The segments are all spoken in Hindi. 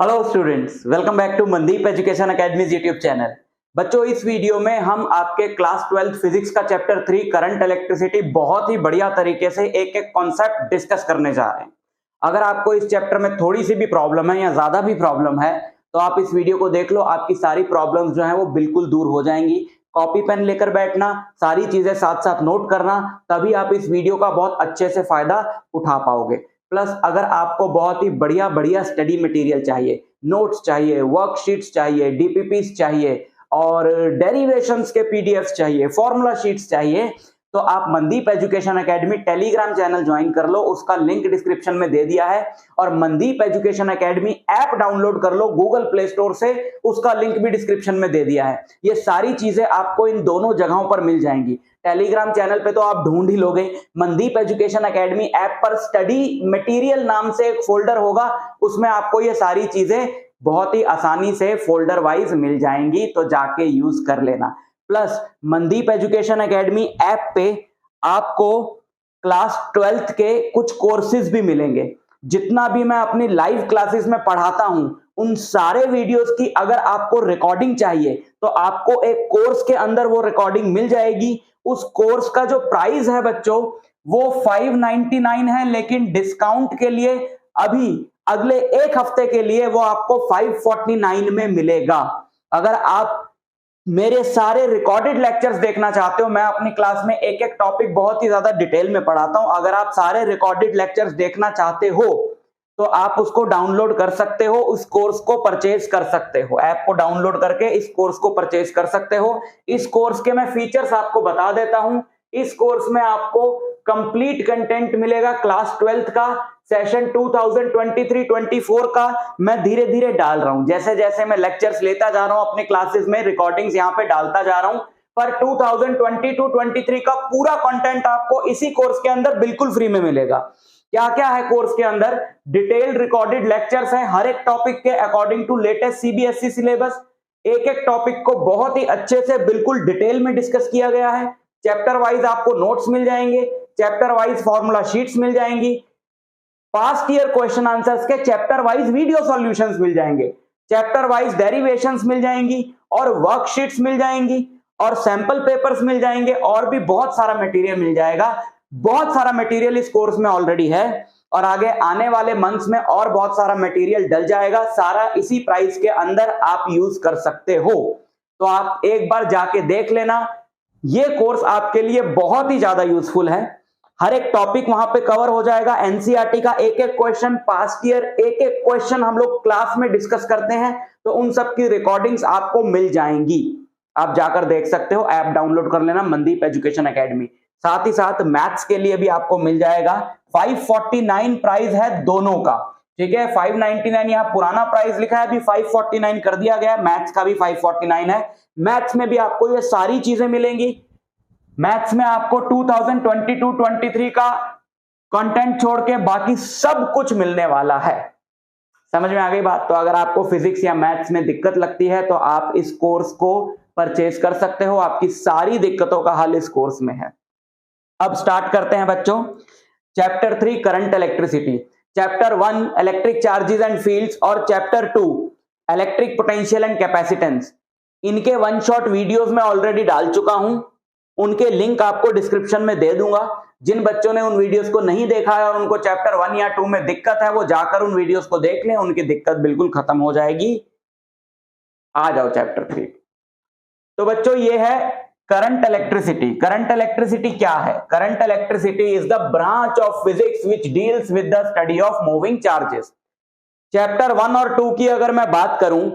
Hello students, welcome back to Mandeep Education Academies YouTube channel. बच्चों, इस वीडियो में हम आपके क्लास 12 फिजिक्स का चैप्टर 3 करंट इलेक्ट्रिसिटी बहुत ही बढ़िया तरीके से एक एक कॉन्सेप्ट डिस्कस करने जा रहे हैं। अगर आपको इस चैप्टर में थोड़ी सी भी प्रॉब्लम है या ज्यादा भी प्रॉब्लम है तो आप इस वीडियो को देख लो, आपकी सारी प्रॉब्लम्स जो है वो बिल्कुल दूर हो जाएंगी। कॉपी पेन लेकर बैठना, सारी चीजें साथ साथ नोट करना, तभी आप इस वीडियो का बहुत अच्छे से फायदा उठा पाओगे। प्लस अगर आपको बहुत ही बढ़िया बढ़िया स्टडी मटेरियल चाहिए, नोट्स चाहिए, वर्कशीट्स चाहिए, डीपीपीस चाहिए और डेरिवेशंस के पीडीएफ्स चाहिए, फॉर्मूला शीट्स चाहिए, तो आप Mandeep education academy Telegram channel join कर लो। उसका लिंक डिस्क्रिप्शन में दे दिया है। और Mandeep education academy app download कर लो गूगल प्ले स्टोर से, उसका लिंक भी डिस्क्रिप्शन में दे दिया है। ये सारी चीजें आपको इन दोनों जगहों पर मिल जाएंगी। टेलीग्राम चैनल पे तो आप ढूंढ ही लोगे, मनदीप एजुकेशन एकेडमी ऐप पर स्टडी मटेरियल नाम से एक फोल्डर होगा, उसमें आपको ये सारी चीजें बहुत ही आसानी से फोल्डर वाइज मिल जाएंगी, तो जाके यूज कर लेना। Plus Mandeep education academy app पे आपको क्लास 12th के कुछ कोर्सेज भी मिलेंगे। जितना भी मैं अपनी लाइव क्लासेस में पढ़ाता हूं, उन सारे वीडियोस की अगर आपको रिकॉर्डिंग चाहिए तो आपको एक कोर्स के अंदर वो रिकॉर्डिंग मिल जाएगी। उस कोर्स का जो प्राइस है बच्चों वो 599 है, लेकिन डिस्काउंट के लिए अभी अगले एक हफ्ते के लिए वो आपको 549 में मिलेगा। अगर आप मेरे सारे रिकॉर्डेड लेक्चर्स देखना चाहते हो, मैं अपनी क्लास में एक एक टॉपिक बहुत ही ज्यादा डिटेल में पढ़ाता हूं, अगर आप सारे रिकॉर्डेड लेक्चर्स देखना चाहते हो तो आप उसको डाउनलोड कर सकते हो, उस कोर्स को परचेज कर सकते हो। ऐप को डाउनलोड करके इस कोर्स को परचेज कर सकते हो। इस कोर्स के मैं फीचर्स आपको बता देता हूं। इस कोर्स में आपको कंप्लीट कंटेंट मिलेगा क्लास 12th का, सेशन 2023-24 का मैं धीरे धीरे डाल रहा हूं। जैसे जैसे मैं लेक्चर्स लेता जा रहा हूं अपने क्लासेस में, रिकॉर्डिंग्स यहां पे डालता जा रहा हूं। पर 2022-23 का पूरा कंटेंट आपको इसी कोर्स के अंदर बिल्कुल फ्री में मिलेगा। क्या क्या है कोर्स के अंदर? डिटेल्ड रिकॉर्डेड लेक्चर्स हैं हर एक टॉपिक के according to latest CBSE syllabus. एक एक टॉपिक को बहुत ही अच्छे से बिल्कुल डिटेल में डिस्कस किया गया है। चैप्टर वाइज आपको नोट्स मिल जाएंगे, चैप्टर वाइज फॉर्मूला शीट्स मिल जाएंगी, पास्ट ईयर क्वेश्चन आंसर्स के चैप्टर वाइज वीडियो सॉल्यूशंस मिल जाएंगे, चैप्टर वाइज डेरिवेशंस मिल जाएंगी और वर्कशीट्स मिल जाएंगी और सैंपल पेपर्स मिल जाएंगे और भी बहुत सारा मटेरियल मिल जाएगा। बहुत सारा मटेरियल इस कोर्स में ऑलरेडी है और आगे आने वाले मंथ्स में और बहुत सारा मटेरियल डल जाएगा। सारा इसी प्राइस के अंदर आप यूज कर सकते हो, तो आप एक बार जाके देख लेना। ये कोर्स आपके लिए बहुत ही ज्यादा यूजफुल है। हर एक टॉपिक वहां पे कवर हो जाएगा। एनसीईआरटी का एक एक क्वेश्चन, पास्ट ईयर एक एक क्वेश्चन हम लोग क्लास में डिस्कस करते हैं, तो उन सब की रिकॉर्डिंग्स आपको मिल जाएंगी। आप जाकर देख सकते हो, ऐप डाउनलोड कर लेना मनदीप एजुकेशन एकेडमी। साथ ही साथ मैथ्स के लिए भी आपको मिल जाएगा। 549 प्राइस है दोनों का, ठीक है। 599 यहाँ पुराना प्राइस लिखा है, अभी 549 कर दिया गया। मैथ्स का भी 549 है। मैथ्स में भी आपको ये सारी चीजें मिलेंगी। मैथ्स में आपको 2022-23 का कंटेंट छोड़ के बाकी सब कुछ मिलने वाला है। समझ में आ गई बात? तो अगर आपको फिजिक्स या मैथ्स में दिक्कत लगती है तो आप इस कोर्स को परचेज कर सकते हो। आपकी सारी दिक्कतों का हल इस कोर्स में है। अब स्टार्ट करते हैं बच्चों। Chapter 3 current electricity, chapter 1 electric charges and fields और chapter 2 electric potential and capacitance. इनके वन शॉट वीडियोस में ऑलरेडी डाल चुका हूं, उनके लिंक आपको डिस्क्रिप्शन में दे दूंगा। जिन बच्चों ने उन वीडियोस को नहीं देखा है और उनको चैप्टर 1 या 2 में दिक्कत है, वो जाकर उन वीडियोस को देख लें, उनकी दिक्कत बिल्कुल खत्म हो जाएगी। आ जाओ चैप्टर 3। तो बच्चों ये है करंट इलेक्ट्रिसिटी। करंट इलेक्ट्रिसिटी क्या है? Current electricity is the branch of physics which deals with the study of moving charges. Chapter 1 और 2 की अगर मैं बात करूं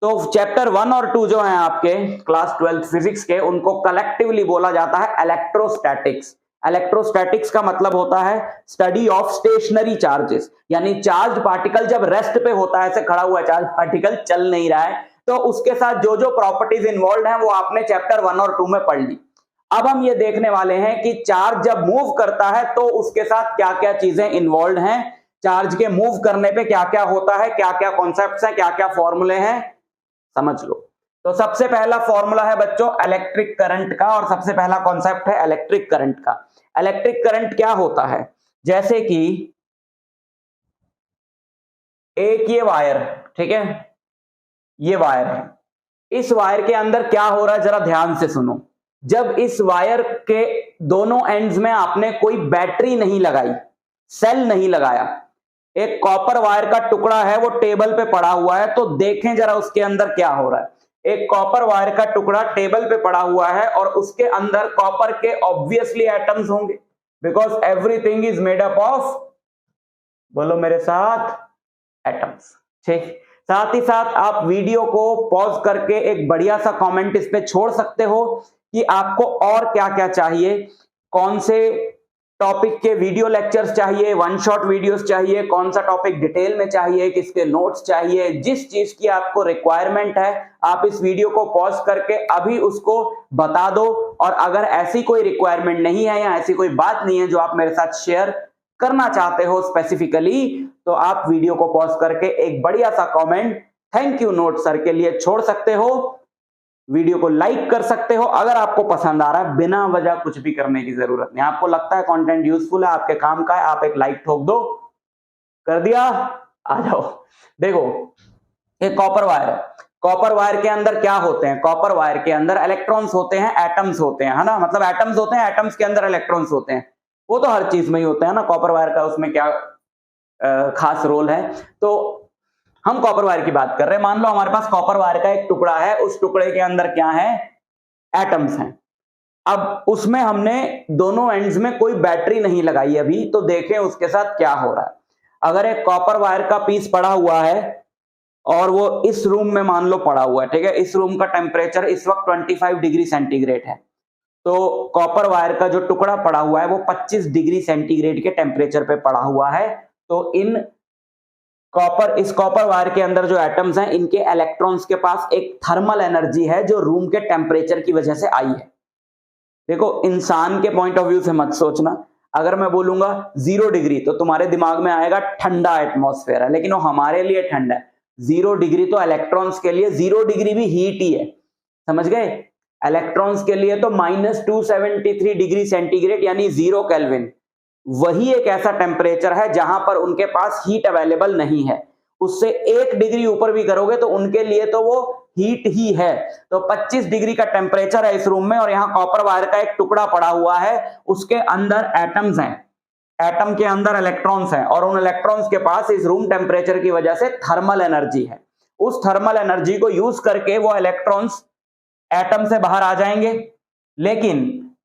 तो चैप्टर 1 और 2 जो हैं आपके क्लास 12 फिजिक्स के, उनको कलेक्टिवली बोला जाता है इलेक्ट्रोस्टैटिक्स। इलेक्ट्रोस्टैटिक्स का मतलब होता है स्टडी ऑफ स्टेशनरी चार्जेस, यानी चार्ज पार्टिकल जब रेस्ट पे होता है, ऐसे खड़ा हुआ चार्ज पार्टिकल चल नहीं रहा है, तो उसके साथ जो जो प्रॉपर्टीज इन्वॉल्व हैं वो आपने चैप्टर 1 और 2 में पढ़ ली। अब हम ये देखने वाले हैं कि चार्ज जब मूव करता है तो उसके साथ क्या क्या चीजें इन्वॉल्व हैं, चार्ज के मूव करने पे क्या क्या होता है, क्या क्या कॉन्सेप्ट्स हैं, क्या क्या फॉर्मूले हैं, समझ लो। तो सबसे पहला फॉर्मूला है बच्चों इलेक्ट्रिक करंट का, और सबसे पहला कॉन्सेप्ट है इलेक्ट्रिक करंट का। इलेक्ट्रिक करंट क्या होता है? जैसे कि एक ये वायर, ठीक है, ये वायर है, इस वायर के अंदर क्या हो रहा है जरा ध्यान से सुनो। जब इस वायर के दोनों एंड्स में आपने कोई बैटरी नहीं लगाई, सेल नहीं लगाया, एक कॉपर वायर का टुकड़ा है वो टेबल पे पड़ा हुआ है, तो देखें जरा उसके अंदर क्या हो रहा है। एक कॉपर वायर का टुकड़ा टेबल पे पड़ा हुआ है और उसके अंदर कॉपर के ऑब्वियसली एटम्स होंगे, because everything is made up of, बोलो मेरे साथ, एटम्स। ठीक, साथ ही साथ आप वीडियो को पॉज करके एक बढ़िया सा कमेंट इस पे छोड़ सकते हो कि आपको और क्या क्या चाहिए, कौन से टॉपिक के वीडियो लेक्चर्स चाहिए, वन शॉट वीडियोस चाहिए, कौन सा टॉपिक डिटेल में चाहिए, किसके नोट्स चाहिए, जिस चीज की आपको रिक्वायरमेंट है आप इस वीडियो को पॉज करके अभी उसको बता दो। और अगर ऐसी कोई रिक्वायरमेंट नहीं है या ऐसी कोई बात नहीं है जो आप मेरे साथ शेयर करना चाहते हो स्पेसिफिकली, तो आप वीडियो को पॉज करके एक बढ़िया सा comment thank you note sir के लिए छोड़ सकते हो, वीडियो को लाइक कर सकते हो। अगर आपको पसंद आ रहा है, बिना वजह कुछ भी करने की जरूरत नहीं, आपको लगता है कंटेंट यूजफुल है, आपके काम का है, आप एक लाइक ठोक दो, कर दिया, आ जाओ। देखो एक कॉपर वायर है, कॉपर वायर के अंदर क्या होते हैं, कॉपर वायर के अंदर इलेक्ट्रॉन्स होते हैं, एटम्स होते हैं, है ना, मतलब एटम्स होते हैं, एटम्स के अंदर इलेक्ट्रॉन्स होते हैं, वो तो हर चीज में ही होते हैं ना, कॉपर वायर का उसमें क्या खास रोल है। तो हम कॉपर वायर की बात कर रहे हैं, मान लो हमारे पास कॉपर वायर का एक टुकड़ा है, उस टुकड़े के अंदर क्या है, एटम्स हैं। अब उसमें हमने दोनों एंड्स में कोई बैटरी नहीं लगाई अभी, तो देखें उसके साथ क्या हो रहा है। अगर एक कॉपर वायर का पीस पड़ा हुआ है और वो इस रूम में मान लो पड़ा हुआ है, ठीक है, इस रूम का टेम्परेचर इस वक्त 25 डिग्री सेंटीग्रेड है, तो कॉपर वायर का जो टुकड़ा पड़ा हुआ है वो 25 डिग्री सेंटीग्रेड के टेम्परेचर पे पड़ा हुआ है। तो इस कॉपर वायर के अंदर जो एटम्स हैं, इनके इलेक्ट्रॉन्स के पास एक थर्मल एनर्जी है जो रूम के टेम्परेचर की वजह से आई है। देखो इंसान के पॉइंट ऑफ व्यू से मत सोचना, अगर मैं बोलूंगा 0 डिग्री तो तुम्हारे दिमाग में आएगा ठंडा एटमॉस्फेयर है, लेकिन वो हमारे लिए ठंडा है। 0 डिग्री तो इलेक्ट्रॉन्स के लिए 0 डिग्री भी हीट ही है, समझ गए। इलेक्ट्रॉन्स के लिए तो -273 डिग्री सेंटीग्रेड यानी 0 केल्विन वही एक ऐसा टेम्परेचर है जहां पर उनके पास हीट अवेलेबल नहीं है। उससे 1 डिग्री ऊपर भी करोगे तो उनके लिए तो वो हीट ही है। तो 25 डिग्री का टेम्परेचर है इस रूम में और यहाँ कॉपर वायर का एक टुकड़ा पड़ा हुआ है, उसके अंदर एटम्स हैं, एटम के अंदर इलेक्ट्रॉन्स हैं और उन इलेक्ट्रॉन्स के पास इस रूम टेम्परेचर की वजह से थर्मल एनर्जी है। उस थर्मल एनर्जी को यूज करके वो इलेक्ट्रॉन्स एटम से बाहर आ जाएंगे, लेकिन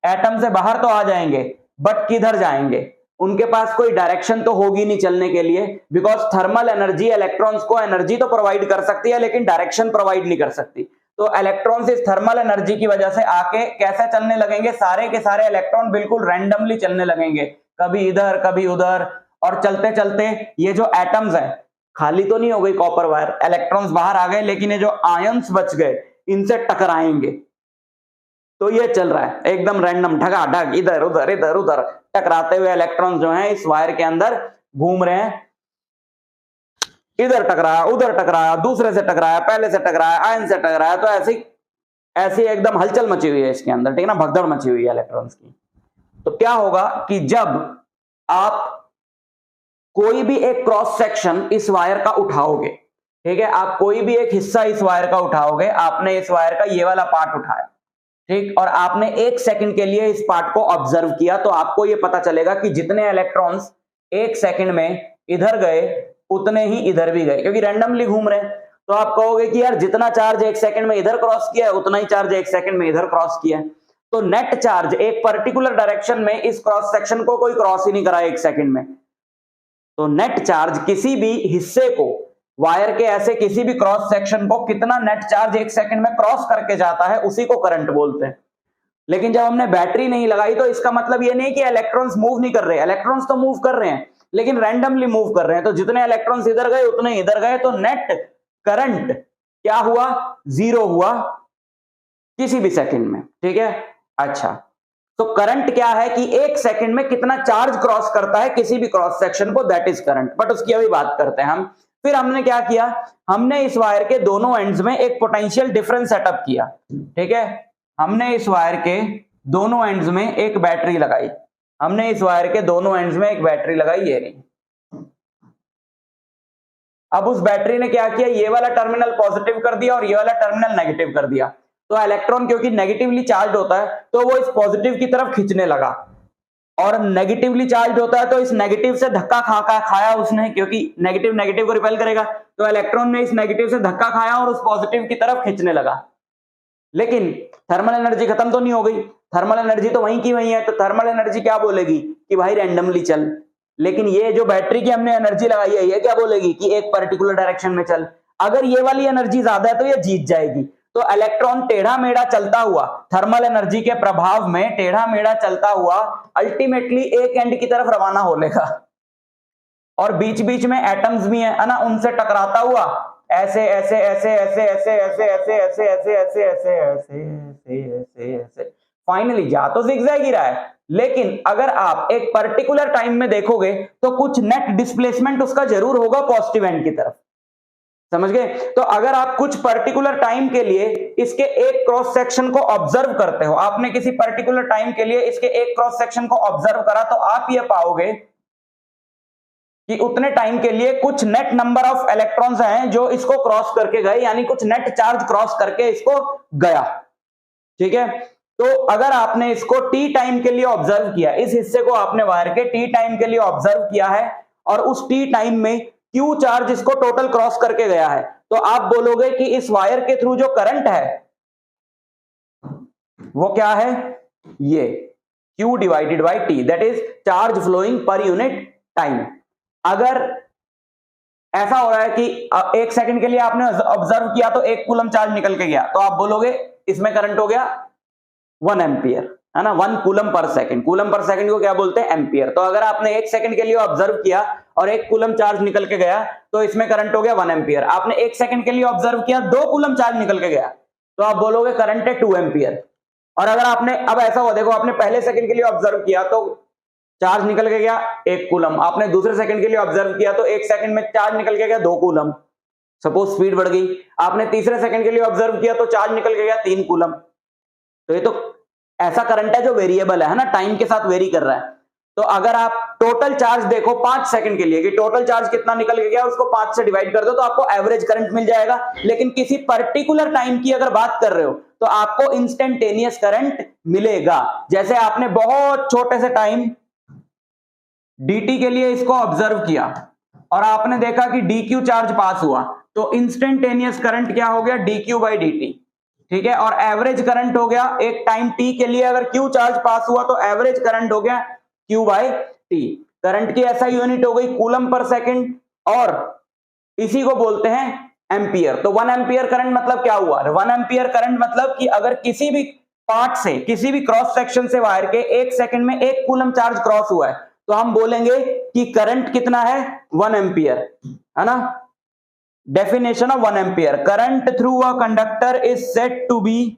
एटम से बाहर तो आ जाएंगे बट किधर जाएंगे, उनके पास कोई डायरेक्शन तो होगी नहीं चलने के लिए, बिकॉज थर्मल एनर्जी इलेक्ट्रॉन्स को एनर्जी तो प्रोवाइड कर सकती है लेकिन डायरेक्शन प्रोवाइड नहीं कर सकती। तो इलेक्ट्रॉन्स इस थर्मल एनर्जी की वजह से आके कैसे चलने लगेंगे, सारे के सारे इलेक्ट्रॉन बिल्कुल रैंडमली चलने लगेंगे, कभी इधर कभी उधर, और चलते चलते ये जो एटम्स हैं, खाली तो नहीं हो गई कॉपर वायर, इलेक्ट्रॉन्स बाहर आ गए लेकिन ये जो आयंस बच गए इनसे टकराएंगे। तो ये चल रहा है एकदम रैंडम, ढगा ढग, इधर उधर टकराते हुए इलेक्ट्रॉन्स जो हैं इस वायर के अंदर घूम रहे हैं, इधर टकराया उधर टकराया, दूसरे से टकराया, पहले से टकराया, आयन से टकराया, तो ऐसी एकदम हलचल मची हुई है इसके अंदर, ठीक है ना, भगदड़ मची हुई है इलेक्ट्रॉन्स की। तो क्या होगा कि जब आप कोई भी एक क्रॉस सेक्शन इस वायर का उठाओगे, ठीक है, आप कोई भी एक हिस्सा इस वायर का उठाओगे, आपने इस वायर का ये वाला पार्ट उठाया, ठीक, और आपने 1 सेकंड के लिए इस पार्ट को ऑब्जर्व किया, तो आपको यह पता चलेगा कि जितने इलेक्ट्रॉन्स 1 सेकंड में इधर गए उतने ही इधर भी गए, क्योंकि रैंडमली घूम रहे हैं। तो आप कहोगे कि यार जितना चार्ज 1 सेकंड में इधर क्रॉस किया है उतना ही चार्ज 1 सेकंड में इधर क्रॉस किया है। तो नेट चार्ज एक पर्टिकुलर डायरेक्शन में इस क्रॉस सेक्शन को कोई क्रॉस ही नहीं करा 1 सेकंड में। तो नेट चार्ज किसी भी हिस्से को, वायर के ऐसे किसी भी क्रॉस सेक्शन को कितना नेट चार्ज 1 सेकंड में क्रॉस करके जाता है उसी को करंट बोलते हैं। लेकिन जब हमने बैटरी नहीं लगाई तो इसका मतलब ये नहीं कि इलेक्ट्रॉन्स मूव नहीं कर रहे, इलेक्ट्रॉन्स तो मूव कर रहे हैं लेकिन रैंडमली मूव कर रहे हैं। तो जितने इलेक्ट्रॉन्स इधर गए उतने इधर गए, तो नेट करंट क्या हुआ, 0 हुआ किसी भी सेकंड में, ठीक है। अच्छा, तो करंट क्या है कि 1 सेकंड में कितना चार्ज क्रॉस करता है किसी भी क्रॉस सेक्शन को, दैट इज करंट। बट उसकी अभी बात करते हैं हम। फिर हमने क्या किया, हमने इस वायर के दोनों एंड्स में एक पोटेंशियल डिफरेंस सेटअप किया, ठीक है। हमने इस वायर के दोनों एंड्स में एक बैटरी लगाई, हमने इस वायर के दोनों एंड्स में एक बैटरी लगाई, ये रही। अब उस बैटरी ने क्या किया, ये वाला टर्मिनल पॉजिटिव कर दिया और ये वाला टर्मिनल नेगेटिव कर दिया। तो इलेक्ट्रॉन क्योंकि नेगेटिवली चार्ज होता है तो वो इस पॉजिटिव की तरफ खींचने लगा, और नेगेटिवली चार्ज होता है तो इस नेगेटिव से धक्का खाया उसने, क्योंकि नेगेटिव नेगेटिव को रिपेल करेगा। तो इलेक्ट्रॉन ने इस नेगेटिव से धक्का खाया और उस पॉजिटिव की तरफ खींचने लगा। लेकिन थर्मल एनर्जी खत्म तो नहीं हो गई, थर्मल एनर्जी तो वहीं की वहीं है। तो थर्मल एनर्जी क्या बोलेगी कि भाई रैंडमली चल। लेकिन ये जो बैटरी की हमने एनर्जी लगाई है ये क्या बोलेगी कि एक पर्टिकुलर डायरेक्शन में चल। अगर ये वाली एनर्जी ज्यादा है तो ये जीत जाएगी। तो इलेक्ट्रॉन टेढ़ा मेढ़ा चलता हुआ, थर्मल एनर्जी के प्रभाव में टेढ़ा मेढ़ा चलता हुआ अल्टीमेटली एक एंड की तरफ रवाना हो लेगा, और बीच बीच में एटम्स भी है ना, उनसे टकराता हुआ ऐसे ऐसे ऐसे ऐसे ऐसे ऐसे ऐसे ऐसे ऐसे ऐसे ऐसे ऐसे ऐसे ऐसे फाइनली जा तो जिगजैग ही रहा है। लेकिन अगर आप एक पर्टिकुलर टाइम में देखोगे तो कुछ नेट डिस्प्लेसमेंट उसका जरूर होगा पॉजिटिव एंड की तरफ, समझ गए। तो अगर आप कुछ पर्टिकुलर टाइम के लिए इसके एक क्रॉस सेक्शन को ऑब्जर्व करते हो, आपने किसी पर्टिकुलर टाइम के लिए इसके एक क्रॉस सेक्शन को ऑब्जर्व करा, तो आप ये पाओगे कि उतने टाइम के लिए कुछ नेट नंबर ऑफ इलेक्ट्रॉन्स हैं जो इसको क्रॉस करके गए, यानी कुछ नेट चार्ज क्रॉस करके इसको गया, ठीक है। तो अगर आपने इसको टी टाइम के लिए ऑब्जर्व किया, इस हिस्से को आपने वायर के टी टाइम के लिए ऑब्जर्व किया है, और उस टी टाइम में क्यू चार्ज इसको टोटल क्रॉस करके गया है, तो आप बोलोगे कि इस वायर के थ्रू जो करंट है वो क्या है, ये Q divided by T, that is charge flowing per unit time. अगर ऐसा हो रहा है कि 1 सेकंड के लिए आपने ऑब्जर्व किया तो 1 कूलम चार्ज निकल के गया, तो आप बोलोगे इसमें करंट हो गया 1 एम्पियर, है ना। 1 coulomb per second, coulomb per second को क्या बोलते हैं, एम्पियर। तो अगर आपने 1 सेकंड के लिए ऑब्जर्व किया और 1 कूलम चार्ज निकल के गया तो इसमें करंट हो गया 1 एम्पियर। आपने 1 सेकंड के लिए ऑब्जर्व किया, 2 कूलम चार्ज निकल के गया, तो आप बोलोगे करंट है 2 एम्पियर। और अगर आपने, अब ऐसा हुआ, देखो आपने पहले सेकंड के लिए ऑब्जर्व किया तो चार्ज निकल के गया 1 कूलम, आपने दूसरे सेकंड के लिए ऑब्जर्व किया तो 1 सेकंड में चार्ज निकल के गया 2 कूलम, सपोज स्पीड बढ़ गई। आपने तीसरे सेकंड के लिए ऑब्जर्व किया तो चार्ज निकल के गया 3 कूलम। तो ये तो ऐसा करंट है जो वेरिएबल है ना, टाइम के साथ वेरी कर रहा है। तो अगर आप टोटल चार्ज देखो 5 सेकंड के लिए कि टोटल चार्ज कितना निकल के गया, उसको 5 से डिवाइड कर दो तो आपको एवरेज करंट मिल जाएगा। लेकिन किसी पर्टिकुलर टाइम की अगर बात कर रहे हो तो आपको इंस्टेंटेनियस करंट मिलेगा। जैसे आपने बहुत छोटे से टाइम dt के लिए इसको ऑब्जर्व किया और आपने देखा कि dq चार्ज पास हुआ, तो इंस्टेंटेनियस करंट क्या हो गया, dq बाई dt, ठीक है। और एवरेज करंट हो गया एक टाइम t के लिए, अगर q चार्ज पास हुआ तो एवरेज करंट हो गया q बाई t। करंट की ऐसा यूनिट हो गई कूलम पर सेकंड, और इसी को बोलते हैं एम्पियर। तो 1 एम्पियर करंट मतलब क्या हुआ, 1 एम्पियर करंट मतलब कि अगर किसी भी पार्ट से, किसी भी क्रॉस सेक्शन से वायर के 1 सेकंड में 1 कूलम चार्ज क्रॉस हुआ है, तो हम बोलेंगे कि करंट कितना है, 1 एम्पियर, है ना। Definition of 1 ampere, current through a conductor is said to be,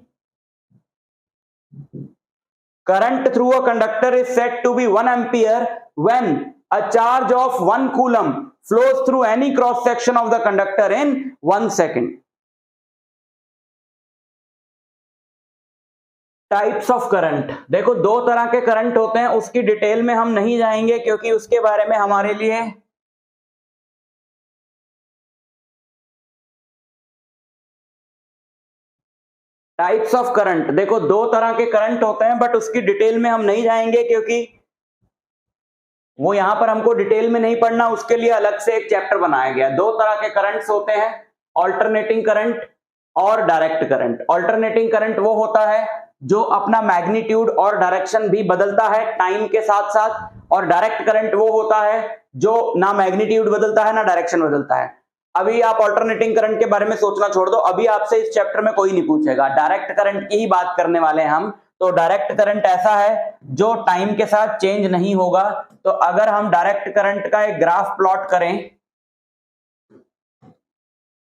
current through a conductor is said to be 1 ampere when a charge of 1 coulomb flows through any cross section of the conductor in 1 second. Types of current, देखो 2 तरह के करंट होते हैं, उसकी डिटेल में हम नहीं जाएंगे क्योंकि उसके बारे में हमारे लिए टाइप्स ऑफ करंट, देखो 2 तरह के करंट होते हैं, बट उसकी डिटेल में हम नहीं जाएंगे क्योंकि वो यहां पर हमको डिटेल में नहीं पढ़ना, उसके लिए अलग से एक चैप्टर बनाया गया। 2 तरह के करंट्स होते हैं, ऑल्टरनेटिंग करंट और डायरेक्ट करंट। ऑल्टरनेटिंग करंट वो होता है जो अपना मैग्नीट्यूड और डायरेक्शन भी बदलता है टाइम के साथ साथ, और डायरेक्ट करंट वो होता है जो ना मैग्नीट्यूड बदलता है ना डायरेक्शन बदलता है। अभी आप ऑल्टरनेटिंग करंट के बारे में सोचना छोड़ दो, अभी आपसे इस चैप्टर में कोई नहीं पूछेगा, डायरेक्ट करंट की ही बात करने वाले हैं हम। तो डायरेक्ट करंट ऐसा है जो टाइम के साथ चेंज नहीं होगा। तो अगर हम डायरेक्ट करंट का एक ग्राफ प्लॉट करें,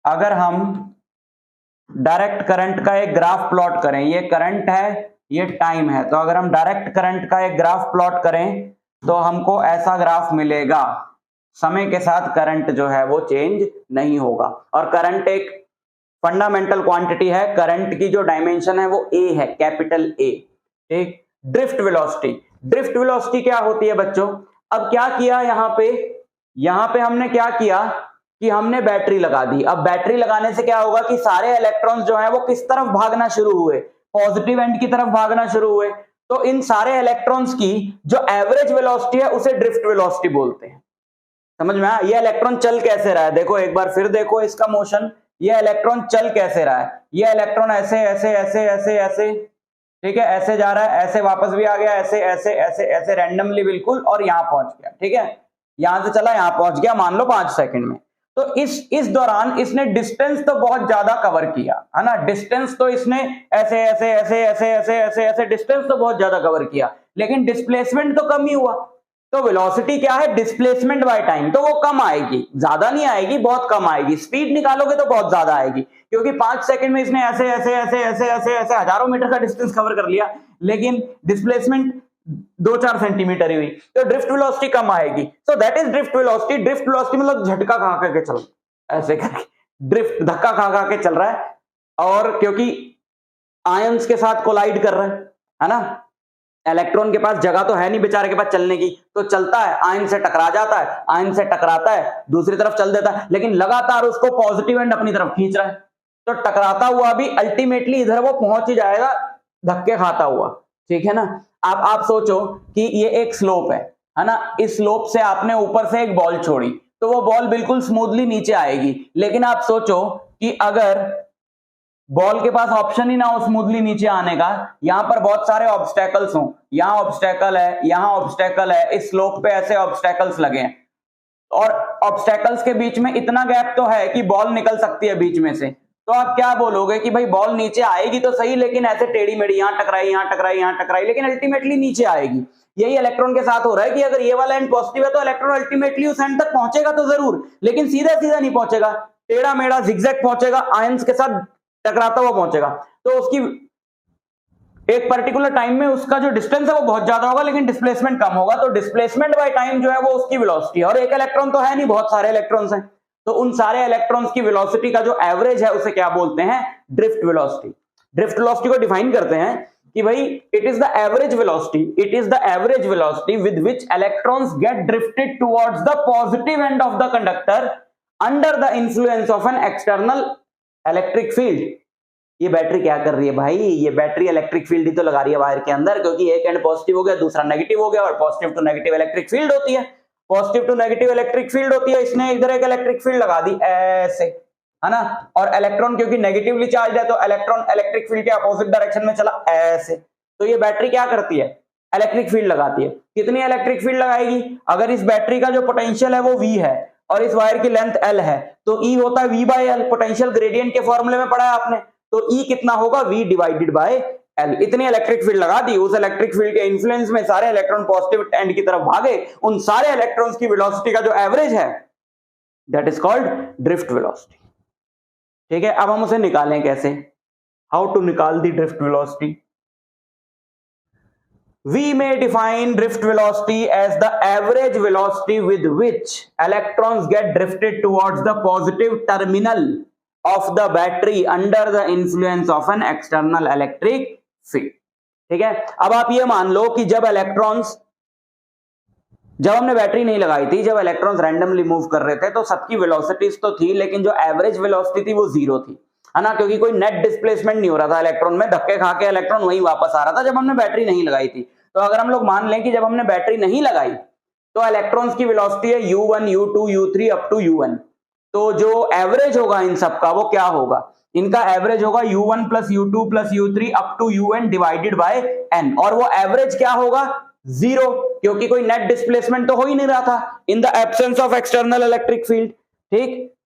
अगर हम डायरेक्ट करंट का एक ग्राफ प्लॉट करें, ये करंट है, ये टाइम है, तो अगर हम डायरेक्ट करंट का एक ग्राफ प्लॉट करें तो हमको ऐसा ग्राफ मिलेगा। समय के साथ करंट जो है वो चेंज नहीं होगा, और करंट एक फंडामेंटल क्वांटिटी है, करंट की जो डायमेंशन है वो ए है, कैपिटल ए, ठीक। ड्रिफ्ट वेलोसिटी, ड्रिफ्ट वेलोसिटी क्या होती है बच्चों, अब क्या किया यहाँ पे हमने क्या किया कि हमने बैटरी लगा दी। अब बैटरी लगाने से क्या होगा कि सारे इलेक्ट्रॉन्स जो है वो किस तरफ भागना शुरू हुए, पॉजिटिव एंड की तरफ भागना शुरू हुए। तो इन सारे इलेक्ट्रॉन्स की जो एवरेज वेलोसिटी है उसे ड्रिफ्ट वेलोसिटी बोलते हैं। समझ में आया? ये इलेक्ट्रॉन चल कैसे रहा है, देखो एक बार फिर देखो इसका मोशन। ये इलेक्ट्रॉन चल कैसे रहा है, ये इलेक्ट्रॉन ऐसे ऐसे ऐसे ऐसे ऐसे, ठीक है, ऐसे जा रहा है, ऐसे वापस भी आ गया, ऐसे ऐसे ऐसे ऐसे रैंडमली बिल्कुल, और यहां पहुंच गया। ठीक है, यहां से चला यहां पहुंच गया, मान लो 5 सेकंड में। तो इस दौरान इसने डिस्टेंस तो बहुत ज्यादा कवर किया है ना, डिस्टेंस तो इसने ऐसे ऐसे ऐसे ऐसे ऐसे ऐसे ऐसे डिस्टेंस तो बहुत ज्यादा कवर किया, लेकिन डिस्प्लेसमेंट तो कम ही हुआ। तो वेलोसिटी क्या है, डिस्प्लेसमेंट बाय टाइम, तो वो कम आएगी, ज्यादा नहीं आएगी, बहुत कम आएगी। स्पीड निकालोगे तो बहुत ज्यादा आएगी, क्योंकि 5 सेकंड में इसने ऐसे ऐसे ऐसे ऐसे ऐसे ऐसे हजारों मीटर का डिस्टेंस कवर कर लिया, लेकिन डिस्प्लेसमेंट 2-4 सेंटीमीटर ही हुई, तो ड्रिफ्ट वेलोसिटी कम आएगी। So that is drift velocity. Drift velocity मतलब झटका खा करके चल, ऐसे करके ड्रिफ्ट, धक्का खा खा के चल रहा है, और क्योंकि आयंस के साथ कोलाइड कर रहा है ना, इलेक्ट्रॉन के पास जगह तो है नहीं बेचारे के पास चलने की, तो चलता है, आयन से टकरा जाता है, आयन से टकराता है, दूसरी तरफ चल देता है, लेकिन लगातार उसको पॉजिटिव एंड अपनी तरफ खींच रहा है, तो टकराता हुआ भी अल्टीमेटली इधर वो पहुंच ही जाएगा, धक्के खाता हुआ। ठीक है ना। आप सोचो कि ये एक स्लोप है ना, इस स्लोप से आपने ऊपर से एक बॉल छोड़ी, तो वो बॉल बिल्कुल स्मूथली नीचे आएगी, लेकिन आप सोचो कि अगर बॉल के पास ऑप्शन ही ना हो स्मूथली नीचे आने का, यहां पर बहुत सारे ऑब्स्टेकल्स हों, यहां ऑब्स्टेकल है, यहां ऑब्स्टेकल है, इस स्लोप पे ऐसे ऑब्स्टेकल्स लगे हैं, और ऑब्स्टेकल्स के बीच में इतना गैप तो है कि बॉल निकल सकती है बीच में से, तो आप क्या बोलोगे कि भाई बॉल नीचे आएगी तो सही, लेकिन ऐसे टेढ़ी मेढ़ी, यहां टकराई यहां टकराई यहां टकराई, लेकिन अल्टीमेटली नीचे आएगी। यही इलेक्ट्रॉन के साथ हो रहा है कि अगर ये वाला एंड पॉजिटिव है तो इलेक्ट्रॉन अल्टीमेटली उस एंड तक पहुंचेगा तो जरूर, लेकिन सीधा सीधा नहीं पहुंचेगा, टेढ़ा मेढ़ा जिगजैग पहुंचेगा, आयंस के साथ टकराता हुआ पहुंचेगा। तो उसकी एक पर्टिकुलर टाइम में उसका जो डिस्टेंस है वो बहुत ज्यादा होगा, लेकिन डिस्प्लेसमेंट कम होगा, तो डिस्प्लेसमेंट बाय टाइम जो है वो उसकी वेलोसिटी है। और एक इलेक्ट्रॉन तो है नहीं, बहुत सारे इलेक्ट्रॉन्स हैं, तो उन सारे इलेक्ट्रॉन्स की वेलोसिटी का जो एवरेज है उसे क्या बोलते हैं, ड्रिफ्ट वेलोसिटी। ड्रिफ्ट वेलोसिटी को डिफाइन करते हैं कि भाई it is the average velocity, it is the average velocity with which electrons get drifted towards the positive end of the conductor under the influence of an external electric field. ये बैटरी क्या कर रही है भाई, ये बैटरी इलेक्ट्रिक फील्ड ही तो लगा रही है वायर के अंदर, क्योंकि एक एंड पॉजिटिव हो गया, दूसरा नेगेटिव हो गया, और positive to negative electric field होती है, positive to negative electric field होती है। इसने इधर एक इलेक्ट्रिक फील्ड लगा दी ऐसे, है ना, और इलेक्ट्रॉन क्योंकि नेगेटिवली चार्ज है तो इलेक्ट्रॉन इलेक्ट्रिक फील्ड के अपोजिट डायरेक्शन में चला ऐसे, तो ये बैटरी क्या करती है, इलेक्ट्रिक फील्ड लगाती है। कितनी इलेक्ट्रिक फील्ड लगाएगी, अगर इस बैटरी का जो पोटेंशियल है वो V है और इस वायर की लेंथ L है, तो E होता है V/L, पोटेंशियल ग्रेडियंट के फॉर्मूले में पढ़ा है आपने, तो E कितना होगा, V डिवाइडेड बाय L। इतनी इलेक्ट्रिक फील्ड लगा दी, उस इलेक्ट्रिक फील्ड के इन्फ्लुएंस में सारे इलेक्ट्रॉन पॉजिटिव एंड की तरफ भागे, उन सारे इलेक्ट्रॉन्स की वेलोसिटी का जो एवरेज है that is called drift velocity. ठीक है, अब हम उसे निकालें कैसे, हाउ टू निकाल the drift velocity. We may define drift velocity as the average velocity with which electrons get drifted towards the positive terminal of the battery under the influence of an external electric field। ठीक है, अब आप ये मान लो कि जब हमने बैटरी नहीं लगाई थी, जब इलेक्ट्रॉन्स रैंडमली मूव कर रहे थे, तो सबकी वेलोसिटीज तो थी, लेकिन जो एवरेज वेलोसिटी थी वो 0 थी, है ना, क्योंकि कोई नेट डिस्प्लेसमेंट नहीं हो रहा था इलेक्ट्रॉन में, धक्के खा के इलेक्ट्रॉन वहीं वापस आ रहा था जब हमने बैटरी नहीं लगाई थी। तो अगर हम लोग मान लें कि जब हमने बैटरी नहीं लगाई तो इलेक्ट्रॉन्स की वेलोसिटी है U1 U2 U3 up to UN, तो जो एवरेज होगा इन सब का वो क्या होगा, इनका एवरेज होगा U1 plus U2 plus U3 up to UN divided by N, और वो एवरेज क्या होगा, 0, क्योंकि कोई नेट डिस्प्लेसमेंट तो हो ही नहीं रहा था in the absence of external electric field. ठीक,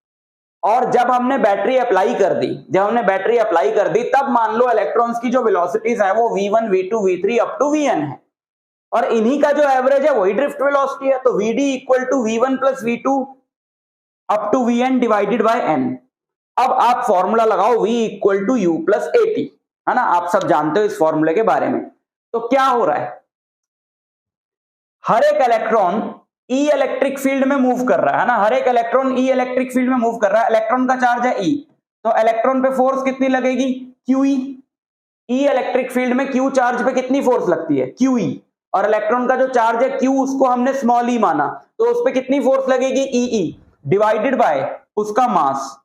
और जब हमने बैटरी अप्लाई कर दी, तब मान लो इलेक्ट्रॉन्स की जो वेलोसिटीज है वो V1 V2 V3 up to Vn है, और इन्हीं का जो एवरेज है वही ड्रिफ्ट वेलोसिटी है, तो Vd equal to V1 plus V2 up to Vn divided by N। अब आप फॉर्मूला लगाओ V equal to U plus AT, है ना, आप सब जानते हो इस फॉर्मूले के बारे में। तो क्या हो रहा है, हर एक इलेक्ट्रॉन E इलेक्ट्रिक फील्ड में मूव कर रहा है ना, हर एक इलेक्ट्रॉन E इलेक्ट्रिक फील्ड में मूव कर रहा है, इलेक्ट्रॉन का चार्ज है E, तो इलेक्ट्रॉन पे फोर्स कितनी लगेगी, QE। E इलेक्ट्रिक फील्ड में Q चार्ज पे कितनी फोर्स लगती है, QE, और इलेक्ट्रॉन का जो चार्ज है Q उसको हमने स्मॉल e माना, तो उस पे कितनी फोर्स लगेगी, EE डिवाइडेड बाय उसका मास,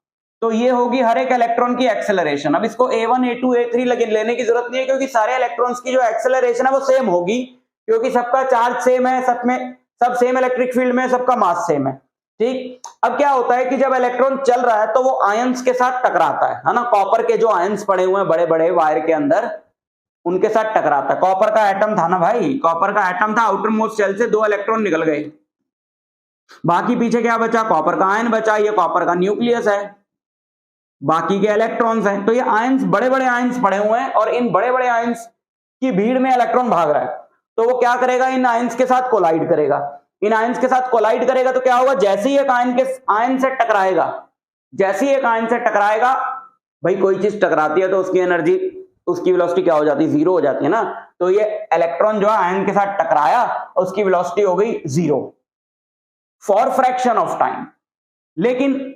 तो ये होगी हर एक इलेक्ट्रॉन की एक्सेलरेशन। अब इसको A1 A2 A3 लेने की जरूरत नहीं है, क्योंकि सारे इलेक्ट्रॉन्स की जो एक्सेलरेशन है वो सेम होगी, क्योंकि सबका चार्ज सेम है, सब सेम इलेक्ट्रिक फील्ड में, सबका मास सेम है। ठीक, अब क्या होता है कि जब इलेक्ट्रॉन चल रहा है तो वो आयंस के साथ टकराता है ना। कॉपर के जो आयंस पड़े हुए हैं बड़े बड़े वायर के अंदर, उनके साथ टकराता है। कॉपर का एटम था ना भाई, कॉपर का एटम था, आउटर मोस्ट शेल से 2 इलेक्ट्रॉन निकल गए, बाकी पीछे क्या बचा, कॉपर का आयन बचा, ये कॉपर का न्यूक्लियस है, बाकी के इलेक्ट्रॉन्स हैं। तो ये आयंस बड़े बड़े आयंस पड़े हुए हैं, और इन बड़े बड़े आयंस की भीड़ में इलेक्ट्रॉन भाग रहा है, तो वो क्या करेगा, इन आयंस के साथ कोलाइड करेगा। इन आयंस के साथ कोलाइड करेगा तो क्या होगा, जैसे ही एक आयन से टकराएगा, जैसे ही एक आयन से टकराएगा, भाई कोई चीज टकराती है तो उसकी एनर्जी, उसकी वेलोसिटी क्या हो जाती है, 0 हो जाती है ना। तो ये इलेक्ट्रॉन जो है आयन के साथ टकराया, उसकी वेलोसिटी हो गई 0 फॉर फ्रैक्शन ऑफ टाइम। लेकिन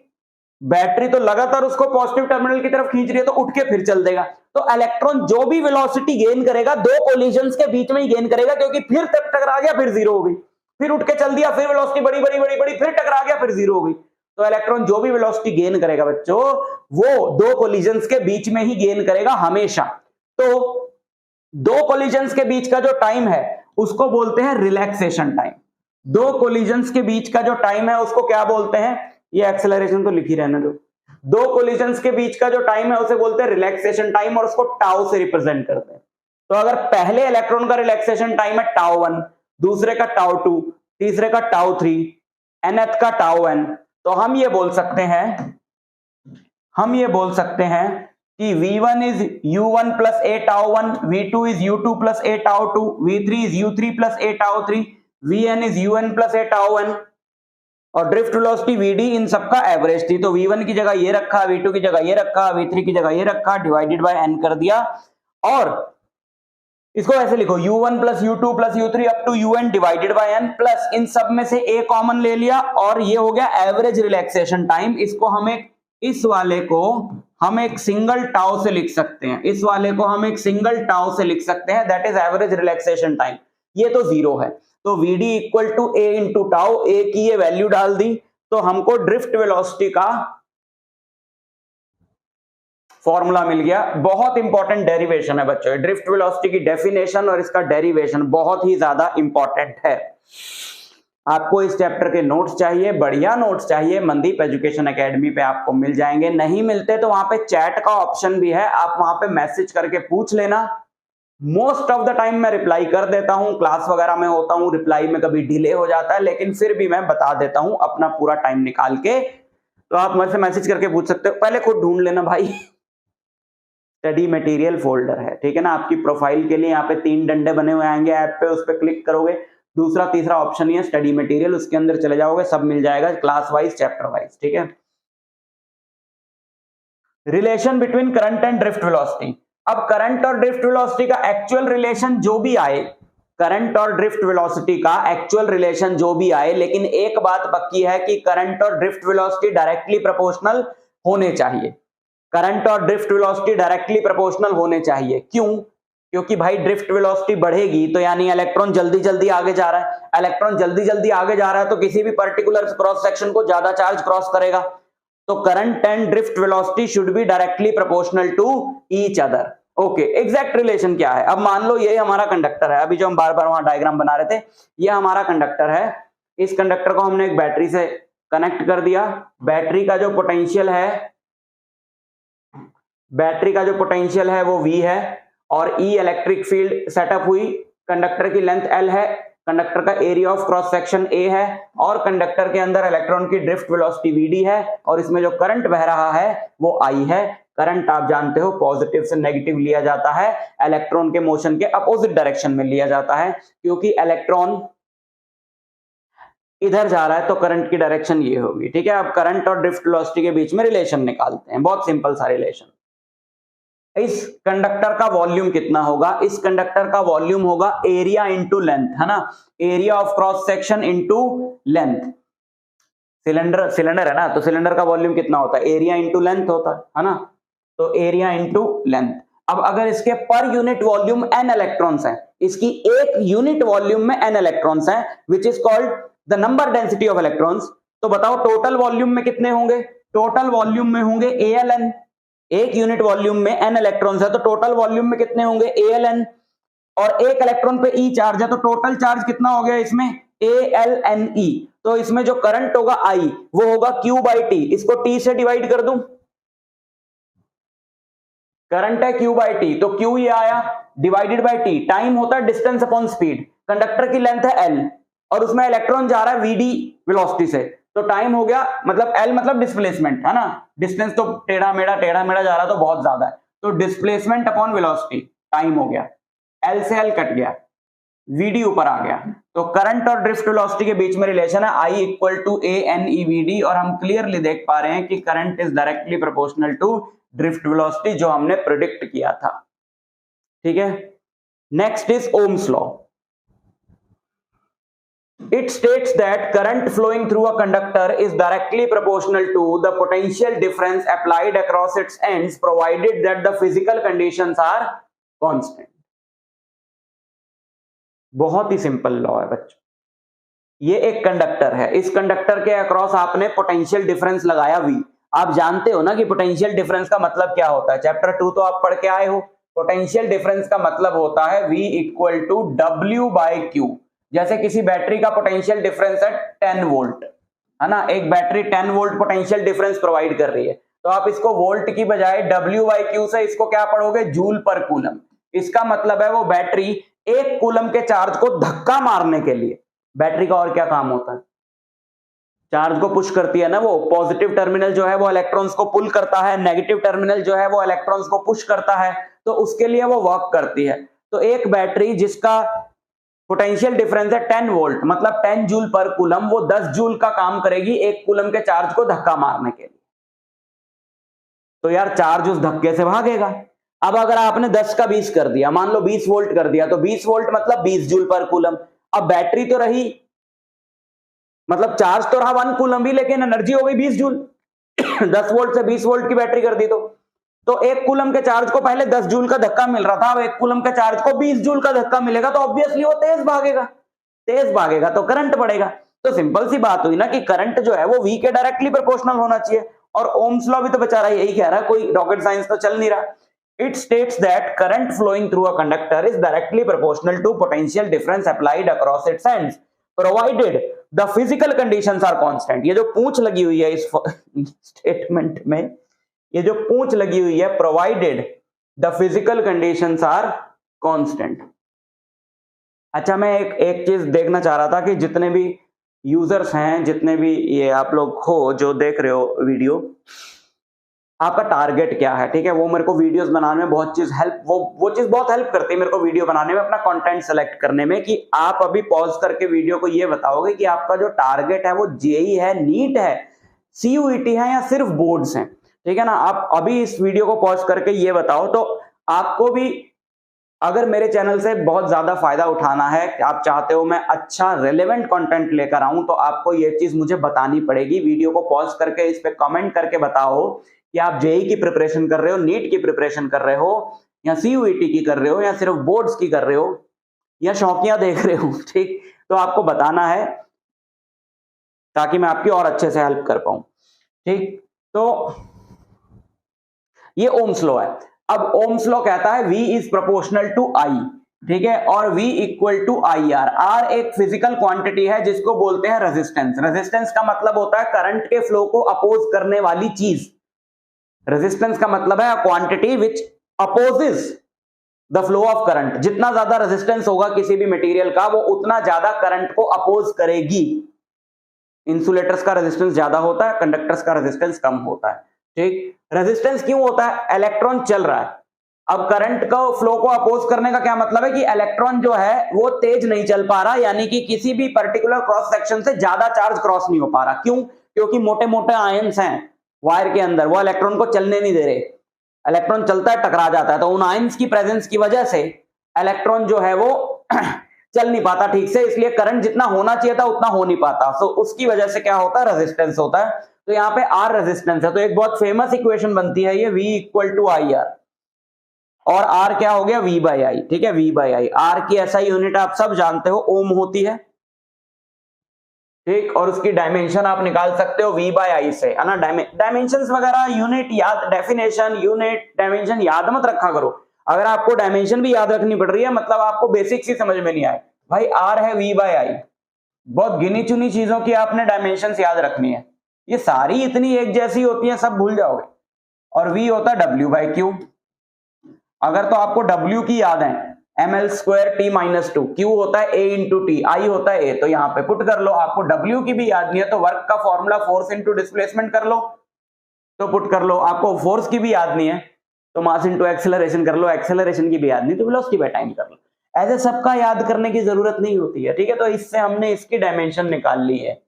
बैटरी तो लगातार उसको पॉजिटिव टर्मिनल की तरफ खींच रही है, तो उठ के फिर चल देगा। तो इलेक्ट्रॉन जो भी वेलोसिटी गेन करेगा 2 कोलिजन्स के बीच में ही गेन करेगा, क्योंकि फिर तक टकरा गया, फिर 0 हो गई, फिर उठ के चल दिया, फिर वेलोसिटी बड़ी बड़ी बड़ी बड़ी, फिर टकरा गया, फिर 0 हो गई। तो इलेक्ट्रॉन जो भी वेलोसिटी गेन करेगा बच्चों, वो 2 कोलिजन्स के बीच में ही गेन करेगा हमेशा। तो 2 कोलिजन्स के बीच का जो टाइम है उसको बोलते हैं रिलैक्सेशन टाइम। 2 कोलिजन्स के बीच का जो टाइम है उसको क्या बोलते हैं, ये एक्सेलरेशन तो लिखी रहने दो। 2 कोलिजन्स के बीच का जो टाइम है उसे बोलते हैं रिलैक्सेशन टाइम, और उसको टाउ से रिप्रेजेंट करते हैं। तो अगर पहले इलेक्ट्रॉन का रिलैक्सेशन टाइम है टाउ1, दूसरे का टाउ2, तीसरे का टाउ3, nth का टाउ n, तो हम ये बोल सकते हैं कि V1 is U1 plus a tau1, V2 is U2 plus a tau2, V3 is U3 plus a tau3, Vn is Un plus a tau1, और ड्रिफ्ट वेलोसिटी Vd इन सबका एवरेज थी। तो V1 की जगह ये रखा, V2 की जगह ये रखा, V3 की जगह ये रखा, डिवाइडेड बाय n कर दिया, और इसको ऐसे लिखो U1 plus U2 plus U3 up to UN divided by n, plus इन सब में से a कॉमन ले लिया, और ये हो गया एवरेज रिलैक्सेशन टाइम। इसको इस वाले को हम एक सिंगल टाउ से लिख सकते हैं, इस वाले को हम एक सिंगल टाउ से लिख सकते हैं, that is average relaxation time. ये तो 0 है, तो Vd equal to a into tau, a की ये वैल्यू डाल दी, तो हमको ड्रिफ्ट वेलोसिटी का फॉर्मूला मिल गया। बहुत इंपॉर्टेंट डेरिवेशन है बच्चों, ड्रिफ्ट वेलोसिटी की डेफिनेशन और इसका डेरिवेशन बहुत ही ज्यादा इंपॉर्टेंट है। आपको इस चैप्टर के नोट्स चाहिए, बढ़िया नोट्स चाहिए, मनदीप एजुकेशन एकेडमी पे आपको मिल जाएंगे। नहीं मिलते तो वहां पे चैट का ऑप्शन भी है, आप वहां पे मैसेज करके पूछ लेना। मोस्ट ऑफ द टाइम मैं रिप्लाई कर देता हूं, क्लास वगैरह में होता हूं, रिप्लाई में कभी डिले हो जाता है, लेकिन फिर भी मैं बता देता हूं अपना पूरा टाइम निकाल के। तो आप मुझसे मैसेज करके पूछ सकते हो, पहले खुद ढूंढ लेना भाई। स्टडी मटेरियल फोल्डर है, ठीक है ना, आपकी प्रोफाइल के लिए यहाँ पे 3 डंडे बने हुए आएंगे ऐप पे, उस पर क्लिक करोगे, दूसरा तीसरा ऑप्शन ही है स्टडी मटेरियल, उसके अंदर चले जाओगे, सब मिल जाएगा क्लास वाइज, चैप्टर वाइज, ठीक है। Relation between current and drift velocity. अब करंट और ड्रिफ्ट वेलोसिटी का एक्चुअल रिलेशन जो भी आए, करंट और ड्रिफ्ट वेलोसिटी का एक्चुअल रिलेशन जो भी आए, लेकिन एक बात पक्की है कि करंट और ड्रिफ्ट वेलोसिटी डायरेक्टली प्रोपोर्शनल होने चाहिए। करंट और ड्रिफ्ट वेलोसिटी डायरेक्टली प्रोपोर्शनल होने चाहिए। क्यों? क्योंकि भाई ड्रिफ्ट वेलोसिटी बढ़ेगी तो यानी इलेक्ट्रॉन जल्दी जल्दी आगे जा रहा है, इलेक्ट्रॉन जल्दी जल्दी आगे जा रहा है तो किसी भी पर्टिकुलर क्रॉस सेक्शन को ज्यादा चार्ज क्रॉस करेगा। तो current and drift velocity should be directly proportional to each other. Okay, exact relation क्या है? अब मान लो ये हमारा कंडक्टर है, अभी जो हम बार बार वहां डायग्राम बना रहे थे, ये हमारा कंडक्टर है। इस कंडक्टर को हमने एक बैटरी से कनेक्ट कर दिया। बैटरी का जो पोटेंशियल है वो V है, और E इलेक्ट्रिक फील्ड सेटअप हुई। कंडक्टर की लेंथ L है, कंडक्टर का area of cross section A है, और कंडक्टर के अंदर इलेक्ट्रॉन की ड्रिफ्ट वेलोसिटी Vd है, और इसमें जो करंट बह रहा है वो I है। करंट आप जानते हो पॉजिटिव से नेगेटिव लिया जाता है, इलेक्ट्रॉन के मोशन के अपोजिट डायरेक्शन में लिया जाता है, क्योंकि इलेक्ट्रॉन इधर जा रहा है तो करंट की डायरेक्शन ये होगी, ठीक है। अब करंट और ड्रिफ्ट वेलोसिटी के बीच में रिलेशन निकालते हैं, बहुत सिंपल सा रिलेशन। इस कंडक्टर का वॉल्यूम कितना होगा? इस कंडक्टर का वॉल्यूम होगा एरिया इंटू लेंथ, है ना, area of cross section into length. Cylinder है ना, तो सिलेंडर का वॉल्यूम कितना होता है? एरिया इंटू लेंथ होता है ना, तो एरिया इंटू लेंथ। अब अगर इसके per unit volume n electrons हैं, इसकी एक यूनिट वॉल्यूम में n इलेक्ट्रॉन्स हैं, which is called the number density of electrons, तो बताओ टोटल वॉल्यूम में कितने होंगे? टोटल वॉल्यूम में होंगे ALN, एक यूनिट वॉल्यूम में n इलेक्ट्रॉन्स है तो टोटल वॉल्यूम में कितने होंगे ALN, और एक इलेक्ट्रॉन पे E चार्ज है तो टोटल चार्ज कितना हो गया इसमें ALNE। तो इसमें जो करंट होगा I वो होगा Q/T, इसको T से डिवाइड कर दूं, करंट है Q/T तो Q ये आया डिवाइडेड बाय T, टाइम होता है डिस्टेंस अपॉन स्पीड, कंडक्टर की लेंथ है L और उसमें इलेक्ट्रॉन जा रहा है VD वेलोसिटी से, तो टाइम हो गया, मतलब L मतलब डिस्प्लेसमेंट है ना, डिस्टेंस तो टेढ़ा मेढ़ा जा रहा तो बहुत ज्यादा है, तो डिस्प्लेसमेंट अपॉन वेलोसिटी टाइम हो गया, L से L कट गया, VD ऊपर आ गया, तो करंट और ड्रिफ्ट वेलोसिटी के बीच में रिलेशन है I इक्वल टू ANEVD, और हम क्लियरली देख पा रहे हैं कि current is directly proportional to drift velocity जो हमने प्रेडिक्ट किया था। ठीक है, next is Ohm's law. It states that current flowing through a conductor is directly proportional to the potential difference applied across its ends, provided that the physical conditions are constant. बहुत ही सिंपल लॉ है बच्चों, ये एक कंडक्टर है, इस कंडक्टर के अक्रॉस आपने पोटेंशियल डिफरेंस लगाया V। आप जानते हो ना कि पोटेंशियल डिफरेंस का मतलब क्या होता है, चैप्टर 2 तो आप पढ़ के आए हो। पोटेंशियल डिफरेंस का मतलब होता है V इक्वल टू W/Q। जैसे किसी बैटरी का पोटेंशियल डिफरेंस है 10 वोल्ट, है ना, एक battery 10 volt potential difference provide कर रही है, तो आप इसको वोल्ट की बजाय W/Q से इसको क्या पढ़ोगे, जूल पर कूलम। इसका मतलब है वो बैटरी एक कूलम के चार्ज को धक्का मारने के लिए, बैटरी का और क्या काम होता है, चार्ज को पुश करती है ना, वो पॉजिटिव टर्मिनल जो है वो इलेक्ट्रॉन्स को पुल करता है, नेगेटिव टर्मिनल जो है वो इलेक्ट्रॉन्स को पुश करता है, तो उसके लिए वो वर्क करती है। तो एक बैटरी जिसका पोटेंशियल डिफरेंस है 10 वोल्ट मतलब 10 जूल पर कूलम, वो 10 जूल का काम करेगी एक कूलम के चार्ज को धक्का मारने के लिए। तो यार चार्ज उस धक्के से भागेगा। अब अगर आपने 10 का 20 कर दिया, मान लो 20 वोल्ट कर दिया, तो 20 वोल्ट मतलब 20 जूल पर कूलम। अब बैटरी तो रही, मतलब चार्ज तो रहा 1 कूलम भी, लेकिन एनर्जी हो गई 20 जूल 10 वोल्ट से 20 वोल्ट की बैटरी कर दी तो एक कूलम के चार्ज को पहले 10 जूल का धक्का मिल रहा था, अब एक कूलम के चार्ज को 20 जूल का धक्का मिलेगा, तो ऑब्वियसली वो तेज भागेगा तो करंट बढ़ेगा। तो सिंपल सी बात हुई ना कि करंट जो है वो V के डायरेक्टली प्रोपोर्शनल होना चाहिए, और ओम्स लॉ भी तो बेचारा यही कह रहा है, कोई रॉकेट साइंस तो चल नहीं रहा। It states that current flowing through a conductor is directly proportional to potential difference applied across its ends, provided the physical conditions are constant। ये जो पूंछ लगी हुई है इस स्टेटमेंट में, ये जो पूंछ लगी हुई है, provided the physical conditions are constant। अच्छा, मैं एक चीज देखना चाह रहा था कि जितने भी यूजर्स हैं, जितने भी ये आप लोग हो जो देख रहे हो वीडियो, आपका टारगेट क्या है, ठीक है, वो मेरे को वीडियोस बनाने में बहुत चीज हेल्प वो चीज बहुत हेल्प करती है मेरे को वीडियो बनाने में, अपना कंटेंट सेलेक्ट करने में, कि आप अभी पॉज करके वीडियो को ये बताओगे कि आपका जो टारगेट है वो जेई है, नीट है, CUET है या सिर्फ बोर्ड्स हैं, ठीक है ना। आप अभी इस वीडियो को पॉज करके ये बताओ, तो आपको भी अगर मेरे चैनल से बहुत ज्यादा फायदा उठाना है, आप चाहते हो मैं अच्छा रेलेवेंट कंटेंट लेकर आऊं, तो आपको ये चीज मुझे बतानी पड़ेगी। वीडियो को पॉज करके इस पे कमेंट करके बताओ कि आप जेई की प्रिपरेशन कर रहे हो, नीट की प्रिपरेशन कर रहे हो, या CUET की कर रहे हो, या सिर्फ बोर्ड्स की कर रहे हो, या शौकिया देख रहे हो, ठीक, तो आपको बताना है ताकि मैं आपकी और अच्छे से हेल्प कर पाऊं, ठीक। तो ये ओम्स लॉ है। अब ओम्स लॉ कहता है V is proportional to I, ठीक है, और V equal to IR। R एक फिजिकल क्वांटिटी है जिसको बोलते हैं रेजिस्टेंस। रेजिस्टेंस का मतलब होता है करंट के फ्लो को अपोज करने वाली चीज। रेजिस्टेंस का मतलब है quantity which opposes the flow of current. जितना ज्यादा रेजिस्टेंस होगा किसी भी मटेरियल का, वो उतना ज्यादा करंट को अपोज करेगी। इंसुलेटर्स का रेजिस्टेंस ज्यादा होता है, कंडक्टर्स का रेजिस्टेंस कम होता है, ठीक। रेजिस्टेंस क्यों होता है, इलेक्ट्रॉन चल रहा है। अब करंट का फ्लो को अपोज करने का क्या मतलब है कि इलेक्ट्रॉन जो है वो तेज नहीं चल पा रहा, यानी कि किसी भी पर्टिकुलर क्रॉस सेक्शन से ज्यादा चार्ज क्रॉस नहीं हो पा रहा। क्यों? क्योंकि मोटे मोटे आयंस हैं वायर के अंदर, वो इलेक्ट्रॉन को चलने नहीं दे रहे। इलेक्ट्रॉन चलता है, टकरा जाता है, तो उन आयंस की प्रेजेंस की वजह से इलेक्ट्रॉन जो है वो चल नहीं पाता ठीक से, इसलिए करंट जितना होना चाहिए था उतना हो नहीं पाता। तो उसकी वजह से क्या होता है, रेजिस्टेंस होता है। तो यहाँ पे R रेजिस्टेंस है, तो एक बहुत फेमस इक्वेशन बनती है ये V इक्वल टू IR, और R क्या हो गया, V/I, ठीक है, V/I। R की SI यूनिट आप सब जानते हो, ओम होती है, ठीक, और उसकी डायमेंशन आप निकाल सकते हो V/I से, है ना। डायमेंशंस वगैरह यूनिट याद, डेफिनेशन यूनिट डायमेंशन याद मत रखा करो। अगर आपको डायमेंशन भी याद रखनी पड़ रही है मतलब आपको बेसिक्स ही समझ में नहीं आए भाई। R है V/I, बहुत गिनी चुनी चीजों की आपने डायमेंशंस याद रखनी है, ये सारी इतनी एक जैसी होती है, सब भूल जाओगे। और V होता है W/Q। अगर तो आपको W की याद है ml²T-2, Q होता है A×T, I होता है A, तो यहाँ पे पुट कर लो। आपको W की भी याद नहीं है तो वर्क का फॉर्मूला फोर्स इंटू डिस्प्लेसमेंट कर लो, तो पुट कर लो। आपको फोर्स की भी याद नहीं है तो मास इंटू एक्सेलरेशन कर लो, एक्सेलरेशन की भी याद नहीं तो वेलोसिटी बाय टाइम कर लो। ऐसे सबका याद करने की जरूरत नहीं होती है, ठीक है। तो इससे हमने इसकी डायमेंशन निकाल ली है।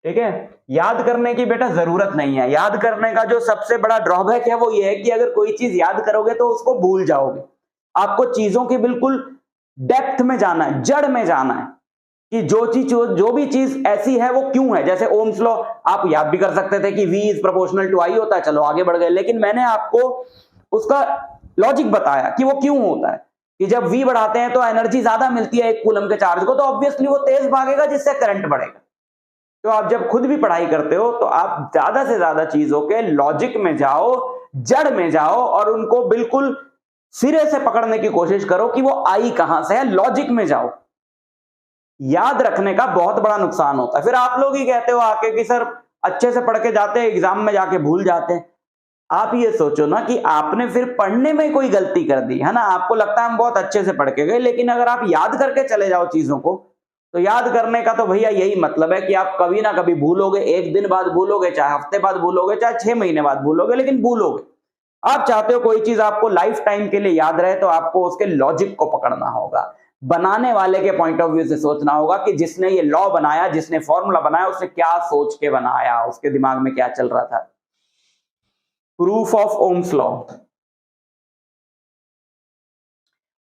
ठीक है, याद करने की बेटा जरूरत नहीं है। याद करने का जो सबसे बड़ा ड्रॉबैक है वो ये है कि अगर कोई चीज याद करोगे तो उसको भूल जाओगे। आपको चीजों के बिल्कुल डेप्थ में जाना है, जड़ में जाना है कि जो भी चीज ऐसी है वो क्यों है। जैसे ओम्स लॉ आप याद भी कर सकते थे कि V is proportional to I होता है, चलो आगे बढ़ गए, लेकिन मैंने आपको उसका लॉजिक बताया कि वो क्यों होता है कि जब V बढ़ाते हैं तो एनर्जी ज्यादा मिलती है एक कूलम के चार्ज को, तो ऑब्वियसली वो तेज भागेगा जिससे करंट बढ़ेगा। तो आप जब खुद भी पढ़ाई करते हो तो आप ज्यादा से ज्यादा चीजों के लॉजिक में जाओ, जड़ में जाओ और उनको बिल्कुल सिरे से पकड़ने की कोशिश करो कि वो आई कहां से है, लॉजिक में जाओ। याद रखने का बहुत बड़ा नुकसान होता है। फिर आप लोग ही कहते हो आके कि सर अच्छे से पढ़ के जाते हैं, एग्जाम में जाके भूल जाते हैं। आप ये सोचो ना कि आपने फिर पढ़ने में कोई गलती कर दी है ना। आपको लगता है हम बहुत अच्छे से पढ़ के गए, लेकिन अगर आप याद करके चले जाओ चीजों को, तो याद करने का तो भैया यही मतलब है कि आप कभी ना कभी भूलोगे। एक दिन बाद भूलोगे, चाहे हफ्ते बाद भूलोगे, चाहे 6 महीने बाद भूलोगे, लेकिन भूलोगे। आप चाहते हो कोई चीज आपको लाइफ टाइम के लिए याद रहे तो आपको उसके लॉजिक को पकड़ना होगा। बनाने वाले के पॉइंट ऑफ व्यू से सोचना होगा कि जिसने ये लॉ बनाया, जिसने फॉर्मूला बनाया, उसने क्या सोच के बनाया, उसके दिमाग में क्या चल रहा था। Proof of Ohm's law.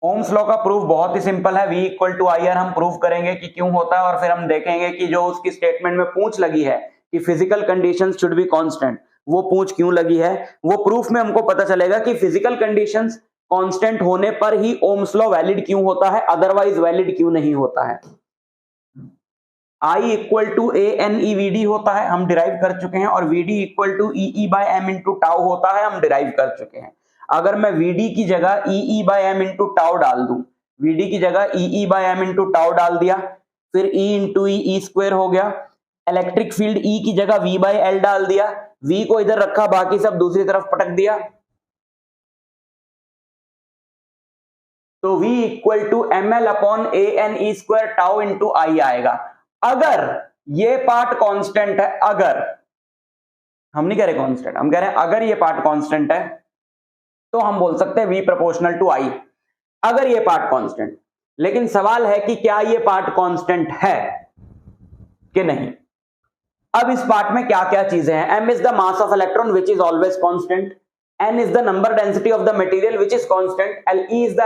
Ohm's law का प्रूफ बहुत ही सिंपल है। V=IR हम प्रूफ करेंगे कि क्यों होता है, और फिर हम देखेंगे कि जो उसकी स्टेटमेंट में पूंछ लगी है कि physical conditions should be constant, वो पूंछ क्यों लगी है। वो प्रूफ में हमको पता चलेगा कि फिजिकल कंडीशंस कांस्टेंट होने पर ही ओम्स लॉ वैलिड क्यों होता है, अदरवाइज वैलिड क्यों नहीं होता है। I=ANEVD होता है, हम डिराइव कर चुके हैं, और VD=EE/m टाउ होता है, हम डिराइव कर चुके हैं। अगर मैं VD की जगह EE/m टाउ डाल दूं, VD की जगह EE/m टाउ डाल दिया, फिर E/E² हो गया। इलेक्ट्रिक फील्ड E की जगह V/L डाल दिया, V को इधर रखा, बाकी सब दूसरी तरफ पटक दिया, तो V=ml/ANE² टाउ इंटू I आएगा। अगर ये पार्ट कांस्टेंट है, अगर हम नहीं कह रहे कांस्टेंट, हम कह रहे हैं अगर ये पार्ट कांस्टेंट है तो हम बोल सकते हैं V∝I, अगर ये पार्ट कांस्टेंट। लेकिन सवाल है कि क्या ये पार्ट कांस्टेंट है कि नहीं। अब इस पार्ट में क्या क्या चीजें हैं। M is the mass of electron which is always constant, N is the number density of the material which is constant, Le is the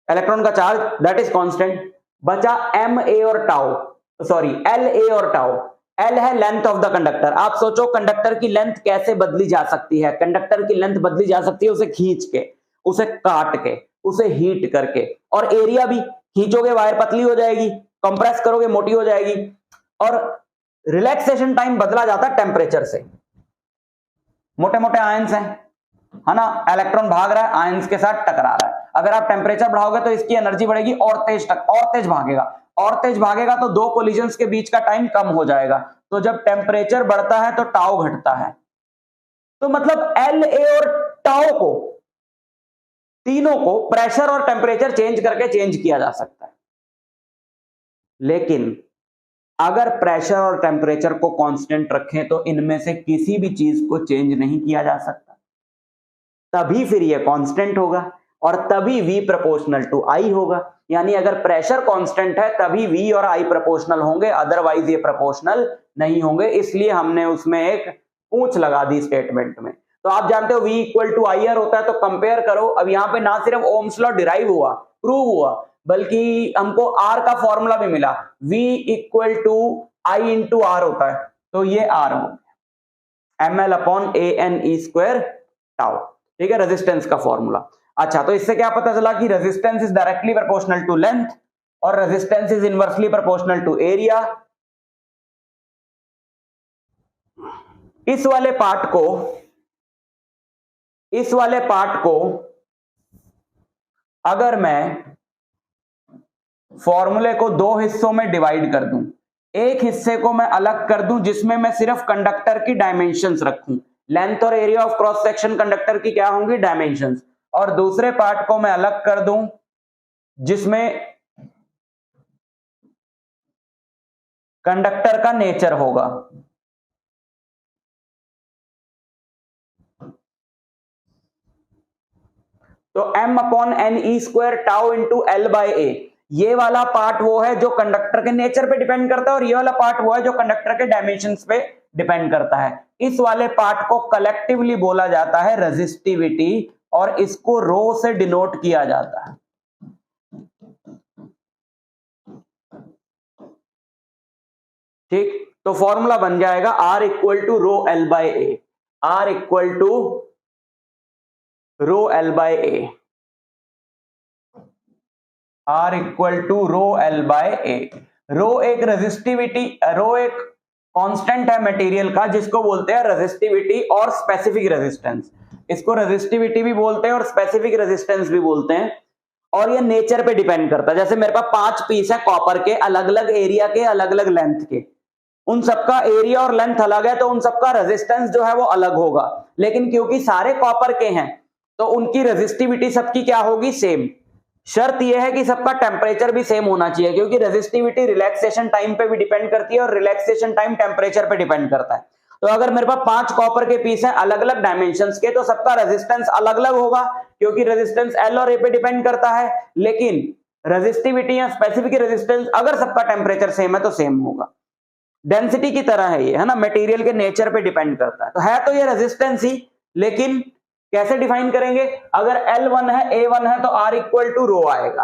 electron का चार्ज दैट इज कांस्टेंट। बचा Ma और टाउ, सॉरी La और टाउ। L है लेंथ ऑफ द कंडक्टर। आप सोचो कंडक्टर की लेंथ कैसे बदली जा सकती है। कंडक्टर की लेंथ बदली जा सकती है उसे खींच के, उसे काट के, उसे हीट करके, और एरिया भी खींचोगे वायर पतली हो जाएगी, कंप्रेस करोगे मोटी हो जाएगी, और रिलैक्सेशन टाइम बदला जाता है टेम्परेचर से। मोटे मोटे आयंस हैं, है ना, इलेक्ट्रॉन भाग रहा है, आयंस के साथ टकरा रहा है। अगर आप टेम्परेचर बढ़ाओगे तो इसकी एनर्जी बढ़ेगी और तेज भागेगा, और तेज भागेगा तो दो कोलिजन्स के बीच का टाइम कम हो जाएगा। तो जब टेम्परेचर बढ़ता है तो टाउ घटता है। तो मतलब La और टाउ को, तीनों को प्रेशर और टेम्परेचर चेंज करके चेंज किया जा सकता है। लेकिन अगर प्रेशर और टेम्परेचर को कांस्टेंट रखें तो इनमें से किसी भी चीज को चेंज नहीं किया जा सकता, तभी फिर ये कांस्टेंट होगा, और तभी V∝I होगा। यानी अगर प्रेशर कांस्टेंट है तभी V और I प्रोपोर्शनल होंगे, अदरवाइज ये प्रोपोर्शनल नहीं होंगे। इसलिए हमने उसमें एक पूंछ लगा दी स्टेटमेंट में। तो आप जानते हो V=IR होता है, तो कंपेयर करो। अब यहाँ पे ना सिर्फ ओम्स लॉ डिराइव हुआ, प्रूव हुआ, बल्कि हमको R का फॉर्मूला भी मिला। V=I×R होता है, तो ये R हो ml/ANE² टाउ, ठीक है, रेजिस्टेंस का फॉर्मूला। अच्छा, तो इससे क्या पता चला कि resistance is directly proportional to length और resistance is inversely proportional to area. इस वाले पार्ट को अगर मैं फॉर्मूले को दो हिस्सों में डिवाइड कर दूं, एक हिस्से को मैं अलग कर दूं जिसमें मैं सिर्फ कंडक्टर की डायमेंशंस रखूं, लेंथ और area of cross section conductor की क्या होंगी, डायमेंशंस, और दूसरे पार्ट को मैं अलग कर दूं जिसमें कंडक्टर का नेचर होगा। तो m/ne² टाउ इंटू L/A, ये वाला पार्ट वो है जो कंडक्टर के नेचर पे डिपेंड करता है और ये वाला पार्ट वो है जो कंडक्टर के डायमेंशंस पे डिपेंड करता है। इस वाले पार्ट को कलेक्टिवली बोला जाता है रेजिस्टिविटी और इसको रो से डिनोट किया जाता है। ठीक, तो फॉर्मूला बन जाएगा R equal to rho L/A, R equal to rho L/A, R equal to rho L/A। Rho एक रेजिस्टिविटी, रो एक कांस्टेंट है मटेरियल का जिसको बोलते हैं रेजिस्टिविटी और स्पेसिफिक रेजिस्टेंस। इसको रेजिस्टिविटी भी बोलते हैं और स्पेसिफिक रेजिस्टेंस भी बोलते हैं, और ये नेचर पे डिपेंड करता है। जैसे मेरे पास 5 पीस है कॉपर के, अलग अलग एरिया के, अलग अलग लेंथ के, उन सबका एरिया और लेंथ अलग है तो उन सबका रेजिस्टेंस जो है वो अलग होगा, लेकिन क्योंकि सारे कॉपर के हैं तो उनकी रेजिस्टिविटी सबकी क्या होगी, सेम। शर्त यह है कि सबका टेम्परेचर भी सेम होना चाहिए, क्योंकि रेजिस्टिविटी रिलैक्सेशन टाइम पे भी डिपेंड करती है और रिलैक्सेशन टाइम टेम्परेचर पे डिपेंड करता है। तो अगर मेरे पास 5 कॉपर के पीस हैं अलग अलग डायमेंशंस के, तो सबका रेजिस्टेंस अलग अलग होगा क्योंकि रेजिस्टेंस L और A पे डिपेंड करता है, लेकिन रेजिस्टिविटी या स्पेसिफिक रेजिस्टेंस अगर सबका टेम्परेचर सेम है तो सेम होगा। डेंसिटी की तरह है ये, है ना, मटेरियल के नेचर पे डिपेंड करता है। तो है तो ये रेजिस्टेंस ही, लेकिन कैसे डिफाइन करेंगे, अगर L1 है, A1 है तो R इक्वल टू रो आएगा,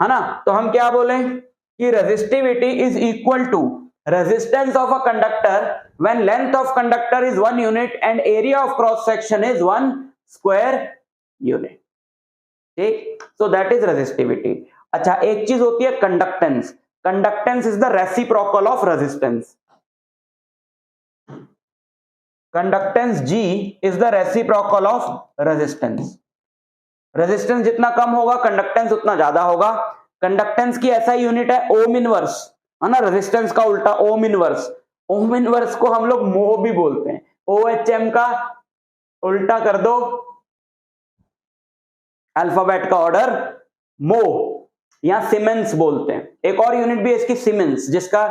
है ना। तो हम क्या बोले कि resistivity is equal to resistance of a conductor when length of conductor is 1 unit and area of cross section is 1 square unit. ठीक, सो दैट इज रेजिस्टिविटी। अच्छा, एक चीज होती है conductance. Conductance is the reciprocal of resistance. Conductance G is the reciprocal of resistance. Resistance जितना कम होगा कंडक्टेंस उतना ज्यादा होगा। कंडक्टेंस की ऐसा यूनिट है ओम इनवर्स, है ना, रेजिस्टेंस का उल्टा ओम इनवर्स। ओम इनवर्स को हम लोग मोह भी बोलते हैं। OHM का उल्टा कर दो अल्फाबेट का ऑर्डर, मोह या सीमेंस बोलते हैं। एक और यूनिट भी है इसकी सीमेंस, जिसका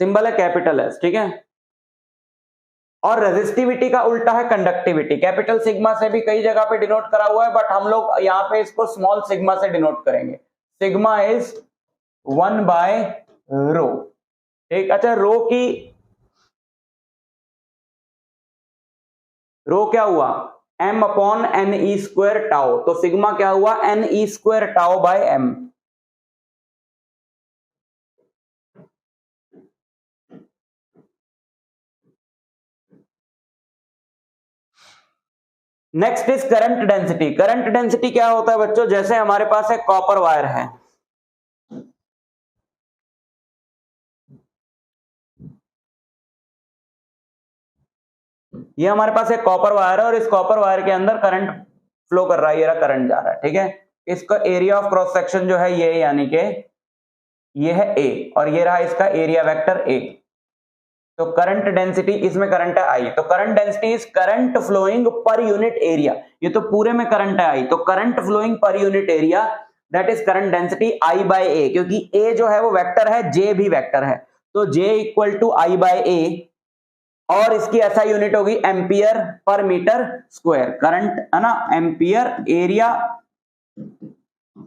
सिंबल है कैपिटल एस, ठीक है। और रेजिस्टिविटी का उल्टा है कंडक्टिविटी। कैपिटल सिग्मा से भी कई जगह पे डिनोट करा हुआ है, बट हम लोग यहाँ पे इसको स्मॉल सिग्मा से डिनोट करेंगे। सिग्मा इज 1 बाय रो। ठीक, अच्छा, रो क्या हुआ, m/ne² टाउ, तो सिग्मा क्या हुआ, ne² tau by m। Next is current density. Current density क्या होता है बच्चों, जैसे हमारे पास एक कॉपर वायर है, ये हमारे पास एक कॉपर वायर है और इस कॉपर वायर के अंदर करंट फ्लो कर रहा है, ये रहा करंट जा रहा है, ठीक है। इसका एरिया ऑफ क्रॉस सेक्शन जो है ये, यानी कि ये है A और ये रहा इसका एरिया वेक्टर A। तो करंट डेंसिटी, इसमें करंट है I, तो current density is current flowing per unit area. ये तो पूरे में करंट है I, तो current flowing per unit area, that is current density I by A, क्योंकि A जो है वो वेक्टर है, J भी वेक्टर है, तो J equal to I by A, और इसकी ऐसा यूनिट होगी ampere per metre square. Current है ना, एम्पियर, एरिया,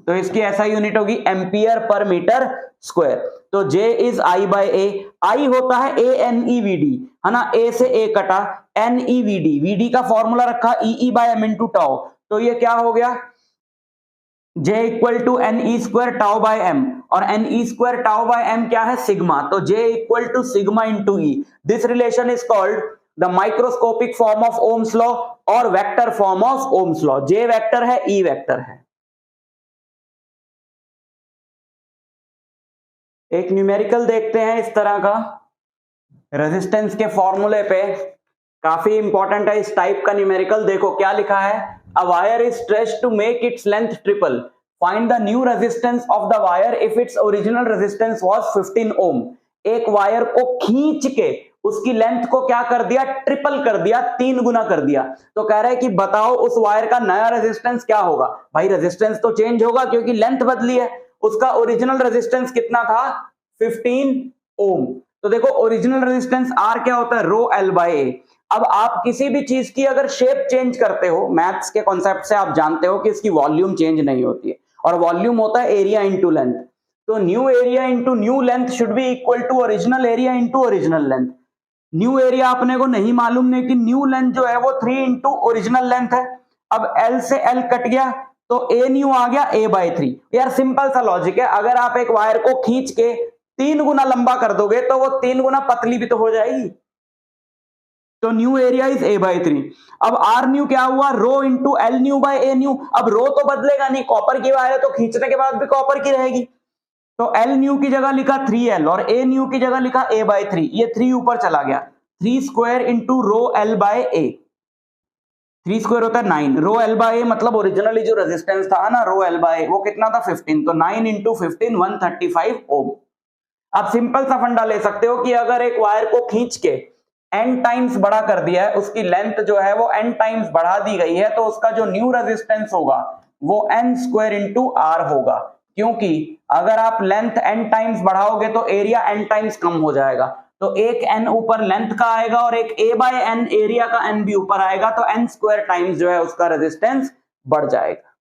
तो इसकी ऐसा यूनिट होगी एम्पियर पर मीटर स्क्वायर। तो J is I by A। I होता है ANEVD, है ना, A से A कटा, NEVD, VD का फॉर्मूला रखा EE by M into tau, तो ये क्या हो गया, J equal to NE² tau by M, और NE² टाउ बाय M क्या है, सिग्मा, तो J equal to sigma into E। This relation is called the microscopic form of Ohm's law और vector form of Ohm's law. J vector है, ई वेक्टर है। एक न्यूमेरिकल देखते हैं इस तरह का, रेजिस्टेंस के फॉर्मूले पे, काफी इंपॉर्टेंट है इस टाइप का न्यूमेरिकल। देखो क्या लिखा है, a wire is stretched to make its length triple, find the new resistance of the wire if its original resistance was 15 ohm. एक वायर को खींच के उसकी लेंथ को क्या कर दिया, ट्रिपल कर दिया, 3 गुना कर दिया। तो कह रहा है कि बताओ उस वायर का नया रेजिस्टेंस क्या होगा। भाई रेजिस्टेंस तो चेंज होगा क्योंकि लेंथ बदली है। उसका ओरिजिनल रेजिस्टेंस कितना था, 15 ओम। तो देखो ओरिजिनल रेजिस्टेंस आर क्या होता है, रो एल बाय ए। अब आप किसी भी चीज की अगर शेप चेंज करते हो, मैथ्स के कॉन्सेप्ट से आप जानते हो कि इसकी वॉल्यूम चेंज नहीं होती है, और वॉल्यूम होता है एरिया इंटू लेंथ। तो new area into new length should be equal to original area into original length. New area अपने को नहीं मालूम, लेकिन न्यू लेंथ जो है वो 3 इंटू ओरिजिनल लेंथ है। अब एल से एल कट गया तो ए न्यू आ गया ए बाय 3। यार सिंपल सा लॉजिक है, अगर आप एक वायर को खींच के 3 गुना लंबा कर दोगे तो वो 3 गुना पतली भी तो हो जाएगी। तो new area is A by 3। अब आर न्यू क्या हुआ, rho into L new by A new. अब रो तो बदलेगा नहीं, कॉपर की वायर है तो खींचने के बाद भी कॉपर की रहेगी। तो एल न्यू की जगह लिखा 3L और ए न्यू की जगह लिखा ए बाय 3। ये 3 ऊपर चला गया, 3 square into rho L by A. 3 square होता है 9, रो एल बाय ए मतलब ओरिजिनली जो रेजिस्टेंस था ना रो एल बाय वो कितना था, 15। तो 9 इंटू 15 135 ओम। आप सिंपल सा फंडा ले सकते हो कि अगर एक वायर को खींच के n टाइम्स बड़ा कर दिया है, उसकी लेंथ जो है वो n टाइम्स बढ़ा दी गई है, तो उसका जो न्यू रेजिस्टेंस होगा वो n स्क्वायर इंटू आर होगा। क्योंकि अगर आप लेंथ n टाइम्स बढ़ाओगे तो एरिया n टाइम्स कम हो जाएगा। तो एक n ऊपर लेंथ का आएगा और एक a बाय n एरिया का n भी ऊपर आएगा, तो n स्क्वायर टाइम्स जो है उसका रेजिस्टेंस बढ़ जाएगा।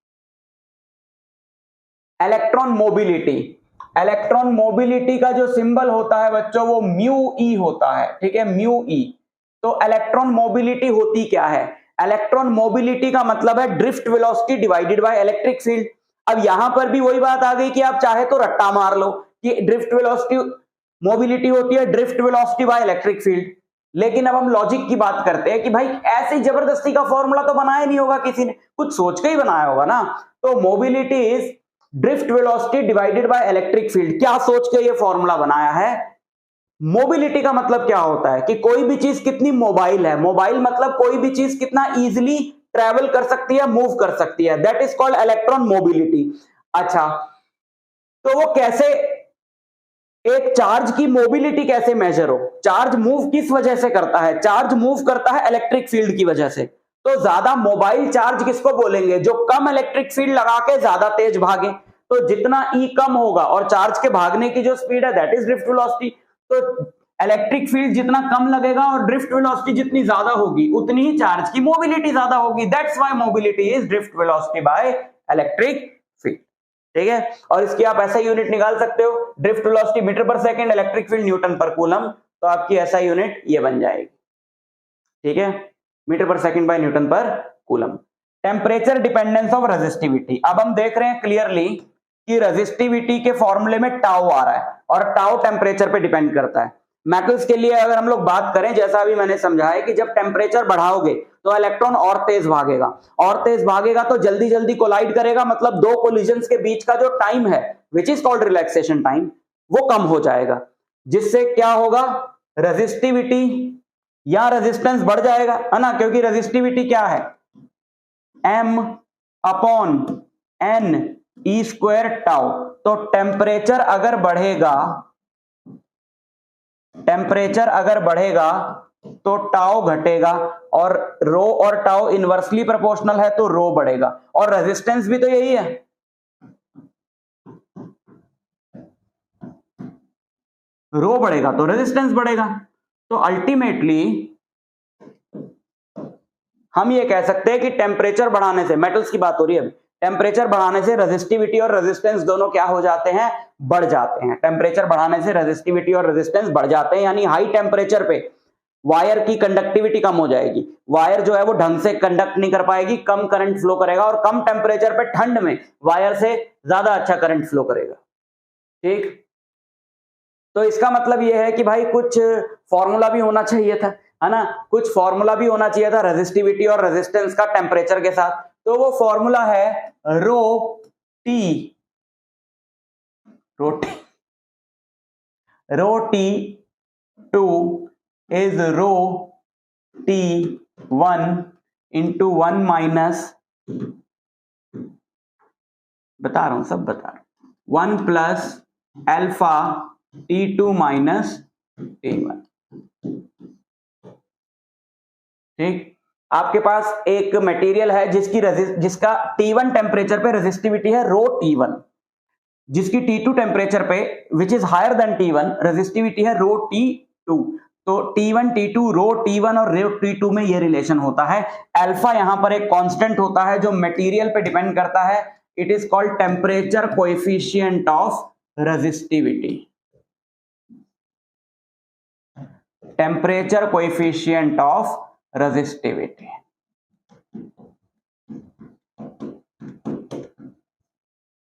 इलेक्ट्रॉन मोबिलिटी, इलेक्ट्रॉन मोबिलिटी का जो सिंबल होता है बच्चों वो म्यू ई होता है, ठीक है, म्यू ई। तो इलेक्ट्रॉन मोबिलिटी होती क्या है, इलेक्ट्रॉन मोबिलिटी का मतलब है drift velocity divided by electric field. अब यहां पर भी वही बात आ गई कि आप चाहे तो रट्टा मार लो कि ड्रिफ्ट वेलोसिटी मोबिलिटी होती है drift velocity by electric field. लेकिन अब हम लॉजिक की बात करते हैं कि भाई ऐसी जबरदस्ती का फॉर्मूला तो बनाया नहीं होगा किसी ने, कुछ सोच के ही बनाया होगा ना। तो mobility is drift velocity divided by electric field. क्या सोच के ये फॉर्मूला बनाया है। मोबिलिटी का मतलब क्या होता है कि कोई भी चीज कितनी मोबाइल है, मोबाइल मतलब कोई भी चीज कितना इजीली ट्रेवल कर सकती है, मूव कर सकती है, that is called electron mobility. अच्छा तो वो कैसे, एक चार्ज की मोबिलिटी कैसे मेजर हो, चार्ज मूव किस वजह से करता है, चार्ज मूव करता है इलेक्ट्रिक फील्ड की वजह से। तो ज्यादा मोबाइल चार्ज किसको बोलेंगे, जो कम इलेक्ट्रिक फील्ड लगा के ज्यादा तेज भागे। तो जितना ई कम होगा और चार्ज के भागने की जो स्पीड है दैट इज ड्रिफ्ट वेलोसिटी। तो इलेक्ट्रिक फील्ड जितना कम लगेगा और ड्रिफ्ट वेलोसिटी जितनी ज्यादा होगी उतनी ही चार्ज की मोबिलिटी ज्यादा होगी, that's why mobility is drift velocity by electric field. ठीक है, और इसकी आप ऐसा यूनिट निकाल सकते हो, ड्रिफ्ट वेलोसिटी मीटर पर सेकंड, इलेक्ट्रिक फील्ड न्यूटन पर कूलम। तो आपकी ऐसा यूनिट ये बन जाएगी, ठीक है, मीटर पर सेकंड बाय न्यूटन पर coulomb. Temperature dependence of resistivity. अब हम देख रहे हैं क्लियरली कि रेजिस्टिविटी के फॉर्मूले में टाउ आ रहा है और टाउ टेम्परेचर पे डिपेंड करता है। मैटल्स के लिए अगर हम लोग बात करें, जैसा अभी मैंने समझाया कि जब टेम्परेचर बढ़ाओगे तो इलेक्ट्रॉन और तेज भागेगा, और तेज भागेगा तो जल्दी जल्दी कोलाइड करेगा, मतलब दो कोलिजन्स के बीच का जो टाइम है which is called relaxation time वो कम हो जाएगा, जिससे क्या होगा, रेजिस्टिविटी या रेजिस्टेंस बढ़ जाएगा, है ना, क्योंकि रेजिस्टिविटी क्या है, m upon n E square tau. तो टेम्परेचर अगर बढ़ेगा तो टाउ घटेगा, और रो और टाउ इनवर्सली प्रोपोर्शनल है तो रो बढ़ेगा, और रेजिस्टेंस भी तो यही है। रो बढ़ेगा तो रेजिस्टेंस बढ़ेगा। तो अल्टीमेटली हम ये कह सकते हैं कि टेम्परेचर बढ़ाने से, मेटल्स की बात हो रही है, टेम्परेचर बढ़ाने से रेजिस्टिविटी और रेजिस्टेंस दोनों क्या हो जाते हैं, बढ़ जाते हैं। टेम्परेचर बढ़ाने से रेजिस्टिविटी और रेजिस्टेंस बढ़ जाते हैं, यानी हाई टेम्परेचर पे वायर की कंडक्टिविटी कम हो जाएगी, वायर जो है वो ढंग से कंडक्ट नहीं कर पाएगी, कम करंट फ्लो करेगा, और कम टेम्परेचर पे ठंड में वायर से ज्यादा अच्छा करंट फ्लो करेगा। ठीक, तो इसका मतलब यह है कि भाई कुछ फॉर्मूला भी होना चाहिए था, है ना, कुछ फॉर्मूला भी होना चाहिए था रेजिस्टिविटी और रेजिस्टेंस का टेम्परेचर के साथ, तो वो फॉर्मूला है rho T two is rho T 1 into 1 minus, बता रहा हूं, सब बता रहा हूं, 1 plus alpha T2 minus T1। ठीक, आपके पास एक मटेरियल है जिसका T1 टेम्परेचर पे रेजिस्टिविटी है रो T1, जिसकी T2 टेम्परेचर पे which is higher than T1 resistivity है रो T2। तो T1 T2 रो T1 और रो T2 में ये रिलेशन होता है। अल्फा यहां पर एक कांस्टेंट होता है जो मटेरियल पे डिपेंड करता है, it is called temperature coefficient of resistivity, temperature coefficient of resistivity.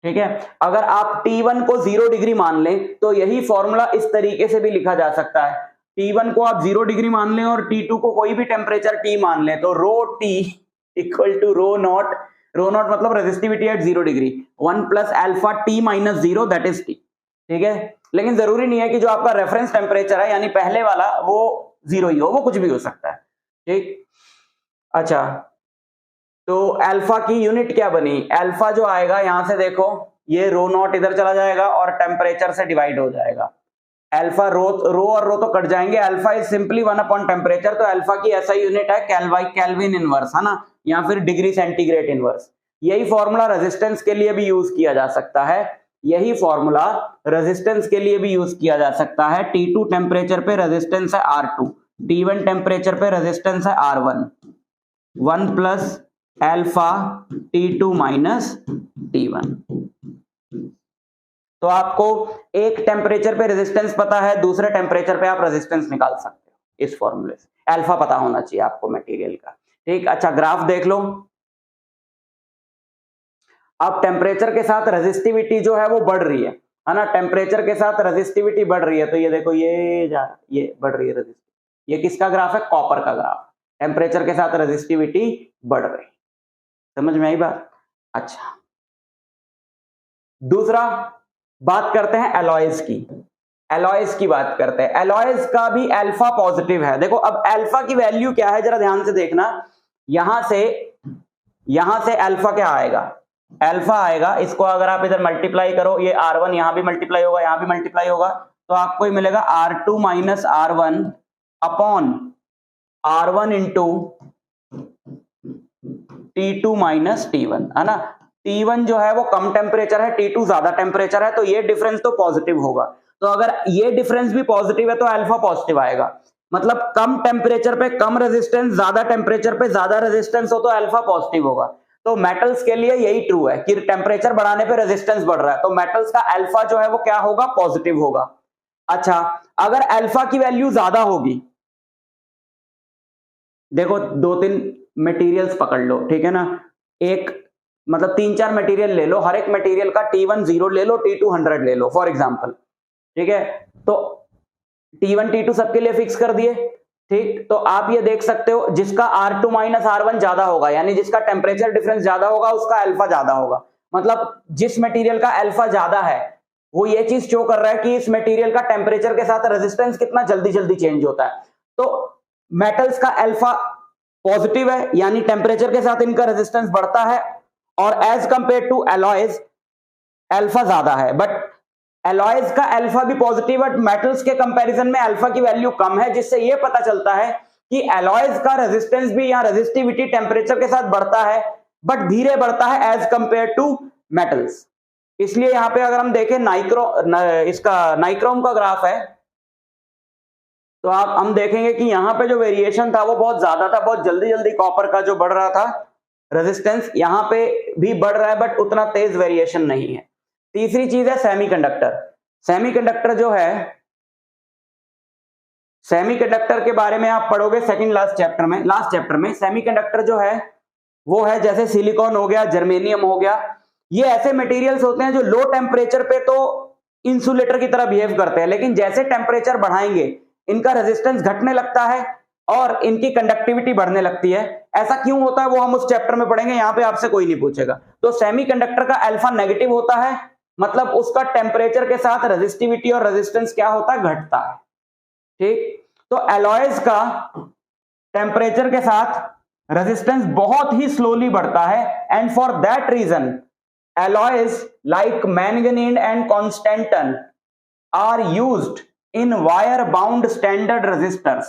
ठीक है, अगर आप T1 को 0 डिग्री मान लें तो यही फॉर्मूला इस तरीके से भी लिखा जा सकता है, T1 को आप 0 डिग्री मान लें और T2 को कोई भी टेम्परेचर T मान लें, तो rho T equal to rho naught मतलब resistivity at 0 degree 1 plus alpha T minus 0 that is T। ठीक है, लेकिन जरूरी नहीं है कि जो आपका रेफरेंस टेम्परेचर है यानी पहले वाला वो 0 ही हो, वो कुछ भी हो सकता है। ठीक, अच्छा, तो अल्फा की यूनिट क्या बनी, अल्फा जो आएगा यहां से देखो ये रो नॉट इधर चला जाएगा और टेम्परेचर से डिवाइड हो जाएगा, अल्फा रो और रो तो कट जाएंगे, alpha is simply 1 upon temperature, तो अल्फा की ऐसा यूनिट है केल्विन इनवर्स, है ना, या फिर डिग्री सेंटीग्रेड इनवर्स। यही फॉर्मूला रेजिस्टेंस के लिए भी यूज किया जा सकता है, यही फॉर्मूला रेजिस्टेंस के लिए भी यूज किया जा सकता है। T2 टेम्परेचर पे रेजिस्टेंस है R2, T1 टेम्परेचर पे रेजिस्टेंस है R1, 1 plus alpha T2 minus T1। तो आपको एक टेम्परेचर पे रेजिस्टेंस पता है, दूसरे टेम्परेचर पे आप रेजिस्टेंस निकाल सकते हो इस फॉर्मूले से, अल्फा पता होना चाहिए आपको मटेरियल का। ठीक, अच्छा ग्राफ देख लो, अब टेम्परेचर के साथ रेजिस्टिविटी जो है वो बढ़ रही है ना, टेम्परेचर के साथ रेजिस्टिविटी बढ़ रही है, तो ये देखो ये बढ़ रही है रेजिस्टिविटी, ये किसका ग्राफ है, कॉपर का ग्राफ, टेम्परेचर के साथ रेजिस्टिविटी बढ़ रही, समझ में आई बात। अच्छा, दूसरा बात करते हैं एलॉयज की, एलॉयज की बात करते हैं, एलॉयज का भी अल्फा पॉजिटिव है। देखो अब अल्फा की वैल्यू क्या है जरा ध्यान से देखना, यहां से अल्फा क्या आएगा, अल्फा आएगा, इसको अगर आप इधर मल्टीप्लाई करो, ये R1 यहां भी मल्टीप्लाई होगा, यहां भी मल्टीप्लाई होगा, तो आपको ये मिलेगा R2 minus R1 upon R1 into T2 minus T1, है ना, T1 जो है वो कम टेम्परेचर है, T2 ज्यादा टेम्परेचर है, तो ये डिफरेंस तो पॉजिटिव होगा, तो अगर ये डिफरेंस भी पॉजिटिव है तो अल्फा पॉजिटिव आएगा, मतलब कम टेम्परेचर पे कम रेजिस्टेंस, ज्यादा टेम्परेचर पे ज्यादा रेजिस्टेंस हो तो अल्फा पॉजिटिव होगा। तो मेटल्स के लिए यही ट्रू है कि टेम्परेचर बढ़ाने पे रेजिस्टेंस बढ़ रहा है, तो मेटल्स का अल्फा जो है वो क्या होगा, पॉजिटिव होगा। अच्छा, अगर अल्फा की वैल्यू ज्यादा होगी, देखो 2-3 मटेरियल्स पकड़ लो, ठीक है ना, एक मतलब 3-4 मटेरियल ले लो, हर एक मटेरियल का T1 0 ले लो, T2 100 ले लो फॉर एग्जांपल, ठीक है, तो T1 T2 सबके लिए फिक्स कर दिए। ठीक, तो आप ये देख सकते हो जिसका R2 माइनस R1 ज्यादा होगा, यानी जिसका टेम्परेचर डिफरेंस ज्यादा होगा उसका अल्फा ज्यादा होगा, मतलब जिस मटेरियल का अल्फा ज्यादा है वो ये चीज शो कर रहा है कि इस मटेरियल का टेम्परेचर के साथ रेजिस्टेंस कितना जल्दी जल्दी चेंज होता है। तो मेटल्स का अल्फा पॉजिटिव है, यानी टेम्परेचर के साथ इनका रेजिस्टेंस बढ़ता है, और as compare to alloys alpha ज्यादा है, बट एलॉयज का अल्फा भी पॉजिटिव, बट मेटल्स के कंपैरिजन में अल्फा की वैल्यू कम है, जिससे यह पता चलता है कि एलॉयज का रेजिस्टेंस भी या रेजिस्टिविटी टेम्परेचर के साथ बढ़ता है, बट धीरे बढ़ता है एज कंपेयर टू मेटल्स। इसलिए यहां पे अगर हम देखें नाइक्रोम का ग्राफ है, तो हम देखेंगे कि यहां पे जो वेरिएशन था वो बहुत ज्यादा था, बहुत जल्दी जल्दी कॉपर का जो बढ़ रहा था रेजिस्टेंस, यहां पे भी बढ़ रहा है बट उतना तेज वेरिएशन नहीं है। तीसरी चीज है सेमीकंडक्टर। सेमीकंडक्टर जो है, सेमीकंडक्टर के बारे में आप पढ़ोगे सेकंड लास्ट चैप्टर में सेमीकंडक्टर जो है वो है जैसे सिलिकॉन हो गया, जर्मेनियम हो गया, ये ऐसे मटेरियल्स होते हैं जो लो टेम्परेचर पे तो इंसुलेटर की तरह बिहेव करते हैं, लेकिन जैसे टेम्परेचर बढ़ाएंगे इनका रेजिस्टेंस घटने लगता है, और इनकी कंडक्टिविटी बढ़ने लगती है। ऐसा क्यों होता है वो हम उस चैप्टर में पढ़ेंगे, यहां पे आपसे कोई नहीं पूछेगा। तो सेमीकंडक्टर का अल्फा नेगेटिव होता है, मतलब उसका टेम्परेचर के साथ रेजिस्टिविटी और रेजिस्टेंस क्या होता है, घटता है। ठीक, तो एलॉयज का टेम्परेचर के साथ रेजिस्टेंस बहुत ही स्लोली बढ़ता है, and for that reason alloys like manganese and constantan are used in wire bound standard resistors।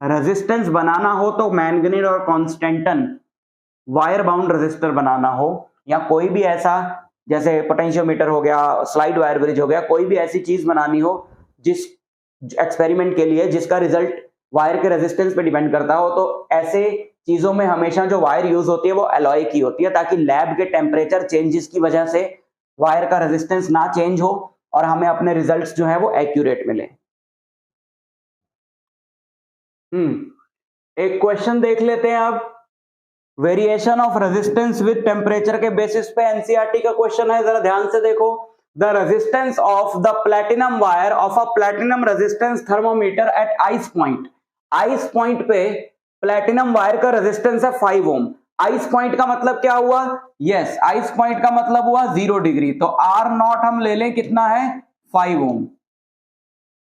Resistance बनाना हो तो मैंगनीज और कॉन्स्टेंटन वायर बाउंड रेजिस्टर बनाना हो, या कोई भी ऐसा जैसे पोटेंशियोमीटर हो गया, स्लाइड वायर ब्रिज हो गया, कोई भी ऐसी चीज बनानी हो जिस एक्सपेरिमेंट के लिए जिसका रिजल्ट वायर के रेजिस्टेंस पे डिपेंड करता हो, तो ऐसे चीजों में हमेशा जो वायर यूज होती है वो एलॉय की होती है, ताकि लैब के टेम्परेचर चेंजेस की वजह से वायर का रेजिस्टेंस ना चेंज हो और हमें अपने रिजल्ट्स जो है वो एक्यूरेट मिले। एक क्वेश्चन देख लेते हैं अब। Variation of resistance with temperature के बेसिस पे एनसीईआरटी का क्वेश्चन है, जरा ध्यान से देखो। The resistance of the platinum wire of a platinum resistance thermometer at ice point. Ice point पे प्लैटिनम वायर का रेजिस्टेंस है 5 ओम। आइस पॉइंट का मतलब क्या हुआ, यस आइस पॉइंट का मतलब हुआ 0 डिग्री, तो आर नॉट हम ले लें कितना है 5 ओम,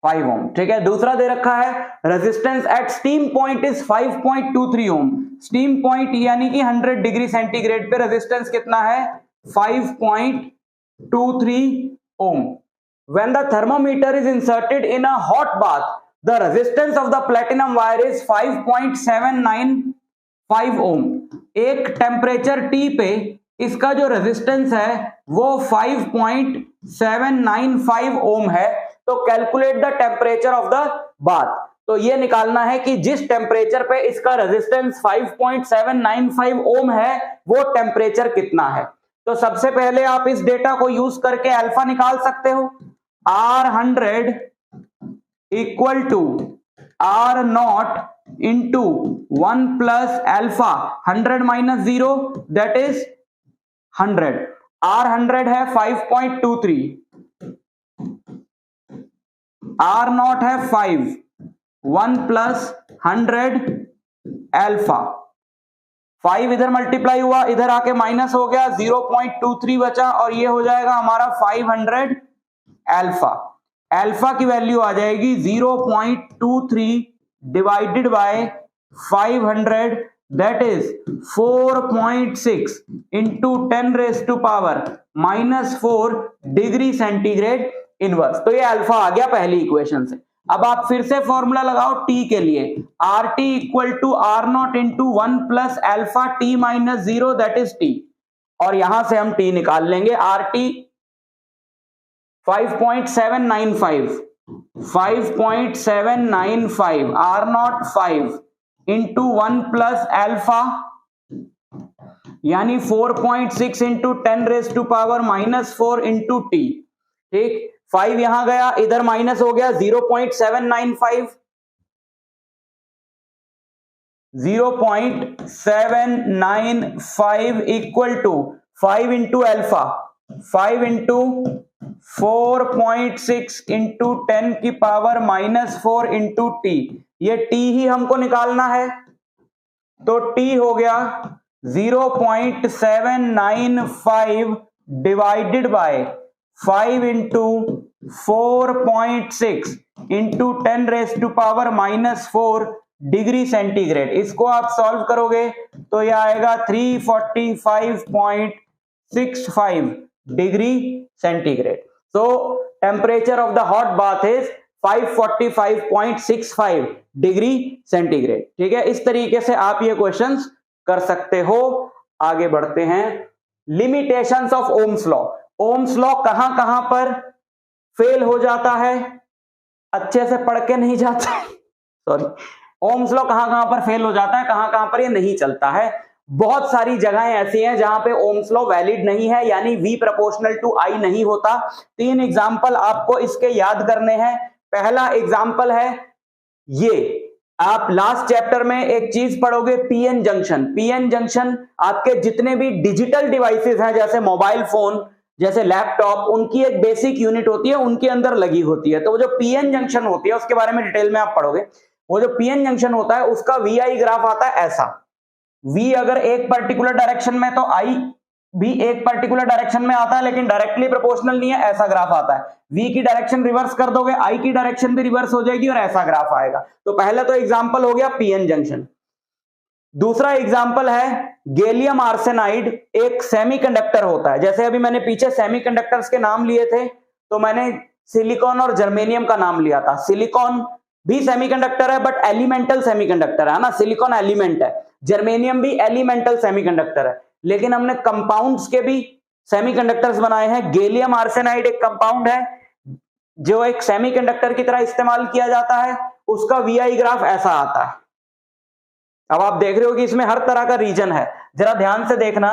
5 ओम। ठीक है, दूसरा दे रखा है resistance at steam point is 5.23 ohm. Steam point यानी कि 100 डिग्री सेंटीग्रेड पे रेजिस्टेंस कितना है 5.23 ohm। When the thermometer is inserted in a hot bath, the resistance of the platinum wire is 5.795 ohm। एक टेम्परेचर T पे इसका जो रेजिस्टेंस है वो 5.795 ohm है। तो calculate the temperature of the bath. तो ये निकालना है कि जिस टेम्परेचर पे इसका रेजिस्टेंस 5.795 ohm है वो टेम्परेचर कितना है। तो सबसे पहले आप इस डेटा को यूज करके अल्फा निकाल सकते हो। R100 equal to R naught into 1 plus alpha, 100 minus 0 that is 100। R100 है 5.23, R नॉट है 5, 1 प्लस 100 अल्फा, 5 इधर मल्टीप्लाई हुआ, इधर आके माइनस हो गया, 0.23 बचा और ये हो जाएगा हमारा 500 अल्फा। अल्फा की वैल्यू आ जाएगी 0.23 divided by 500 that is 4.6 into 10 raise to power -4 degree centigrade inverse. तो ये अल्फा आ गया पहली इक्वेशन से। अब आप फिर से फॉर्मूला लगाओ टी के लिए, R T equal to R naught into 1 plus alpha T minus 0 that is T, और यहां से हम टी निकाल लेंगे। R T 5.795 R naught 5 into 1 plus alpha यानी 4.6 into 10 raise to power -4 into T. ठीक, 5 यहां गया, इधर माइनस हो गया 0.795, 0.795 equal to 5 into alpha, 5 into 4.6 into 10 की पावर -4 इंटू टी। ये टी ही हमको निकालना है, तो टी हो गया 0.795 divided by 5 into 4.6 into 10 raise to power -4 degree centigrade. इसको आप सॉल्व करोगे तो यह आएगा 345.65 डिग्री सेंटीग्रेड। तो temperature of the hot bath is 545.65 degree centigrade. ठीक है, इस तरीके से आप ये क्वेश्चंस कर सकते हो। आगे बढ़ते हैं, limitations of Ohm's law. Ohm's law कहां कहां पर फेल हो जाता है, अच्छे से पढ़ के नहीं जाता, सॉरी, ओम्स लॉ कहां कहां पर फेल हो जाता है, कहां कहां पर ये नहीं चलता है। बहुत सारी जगहें ऐसी हैं जहां पे ओम्स लॉ वैलिड नहीं है, यानी V प्रोपोर्शनल टू I नहीं होता। 3 एग्जाम्पल आपको इसके याद करने हैं। पहला एग्जाम्पल है ये, आप लास्ट चैप्टर में एक चीज पढ़ोगे पीएन जंक्शन। पीएन जंक्शन आपके जितने भी डिजिटल डिवाइसेस हैं जैसे मोबाइल फोन, जैसे लैपटॉप, उनकी एक बेसिक यूनिट होती है, उनके अंदर लगी होती है। तो वो जो पीएन जंक्शन होती है उसके बारे में डिटेल में आप पढ़ोगे। वो जो पीएन जंक्शन होता है उसका वीआई ग्राफ आता है ऐसा, वी अगर एक पर्टिकुलर डायरेक्शन में तो आई भी एक पर्टिकुलर डायरेक्शन में आता है, लेकिन डायरेक्टली प्रोपोर्शनल नहीं है, ऐसा ग्राफ आता है। वी की डायरेक्शन रिवर्स कर दोगे, आई की डायरेक्शन भी रिवर्स हो जाएगी और ऐसा ग्राफ आएगा। तो पहला तो एग्जांपल हो गया पीएन जंक्शन। दूसरा एग्जांपल है गैलियम आर्सेनाइड, एक सेमीकंडक्टर होता है। जैसे अभी मैंने पीछे सेमीकंडक्टर्स के नाम लिए थे, तो मैंने सिलिकॉन और जर्मेनियम का नाम लिया था। सिलिकॉन भी सेमीकंडक्टर है बट एलिमेंटल सेमीकंडक्टर है ना, सिलिकॉन एलिमेंट है, जर्मेनियम भी एलिमेंटल सेमीकंडक्टर है। लेकिन हमने कंपाउंड्स के भी सेमीकंडक्टर्स बनाए हैं। गैलियम आर्सेनाइड एक कंपाउंड है जो एक सेमीकंडक्टर की तरह इस्तेमाल किया जाता है, उसका वीआई ग्राफ ऐसा आता है। अब आप देख रहे हो कि इसमें हर तरह का रीजन है, जरा ध्यान से देखना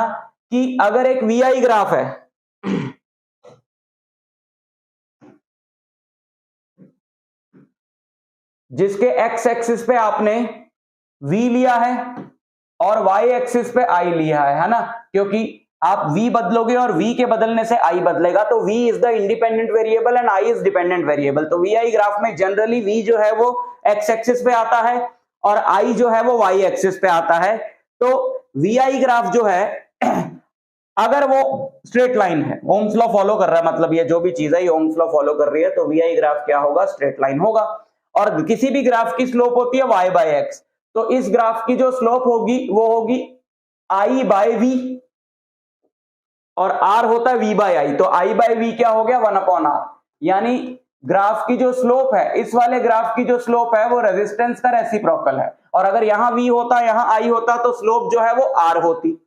कि अगर एक वीआई ग्राफ है जिसके एक्स एक्सिस पे आपने V लिया है और Y एक्सिस पे I लिया है ना, क्योंकि आप V बदलोगे और V के बदलने से I बदलेगा, तो V is the independent variable and I is dependent variable. तो VI ग्राफ में जनरली V जो है वो X एक्सिस पे आता है और I जो है वो Y एक्सिस पे आता है। तो VI ग्राफ जो है अगर वो स्ट्रेट लाइन है, ओम्स लॉ फॉलो कर रहा है, मतलब ये जो भी चीज है ये ओम्स लॉ फॉलो कर रही है, तो VI ग्राफ क्या होगा, स्ट्रेट लाइन होगा। और किसी भी ग्राफ की स्लोप होती है y बाय एक्स, तो इस ग्राफ की जो स्लोप होगी वो होगी I बाय v और r होता है v बाय i, तो I बाय v क्या हो गया 1/r। यानी ग्राफ की जो स्लोप है, इस वाले ग्राफ की जो स्लोप है वो रेजिस्टेंस का रेसिप्रोकल है, और अगर यहां v होता यहां I होता तो स्लोप जो है वो r होती।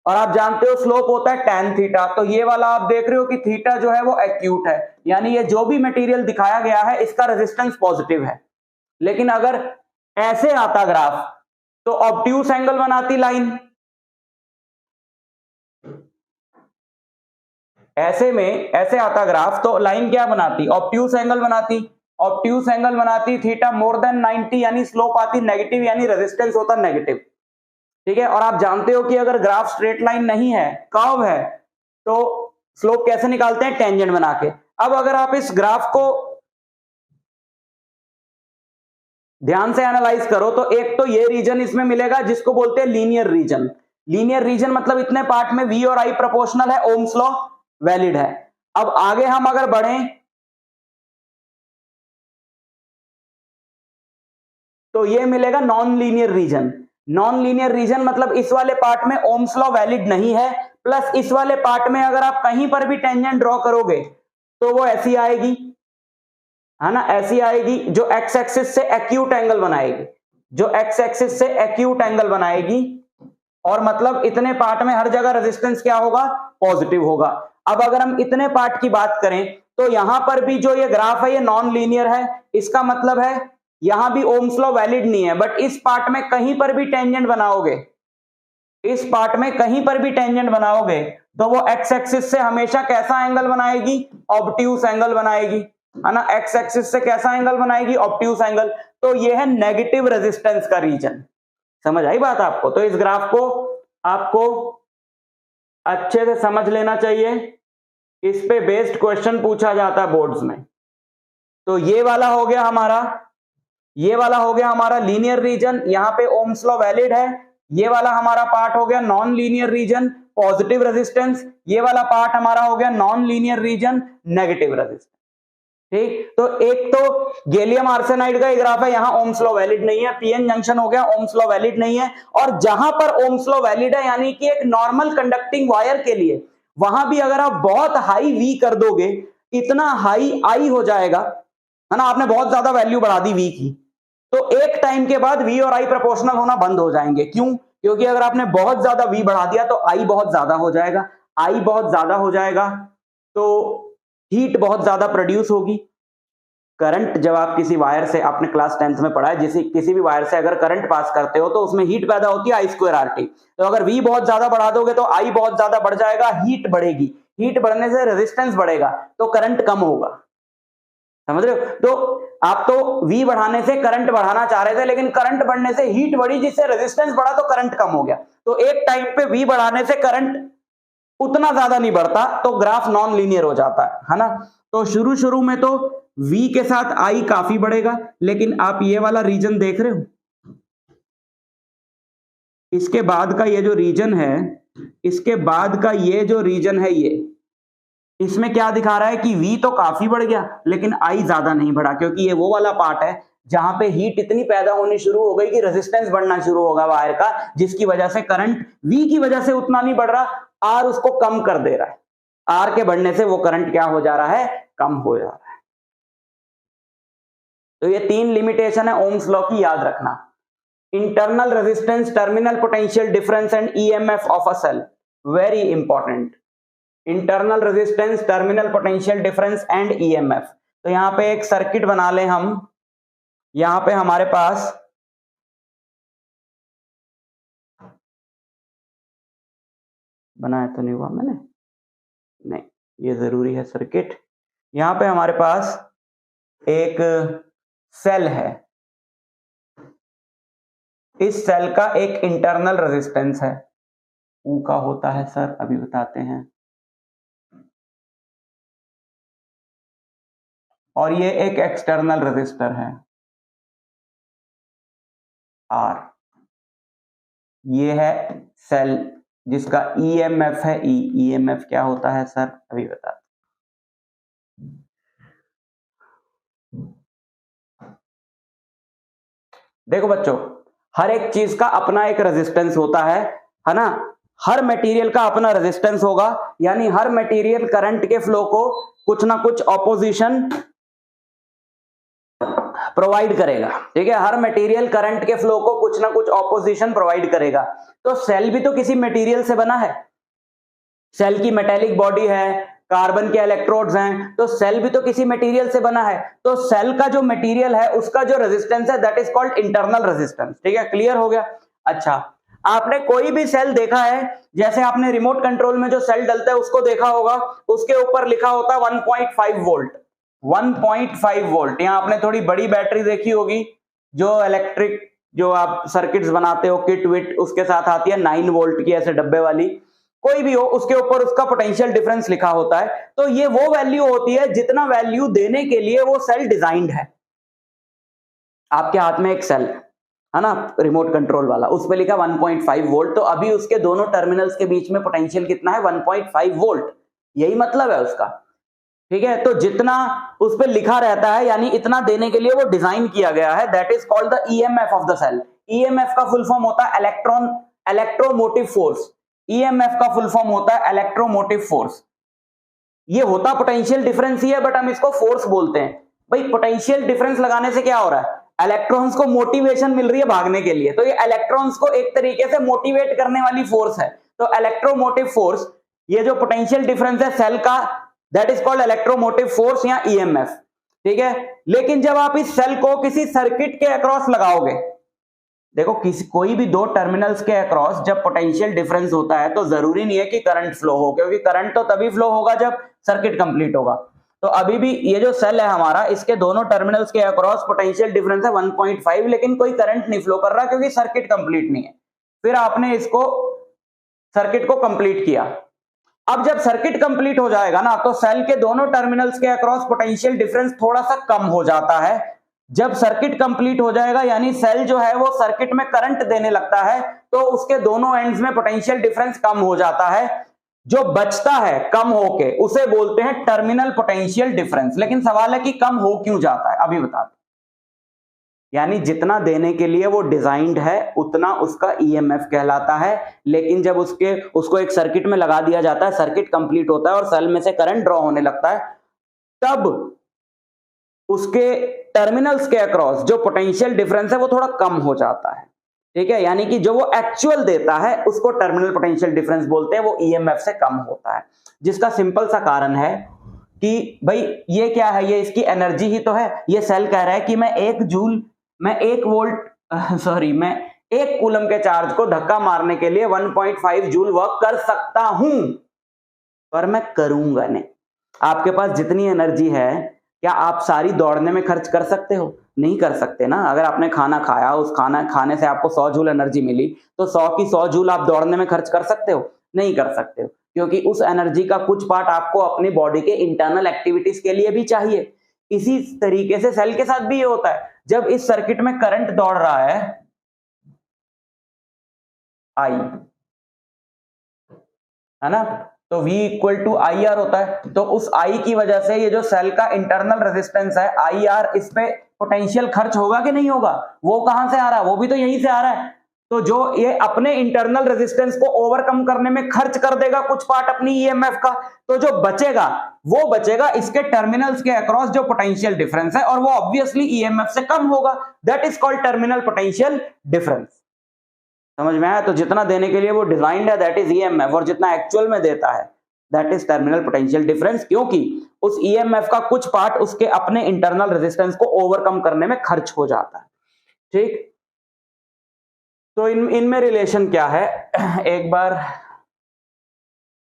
और आप जानते हो स्लोप होता है tan थीटा, तो ये वाला आप देख रहे हो कि थीटा जो है वो एक्यूट है, यानी ये जो भी मटेरियल दिखाया गया है इसका रेजिस्टेंस पॉजिटिव है। लेकिन अगर ऐसे आता ग्राफ तो ऑब्ट्यूस एंगल बनाती लाइन, ऐसे में ऐसे आता ग्राफ तो लाइन क्या बनाती, ऑब्ट्यूस एंगल बनाती। ऑब्ट्यूस एंगल बनाती थीटा मोर देन 90, यानी स्लोप आती नेगेटिव, यानी रेजिस्टेंस होता नेगेटिव। ठीक है, और आप जानते हो कि अगर ग्राफ स्ट्रेट लाइन नहीं है, कर्व है, तो स्लोप कैसे निकालते हैं, टेंजेंट बना के। अब अगर आप इस ग्राफ को ध्यान से एनालाइज करो तो एक तो ये रीजन इसमें मिलेगा जिसको बोलते हैं लीनियर रीजन। लीनियर रीजन मतलब इतने पार्ट में V और I प्रोपोर्शनल है, ओम्स लॉ वैलिड है। अब आगे हम अगर बढ़ें तो ये मिलेगा non linear region. Non linear region मतलब इस वाले पार्ट में ओम्स लॉ वैलिड नहीं है, प्लस इस वाले पार्ट में अगर आप कहीं पर भी टेंजेंट ड्रॉ करोगे तो वो ऐसी आएगी, है ना, ऐसी आएगी जो एक्स एक्सिस से एक्यूट एंगल बनाएगी, जो एक्स एक्सिस से एक्यूट एंगल बनाएगी। और मतलब इतने पार्ट में हर जगह रेजिस्टेंस क्या होगा, पॉजिटिव होगा। अब अगर हम इतने पार्ट की बात करें तो यहां पर भी जो ये ग्राफ है ये नॉन लीनियर है, इसका मतलब है यहां भी ओम्स लॉ वैलिड नहीं है, बट इस पार्ट में कहीं पर भी टेंजेंट बनाओगे, इस पार्ट में कहीं पर भी टेंजेंट बनाओगे तो वो एक्स एक्सिस से हमेशा कैसा एंगल बनाएगी, ऑब्ट्यूस एंगल बनाएगी, है ना। एक्स एक्सिस से कैसा एंगल बनाएगी, ऑब्ट्यूस एंगल। तो ये है नेगेटिव रेजिस्टेंस का रीजन। समझ आई बात आपको? तो इस ग्राफ को आपको अच्छे से समझ लेना चाहिए, इस पे बेस्ड क्वेश्चन पूछा जाता है बोर्ड्स में। तो ये वाला हो गया हमारा, ये वाला हो गया हमारा लीनियर रीजन, यहां पे ओम्स लॉ वैलिड है। ये वाला हमारा पार्ट हो गया non linear region, positive resistance. ये वाला पार्ट हमारा हो गया non linear region, negative resistance. ठीक, तो एक तो गैलियम आर्सेनाइड का ग्राफ है, यहां ओम्स लॉ वैलिड नहीं है। पीएन जंक्शन हो गया, ओम्स लॉ वैलिड नहीं है। और जहां पर ओम्स लॉ वैलिड है, यानी कि एक नॉर्मल कंडक्टिंग वायर के लिए, वहां भी अगर आप बहुत हाई V कर दोगे, इतना हाई I हो जाएगा, है ना, आपने बहुत ज्यादा वैल्यू बढ़ा दी V की, तो एक टाइम के बाद V और I प्रोपोर्शनल होना बंद हो जाएंगे। क्यों? क्योंकि अगर आपने बहुत ज्यादा V बढ़ा दिया तो I बहुत ज्यादा हो जाएगा। I बहुत ज्यादा हो जाएगा तो हीट बहुत ज्यादा प्रोड्यूस होगी। करंट, जब आप किसी वायर से, आपने क्लास 10th में पढ़ा है, किसी भी वायर से अगर करंट पास करते हो तो उसमें हीट पैदा होती है I²RT। तो अगर V बहुत ज्यादा बढ़ा दोगे तो I बहुत ज्यादा बढ़ जाएगा, हीट बढ़ेगी, हीट बढ़ने से रेजिस्टेंस बढ़ेगा, तो करंट कम होगा। समझ रहे हो? तो आप तो V बढ़ाने से करंट बढ़ाना चाह रहे थे, लेकिन करंट बढ़ने से हीट बढ़ी, जिससे रेजिस्टेंस बढ़ा तो करंट कम हो गया। तो एक टाइम पे V बढ़ाने से करंट उतना ज्यादा नहीं बढ़ता, तो ग्राफ नॉन लीनियर हो जाता है ना। तो शुरू में तो V के साथ I काफी बढ़ेगा, लेकिन आप ये वाला रीजन देख रहे हो, इसके बाद का ये जो रीजन है, इसके बाद का ये जो रीजन है, ये इसमें क्या दिखा रहा है कि V तो काफी बढ़ गया लेकिन I ज्यादा नहीं बढ़ा, क्योंकि ये वो वाला पार्ट है जहां पे हीट इतनी पैदा होनी शुरू हो गई कि रेजिस्टेंस बढ़ना शुरू होगा वायर का, जिसकी वजह से करंट V की वजह से उतना नहीं बढ़ रहा, R उसको कम कर दे रहा है। R के बढ़ने से वो करंट क्या हो जा रहा है, कम हो जा रहा है। तो ये 3 लिमिटेशन है ओम्स लॉ की, याद रखना। Internal resistance, terminal potential difference and EMF of a cell, very important. Internal resistance, terminal potential difference and EMF। तो यहां पे एक सर्किट बना लें हम। यहां पे हमारे पास बनाया तो नहीं हुआ मैंने, नहीं, ये जरूरी है सर्किट। यहां पे हमारे पास एक सेल है, इस सेल का एक इंटरनल रेजिस्टेंस है, U का होता है सर, अभी बताते हैं। और ये एक एक्सटर्नल रेजिस्टर है R। ये है सेल जिसका EMF है E। EMF क्या होता है सर, अभी बताते। देखो बच्चों, हर एक चीज का अपना एक रेजिस्टेंस होता है ना। हर मटेरियल का अपना रेजिस्टेंस होगा, यानी हर मटेरियल करंट के फ्लो को कुछ ना कुछ ऑपोजिशन प्रोवाइड करेगा, ठीक है। हर मटेरियल करंट के फ्लो को कुछ ना कुछ ऑपोजिशन प्रोवाइड करेगा। तो सेल भी तो किसी मटेरियल से बना है, सेल की मेटेलिक बॉडी है, कार्बन के इलेक्ट्रोड्स हैं, तो सेल भी तो किसी मटेरियल से बना है। तो सेल का जो मटेरियल है उसका जो रेजिस्टेंस है that is called internal resistance, ठीक है। क्लियर हो गया। अच्छा, आपने कोई भी सेल देखा है, जैसे आपने रिमोट कंट्रोल में जो सेल डलता है उसको देखा होगा, उसके ऊपर लिखा होता है 1.5 वोल्ट। 1.5 वोल्ट। यहां आपने थोड़ी बड़ी बैटरी देखी होगी, जो इलेक्ट्रिक जो आप सर्किट्स बनाते हो किट विट, उसके साथ आती है 9 वोल्ट की, ऐसे डब्बे वाली, कोई भी हो, उसके ऊपर उसका पोटेंशियल डिफरेंस लिखा होता है। तो ये वो वैल्यू होती है जितना वैल्यू देने के लिए वो सेल डिजाइंड है। आपके हाथ में एक सेल है ना, रिमोट कंट्रोल वाला, उस पे लिखा 1.5 वोल्ट, तो अभी उसके दोनों टर्मिनल्स के बीच में पोटेंशियल कितना है, 1.5 वोल्ट। यही मतलब है उसका, ठीक है। तो जितना उस पे लिखा रहता है, यानी इतना देने के लिए वो डिजाइन किया गया है, that is called the EMF of the cell. EMF का फुल फॉर्म होता है इलेक्ट्रोमोटिव फोर्स। EMF का फुल फॉर्म होता है इलेक्ट्रोमोटिव फोर्स। ये होता पोटेंशियल डिफरेंस ही है, बट हम इसको फोर्स बोलते हैं। भाई पोटेंशियल डिफरेंस लगाने से क्या हो रहा है, इलेक्ट्रॉन्स को मोटिवेशन मिल रही है भागने के लिए, तो ये इलेक्ट्रॉन्स को एक तरीके से मोटिवेट करने वाली फोर्स है। तो इलेक्ट्रोमोटिव फोर्स, ये जो पोटेंशियल डिफरेंस है सेल का, that is called electromotive force या EMF, ठीक है। लेकिन जब आप इस सेल को किसी सर्किट के अक्रॉस लगाओगे, देखो कोई भी दो टर्मिनल्स के अक्रॉस जब पोटेंशियल डिफरेंस होता है तो जरूरी नहीं है कि करंट फ्लो हो, क्योंकि करंट तो तभी फ्लो होगा जब सर्किट कंप्लीट होगा। तो अभी भी ये जो सेल है हमारा, इसके दोनों टर्मिनल्स के अक्रॉस पोटेंशियल डिफरेंस है 1.5, लेकिन कोई करंट नहीं फ्लो कर रहा क्योंकि सर्किट कंप्लीट नहीं है। फिर आपने इसको सर्किट को कंप्लीट किया। अब जब सर्किट कंप्लीट हो जाएगा ना, तो सेल के दोनों टर्मिनल्स के अक्रॉस पोटेंशियल डिफरेंस थोड़ा सा कम हो जाता है। जब सर्किट कंप्लीट हो जाएगा, यानी सेल जो है वो सर्किट में करंट देने लगता है, तो उसके दोनों एंड्स में पोटेंशियल डिफरेंस कम हो जाता है। जो बचता है कम होके उसे बोलते हैं टर्मिनल पोटेंशियल डिफरेंस। लेकिन सवाल है कि कम हो क्यों जाता है, अभी बता दो। यानी जितना देने के लिए वो डिजाइंड है उतना उसका EMF कहलाता है, लेकिन जब उसको एक सर्किट में लगा दिया जाता है, सर्किट कंप्लीट होता है और सेल में से करंट ड्रॉ होने लगता है, तब उसके टर्मिनल्स के अक्रॉस जो पोटेंशियल डिफरेंस है वो थोड़ा कम हो जाता है, ठीक है। यानी कि जो वो एक्चुअल देता है उसको टर्मिनल पोटेंशियल डिफरेंस बोलते हैं, वो EMF से कम होता है। जिसका सिंपल सा कारण है कि भाई ये क्या है, ये इसकी एनर्जी ही तो है। ये सेल कह रहा है कि मैं 1 कूलम के चार्ज को धक्का मारने के लिए 1.5 जूल वर्क कर सकता हूं, पर मैं करूंगा नहीं। आपके पास जितनी एनर्जी है, क्या आप सारी दौड़ने में खर्च कर सकते हो? नहीं कर सकते ना। अगर आपने खाना खाया, उस खाना खाने से आपको 100 जूल एनर्जी मिली, तो 100 की 100 जूल आप दौड़ने में खर्च कर सकते हो? नहीं कर सकते हो, क्योंकि उस एनर्जी का कुछ पार्ट आपको अपनी बॉडी के इंटरनल एक्टिविटीज के लिए भी चाहिए। इसी तरीके से सेल के साथ भी ये होता है। जब इस सर्किट में करंट दौड़ रहा है I, है ना, तो V equal to I R होता है। तो उस I की वजह से ये जो सेल का इंटरनल रेजिस्टेंस है आई आर, इस पे पोटेंशियल खर्च होगा कि नहीं होगा? वो कहां से आ रहा है? वो भी तो यहीं से आ रहा है। तो जो ये अपने इंटरनल रेजिस्टेंस को ओवरकम करने में खर्च कर देगा कुछ पार्ट अपनी ईएमएफ का, तो जो बचेगा वो बचेगा इसके टर्मिनल्स के अक्रॉस जो पोटेंशियल डिफरेंस है, और वो ऑब्वियसली ईएमएफ से कम होगा। That is called terminal potential difference. समझ में आया? तो जितना देने के लिए वो डिजाइंड है दैट इज ईएमएफ, और जितना एक्चुअल में देता है that is terminal potential difference, क्योंकि उस ईएमएफ का कुछ पार्ट उसके अपने इंटरनल रेजिस्टेंस को ओवरकम करने में खर्च हो जाता है। ठीक, तो इनमें रिलेशन क्या है? एक बार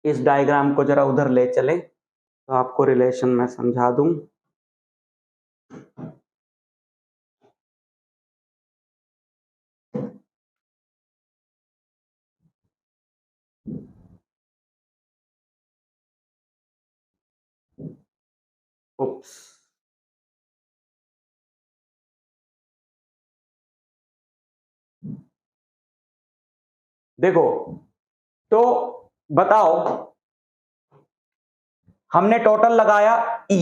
इस डायग्राम को जरा उधर ले चले तो आपको रिलेशन मैं समझा दूं। उप्स, देखो, तो बताओ, हमने टोटल लगाया E,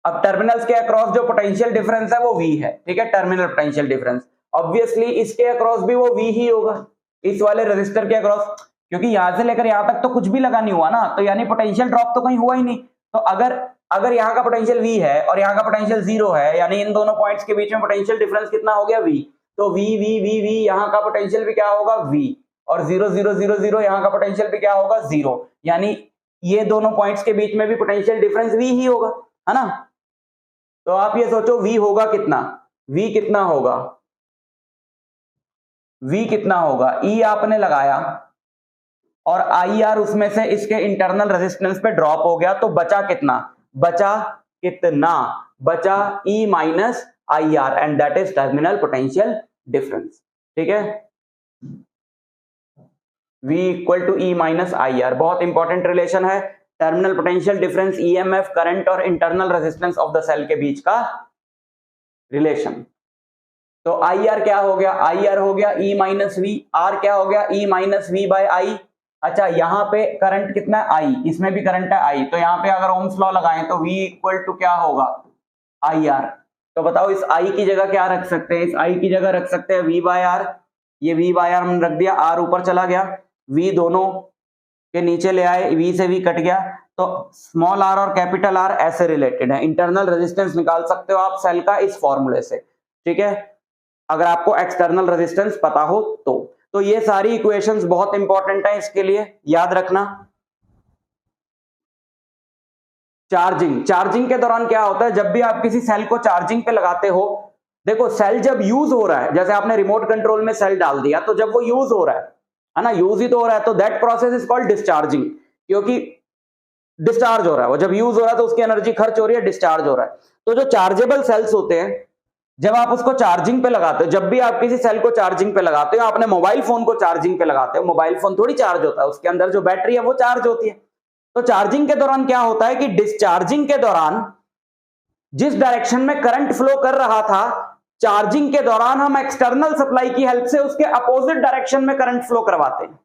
अब टर्मिनल्स के अक्रॉस जो पोटेंशियल डिफरेंस है वो V है, ठीक है, टर्मिनल पोटेंशियल डिफरेंस। ऑब्वियसली इसके अक्रॉस भी वो V ही होगा, इस वाले रेजिस्टर के अक्रॉस, क्योंकि यहां से लेकर यहां तक तो कुछ भी लगा नहीं हुआ ना, तो यानी पोटेंशियल ड्रॉप तो कहीं हुआ ही नहीं। तो अगर यहाँ का पोटेंशियल V है और यहाँ का पोटेंशियल 0 है, यानी इन दोनों पॉइंट्स के बीच में पोटेंशियल डिफरेंस कितना हो गया? V। तो V V V V, यहाँ का पोटेंशियल भी क्या होगा? V, और 0 0 0 0, यहाँ का पोटेंशियल भी क्या होगा? 0, यानी ये दोनों पॉइंट्स के बीच में भी पोटेंशियल डिफरेंस V ही होगा, है ना। तो आप ये सोचो V होगा कितना? V कितना होगा? V कितना होगा? E आपने लगाया और IR उसमें से इसके इंटरनल रेजिस्टेंस पे ड्रॉप हो गया, तो बचा कितना? बचा E minus IR, and that is terminal potential difference. ठीक है, V equal to E minus IR, बहुत इंपॉर्टेंट रिलेशन है। Terminal potential difference, EMF, current और internal resistance of the cell के बीच का रिलेशन। तो IR क्या हो गया? IR हो गया E माइनस V, R क्या हो गया? E minus V by I। अच्छा, यहाँ पे करंट कितना है? I, इसमें भी करंट है I, तो यहाँ पे अगर ओम्स लॉ लगाएं तो V इक्वल टू क्या होगा? IR। तो बताओ इस I की जगह क्या रख सकते हैं? इस I की जगह रख सकते हैं V बाय R, ये V बाय R हमने रख दिया, R ऊपर चला गया, V दोनों के नीचे ले आए, V से V कट गया, तो स्मॉल r और कैपिटल R ऐसे रिलेटेड है। इंटरनल रेजिस्टेंस निकाल सकते हो आप सेल का इस फॉर्मूले से, ठीक है, अगर आपको एक्सटर्नल रेजिस्टेंस पता हो तो ये सारी इक्वेशंस बहुत इंपॉर्टेंट है, इसके लिए याद रखना। चार्जिंग के दौरान क्या होता है? जब भी आप किसी सेल को चार्जिंग पे लगाते हो, देखो सेल जब यूज हो रहा है, जैसे आपने रिमोट कंट्रोल में सेल डाल दिया, तो जब वो यूज हो रहा है ना, यूज ही तो हो रहा है, तो that process is called discharging, क्योंकि डिस्चार्ज हो रहा है, वो जब यूज हो रहा है तो उसकी एनर्जी खर्च हो रही है, डिस्चार्ज हो रहा है। तो जो चार्जेबल सेल्स होते हैं, जब आप उसको चार्जिंग पे लगाते हो, जब भी आप किसी सेल को चार्जिंग पे लगाते हो, आपने मोबाइल फोन को चार्जिंग पे लगाते हो, मोबाइल फोन थोड़ी चार्ज होता है, उसके अंदर जो बैटरी है वो चार्ज होती है। तो चार्जिंग के दौरान क्या होता है कि डिस्चार्जिंग के दौरान जिस डायरेक्शन में करंट फ्लो कर रहा था, चार्जिंग के दौरान हम एक्सटर्नल सप्लाई की हेल्प से उसके अपोजिट डायरेक्शन में करंट फ्लो करवाते हैं।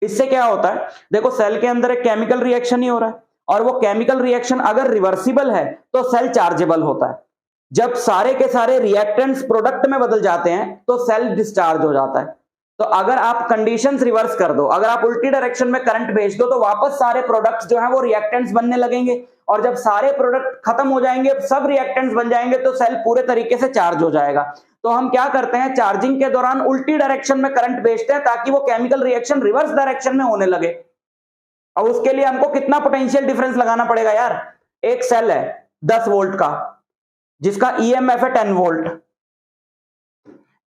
इससे क्या होता है? देखो सेल के अंदर एक केमिकल रिएक्शन ही हो रहा है, और वो केमिकल रिएक्शन अगर रिवर्सिबल है तो सेल चार्जेबल होता है। जब सारे के सारे रिएक्टेंट्स प्रोडक्ट में बदल जाते हैं तो सेल डिस्चार्ज हो जाता है। तो अगर आप कंडीशंस रिवर्स कर दो, अगर आप उल्टी डायरेक्शन में करंट भेज दो, तो वापस सारे प्रोडक्ट्स जो हैं वो रिएक्टेंट्स बनने लगेंगे, और जब सारे प्रोडक्ट खत्म हो जाएंगे, सब रिएक्टेंट्स बन जाएंगे, तो सेल पूरे तरीके से चार्ज हो जाएगा। तो हम क्या करते हैं? चार्जिंग के दौरान उल्टी डायरेक्शन में करंट भेजते हैं ताकि वो केमिकल रिएक्शन रिवर्स डायरेक्शन में होने लगे। और उसके लिए हमको कितना पोटेंशियल डिफरेंस लगाना पड़ेगा यार? एक सेल है 10 वोल्ट का जिसका ईएमएफ है 10 वोल्ट,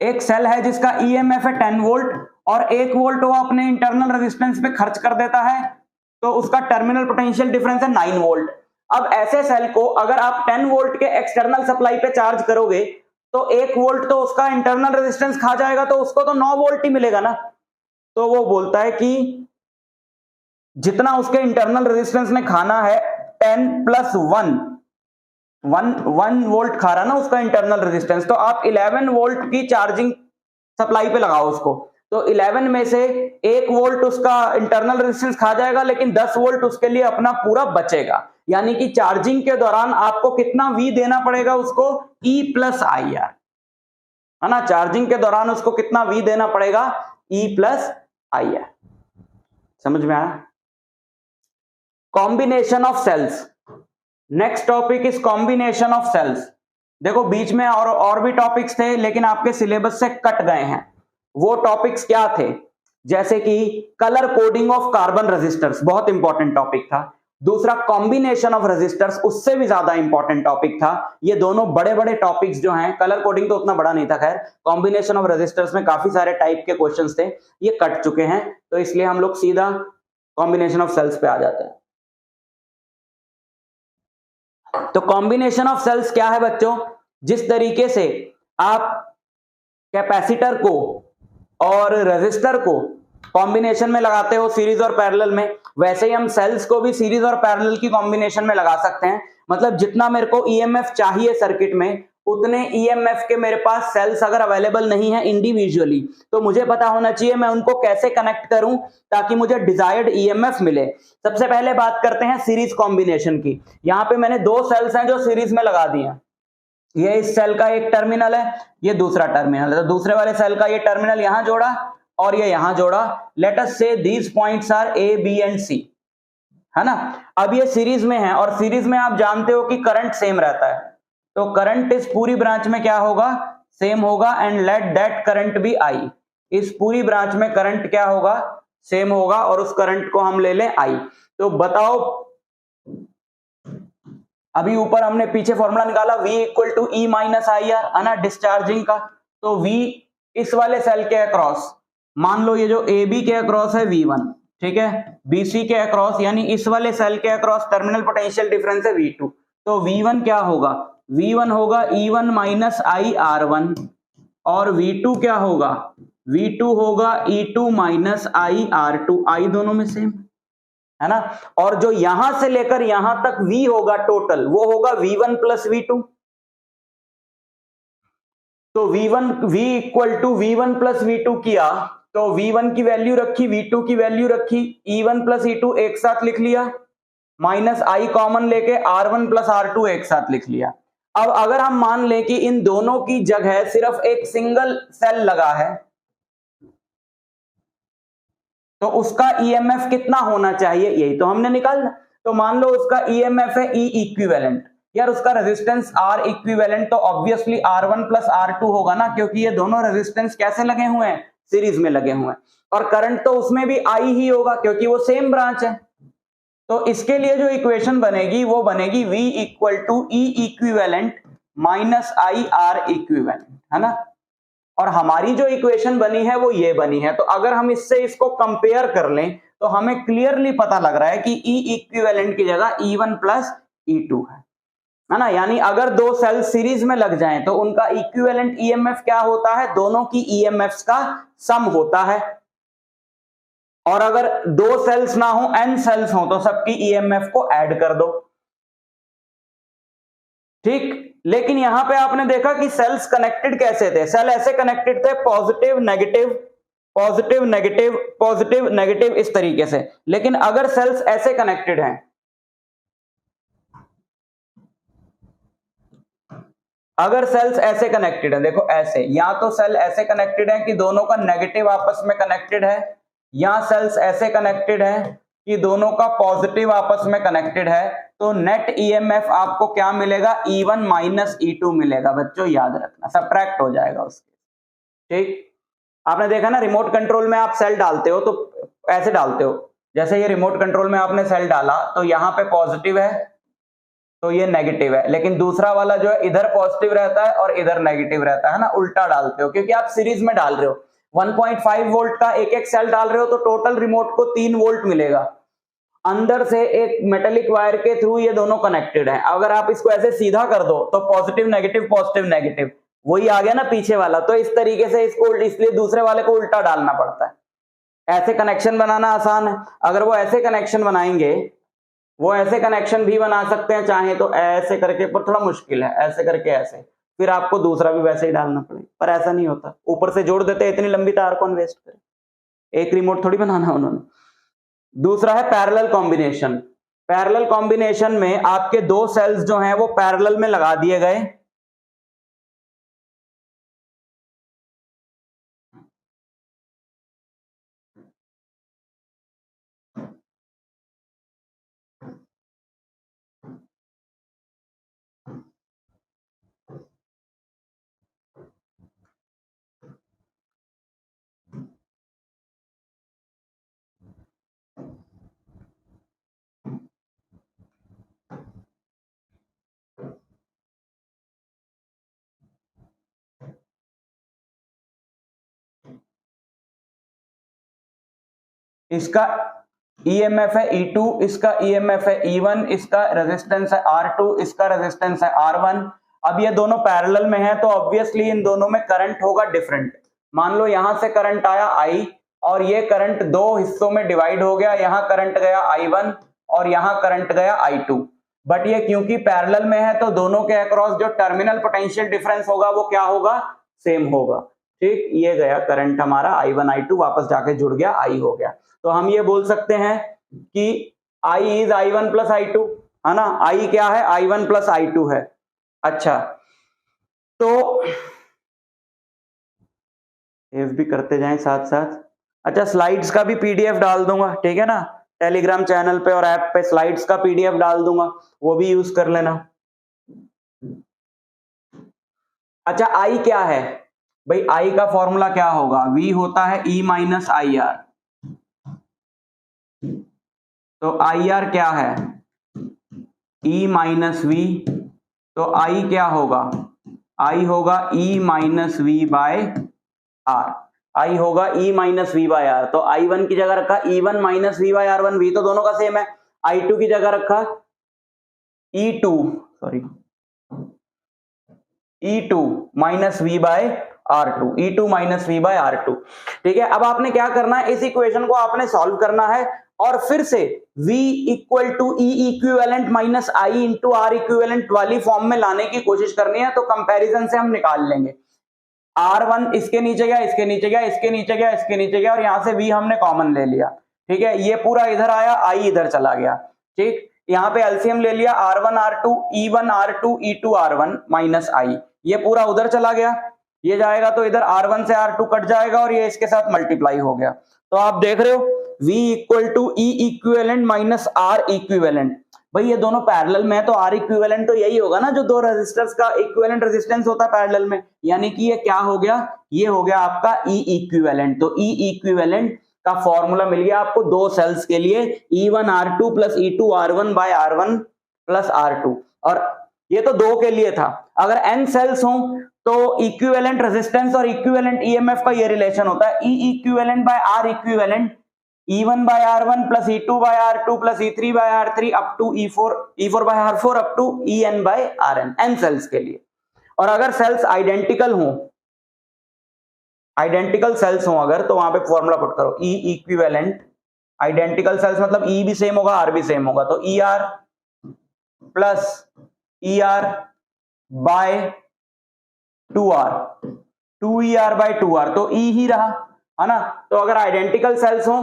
एक सेल है जिसका ईएमएफ है 10 वोल्ट, और 1 वोल्ट वो अपने इंटरनल रेजिस्टेंस पे खर्च कर देता है, तो उसका टर्मिनल पोटेंशियल डिफरेंस है 9 वोल्ट। अब ऐसे सेल को अगर आप 10 वोल्ट के एक्सटर्नल सप्लाई पे चार्ज करोगे तो 1 वोल्ट तो उसका इंटरनल रेजिस्टेंस खा जाएगा, तो उसको तो 9 वोल्ट ही मिलेगा ना। तो वो बोलता है कि जितना उसके इंटरनल रेजिस्टेंस ने खाना है 10 + 1, वन वोल्ट खा रहा ना उसका इंटरनल रेजिस्टेंस, तो आप 11 वोल्ट की चार्जिंग सप्लाई पे लगाओ उसको, तो 11 में से 1 वोल्ट उसका इंटरनल रेजिस्टेंस खा जाएगा, लेकिन 10 वोल्ट उसके लिए अपना पूरा बचेगा। यानी कि चार्जिंग के दौरान आपको कितना V देना पड़ेगा उसको, E प्लस आई आर, है ना। चार्जिंग के दौरान उसको कितना V देना पड़ेगा, E प्लस आई आर। समझ में आया? Combination of cells, next topic is combination of cells. देखो बीच में और भी टॉपिक्स थे लेकिन आपके सिलेबस से कट गए हैं। वो टॉपिक्स क्या थे, जैसे कि colour coding of carbon resistors, बहुत इंपॉर्टेंट टॉपिक था। दूसरा कॉम्बिनेशन ऑफ रेजिस्टर्स, उससे भी ज्यादा इंपॉर्टेंट टॉपिक था। ये दोनों बड़े बड़े टॉपिक्स जो हैं, कलर कोडिंग तो उतना बड़ा नहीं था, खैर कॉम्बिनेशन ऑफ रेजिस्टर्स में काफी सारे टाइप के क्वेश्चंस थे, ये कट चुके हैं, तो इसलिए हम लोग सीधा कॉम्बिनेशन ऑफ सेल्स पे आ जाते हैं। तो कॉम्बिनेशन ऑफ सेल्स क्या है बच्चों, जिस तरीके से आप कैपेसिटर को और रेजिस्टर को कॉम्बिनेशन में लगाते हो सीरीज और पैरेलल में, वैसे ही हम सेल्स को भी सीरीज और पैरेलल की कॉम्बिनेशन में लगा सकते हैं। मतलब जितना मेरे को ईएमएफ चाहिए सर्किट में, उतने ईएमएफ के मेरे पास सेल्स अगर अवेलेबल नहीं है इंडिविजुअली, तो मुझे पता होना चाहिए मैं उनको कैसे कनेक्ट करूं ताकि मुझे डिजायर्ड ईएमएफ मिले। सबसे पहले बात करते हैं सीरीज कॉम्बिनेशन की। यहां पे मैंने 2 सेल्स हैं जो सीरीज में लगा दी हैं। ये इस सेल का एक टर्मिनल है, ये दूसरा टर्मिनल है, तो दूसरे वाले सेल का ये टर्मिनल यहां जोड़ा और ये यहां जोड़ा। Let us say these points are A B and C, है ना। अब ये सीरीज में है और सीरीज में आप जानते हो कि करंट सेम रहता है, तो करंट इस पूरी ब्रांच में क्या होगा, सेम होगा। And let that current be I, इस पूरी ब्रांच में करंट क्या होगा, सेम होगा, और उस करंट को हम ले लें आई। तो बताओ, अभी ऊपर हमने पीछे फॉर्मूला निकाला V equal to E minus I R, है ना, डिस्चार्जिंग का। तो V इस वाले सेल के अक्रॉस, मान लो ये जो AB के अक्रॉस है V1, ठीक है, BC के अक्रॉस यानी इस वाले सेल के अक्रॉस टर्मिनल पोटेंशियल डिफरेंस है V2, तो V1 क्या होगा, V1 होगा E1 माइनस आई R1, और V2 क्या होगा, V2 होगा E2 माइनस आई R2, आई दोनों में सेम, है ना। और जो यहां से लेकर यहां तक V होगा टोटल, वो होगा V1 प्लस V2। तो V equal to V1 plus V2 किया, तो V1 की वैल्यू रखी, V2 की वैल्यू रखी, E1 प्लस E2 एक साथ लिख लिया, माइनस आई कॉमन लेके R1 प्लस R2 एक साथ लिख लिया। अब अगर हम मान लें कि इन दोनों की जगह सिर्फ एक सिंगल सेल लगा है, तो उसका ईएमएफ कितना होना चाहिए, यही तो हमने निकालना। तो मान लो उसका ईएमएफ है E इक्विवेलेंट, यार उसका रेजिस्टेंस R इक्विवेलेंट, तो ऑब्वियसली R1 प्लस R2 होगा ना, क्योंकि ये दोनों रेजिस्टेंस कैसे लगे हुए हैं, सीरीज में लगे हुए हैं। और करंट तो उसमें भी I ही होगा क्योंकि वो सेम ब्रांच है। तो इसके लिए जो इक्वेशन बनेगी वो बनेगी V equal to E equivalent minus I R equivalent, है ना। और हमारी जो इक्वेशन बनी है वो ये बनी है। तो अगर हम इससे इसको कंपेयर कर लें तो हमें क्लियरली पता लग रहा है कि E इक्विवेलेंट की जगह E1 प्लस E2 है ना। यानी अगर 2 सेल सीरीज में लग जाएं तो उनका इक्विवेलेंट ईएमएफ क्या होता है, दोनों की ईएमएफ्स का सम होता है। और अगर 2 सेल्स ना हो, n सेल्स हो, तो सबकी ईएमएफ को ऐड कर दो, ठीक। लेकिन यहां पे आपने देखा कि सेल्स कनेक्टेड कैसे थे, सेल ऐसे कनेक्टेड थे, positive negative positive negative positive negative, इस तरीके से। लेकिन अगर सेल्स ऐसे कनेक्टेड हैं, अगर सेल्स ऐसे कनेक्टेड है, देखो ऐसे, या तो सेल ऐसे कनेक्टेड है कि दोनों का नेगेटिव आपस में कनेक्टेड है, या सेल्स ऐसे कनेक्टेड है कि दोनों का पॉजिटिव आपस में कनेक्टेड है, तो नेट ईएमएफ आपको क्या मिलेगा, E1 माइनस E2 मिलेगा। बच्चों याद रखना, सब्ट्रैक्ट हो जाएगा उसके, ठीक। आपने देखा ना, रिमोट कंट्रोल में आप सेल डालते हो तो ऐसे डालते हो, जैसे ये रिमोट कंट्रोल में आपने सेल डाला तो यहां पे पॉजिटिव है तो ये नेगेटिव है, लेकिन दूसरा वाला जो है इधर पॉजिटिव रहता है और इधर नेगेटिव रहता है ना, उल्टा डालते हो क्योंकि आप सीरीज में डाल रहे हो। 1.5 वोल्ट का एक एक सेल डाल रहे हो तो टोटल रिमोट को 3 वोल्ट मिलेगा। अंदर से एक मेटेलिक वायर के थ्रू ये दोनों कनेक्टेड हैं। अगर आप इसको ऐसे सीधा कर दो तो पॉजिटिव नेगेटिव, वही आ गया ना पीछे वाला। तो इस तरीके से इसको, इसलिए दूसरे वाले को उल्टा डालना पड़ता है। ऐसे कनेक्शन बनाना आसान है। अगर वो ऐसे कनेक्शन बनाएंगे वो ऐसे कनेक्शन भी बना सकते हैं चाहे तो ऐसे करके, पर थोड़ा मुश्किल है, ऐसे करके ऐसे, फिर आपको दूसरा भी वैसे ही डालना पड़ेगा, पर ऐसा नहीं होता, ऊपर से जोड़ देते, इतनी लंबी तार कौन वेस्ट करे, एक रिमोट थोड़ी बनाना उन्होंने। दूसरा है पैरेलल कॉम्बिनेशन। पैरेलल कॉम्बिनेशन में आपके दो सेल्स जो हैं वो पैरेलल में लगा दिए गए, इसका ईएमएफ है E2, इसका ईएमएफ है E1, इसका रेजिस्टेंस है R2, इसका रेजिस्टेंस है R1। अब ये दोनों पैरेलल में हैं तो ऑब्वियसली इन दोनों में करंट होगा डिफरेंट। मान लो यहां से करंट आया I और ये करंट दो हिस्सों में डिवाइड हो गया, यहां करंट गया I1 और यहां करंट गया I2, बट ये क्योंकि पैरेलल में है तो दोनों के अक्रॉस जो टर्मिनल पोटेंशियल डिफरेंस होगा वो क्या होगा, सेम होगा। ठीक, ये गया करंट हमारा I1 I2 वापस जाके जुड़ गया, I हो गया। तो हम ये बोल सकते हैं कि I is I1 plus I2, है ना, I क्या है, I1 प्लस I2 है। अच्छा, तो सेव भी करते जाएं साथ साथ। अच्छा, स्लाइड्स का भी पीडीएफ डाल दूंगा, ठीक है ना, टेलीग्राम चैनल पे और ऐप पे स्लाइड्स का पीडीएफ डाल दूंगा, वो भी यूज कर लेना। अच्छा, I क्या है भाई, I का फॉर्मूला क्या होगा, V होता है E माइनस IR। तो IR क्या है, E माइनस V, तो I क्या होगा, I होगा E minus V by R, I होगा E minus V by R। तो I1 की जगह रखा E1 minus V bye R1, V तो दोनों का सेम है। I2 की जगह रखा E2 minus V by R2, E2 minus V by R2। ठीक है, अब आपने क्या करना है, इस इक्वेशन को आपने सॉल्व करना है और फिर से V equal to E equivalent minus I into R equivalent वाली फॉर्म में लाने की कोशिश करनी है। तो कंपैरिजन से हम निकाल लेंगे, R1 इसके नीचे गया, इसके नीचे गया, इसके नीचे गया, इसके नीचे गया और यहां से V हमने कॉमन ले लिया। ठीक है, ये पूरा इधर आया, I इधर चला गया। ठीक, यहाँ पे एलसीएम ले लिया, R1 R2 E1 R2 E2 R1 minus I, ये पूरा उधर चला गया, ये जाएगा तो इधर R1 से R2 कट जाएगा और ये इसके साथ मल्टीप्लाई हो गया। तो आप देख रहे हो V equal to E equivalent minus R equivalent. भाई ये दोनों पैरेलल में है तो R इक्विवेलेंट तो यही होगा ना, जो दो रेजिस्टर्स का इक्विवेलेंट रेजिस्टेंस होता है पैरेलल में, यानी कि ये क्या हो गया, ये हो गया आपका E इक्विवेलेंट। तो E इक्विवेलेंट का फॉर्मूला मिल गया आपको दो सेल्स के लिए, E1 R2 plus E2 R1 bye R1 plus R2, और ये तो दो के लिए था। अगर n सेल्स हो तो इक्विवेलेंट रेजिस्टेंस और इक्विवेलेंट ईएमएफ का ये रिलेशन होता है, E equivalent by R equivalent E1 by R1 plus E2 by R2 plus E3 by R3 up to E4 by R4 up to En by Rn, n cells के लिए। और अगर सेल्स आइडेंटिकल हो, आइडेंटिकल सेल्स हो अगर, तो वहां पे फॉर्मूला पुट करो, E इक्विवेलेंट, आइडेंटिकल सेल्स मतलब E भी सेम होगा R भी सेम होगा, तो ER plus ER by 2R, 2ER by 2R, तो E ही रहा, है ना। तो अगर आइडेंटिकल सेल्स हो,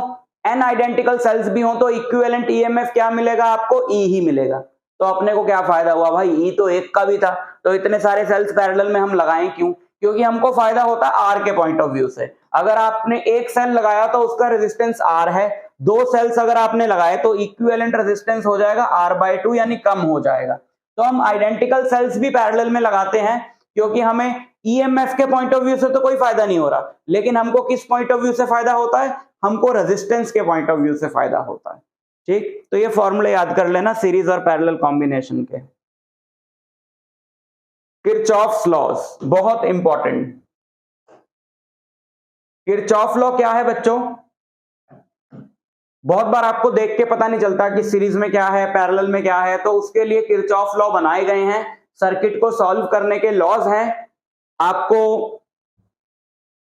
n आइडेंटिकल सेल्स भी हो, तो इक्विवेलेंट ईएमएफ क्या मिलेगा आपको, E ही मिलेगा। तो अपने को क्या फायदा हुआ भाई, E तो एक का भी था, तो इतने सारे सेल्स पैरेलल में हम लगाएं क्यों, क्योंकि हमको फायदा होता है R के पॉइंट ऑफ व्यू से। अगर आपने एक सेल लगाया तो उसका रेजिस्टेंस R है, दो सेल्स अगर आपने लगाए तो इक्विवेलेंट रेजिस्टेंस हो जाएगा R/2, यानी कम हो जाएगा। तो हम आइडेंटिकल सेल्स भी पैरेलल में लगाते हैं क्योंकि हमें ईएमएफ के पॉइंट ऑफ व्यू से तो कोई फायदा नहीं हो रहा, लेकिन हमको किस पॉइंट ऑफ व्यू से फायदा होता है, हमको रेजिस्टेंस के पॉइंट ऑफ व्यू से फायदा होता है। ठीक, तो ये फॉर्मूले याद कर लेना सीरीज और पैरेलल कॉम्बिनेशन के। किरचॉफ्स लॉज बहुत इंपॉर्टेंट। किरचॉफ लॉ क्या है बच्चों, बहुत बार आपको देख के पता नहीं चलता कि सीरीज में क्या है पैरेलल में क्या है, तो उसके लिए किरचॉफ लॉ बनाए गए हैं, सर्किट को सॉल्व करने के लॉज हैं। आपको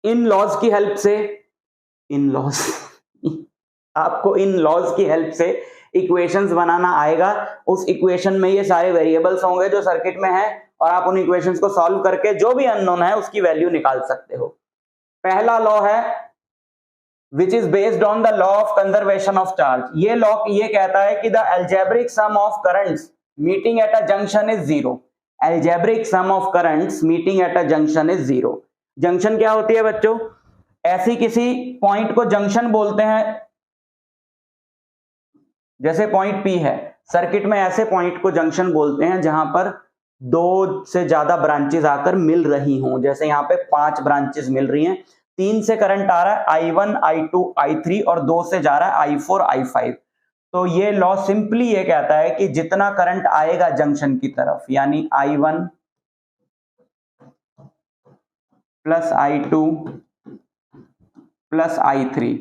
इन लॉज की हेल्प से, इन लॉज आपको इन लॉज की हेल्प से इक्वेशंस बनाना आएगा। उस इक्वेशन में ये सारे वेरिएबल्स होंगे जो सर्किट में है, और आप उन इक्वेशंस को सॉल्व करके जो भी अननोन है उसकी वैल्यू निकाल सकते हो। पहला लॉ है which is based on the law of conservation of charge। ये लॉ ये कहता है कि the algebraic sum of currents meeting at a junction is zero। algebraic sum of currents meeting at a junction is zero। Junction क्या होती है बच्चों? ऐसी किसी पॉइंट को जंक्शन बोलते हैं, जैसे पॉइंट P है सर्किट में, ऐसे पॉइंट को जंक्शन बोलते हैं जहां पर दो से ज्यादा ब्रांचेस आकर मिल रही हों। जैसे यहाँ पे 5 ब्रांचेस मिल रही हैं, 3 से करंट आ रहा है I1 I2 I3 और 2 से जा रहा है I4 I5। तो ये लॉ सिंपली ये कहता है कि जितना करंट आएगा जंक्शन की तरफ, यानी I1 plus I2 plus I3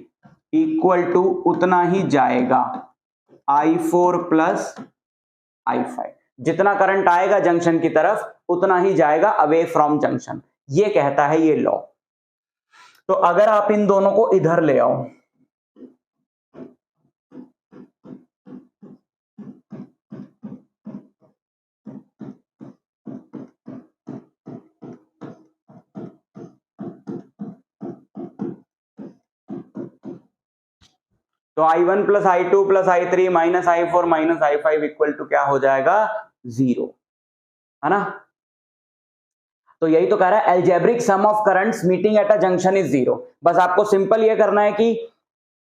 equal to उतना ही जाएगा I4 प्लस I5। जितना करंट आएगा जंक्शन की तरफ उतना ही जाएगा अवे फ्रॉम जंक्शन, ये कहता है ये लॉ। तो अगर आप इन दोनों को इधर ले आओ, तो I1 plus I2 plus I3 minus I4 minus I5 equal to क्या हो जाएगा? 0, है ना। तो यही तो कह रहा है algebraic sum of currents meeting at a junction is 0। बस आपको सिंपल ये करना है कि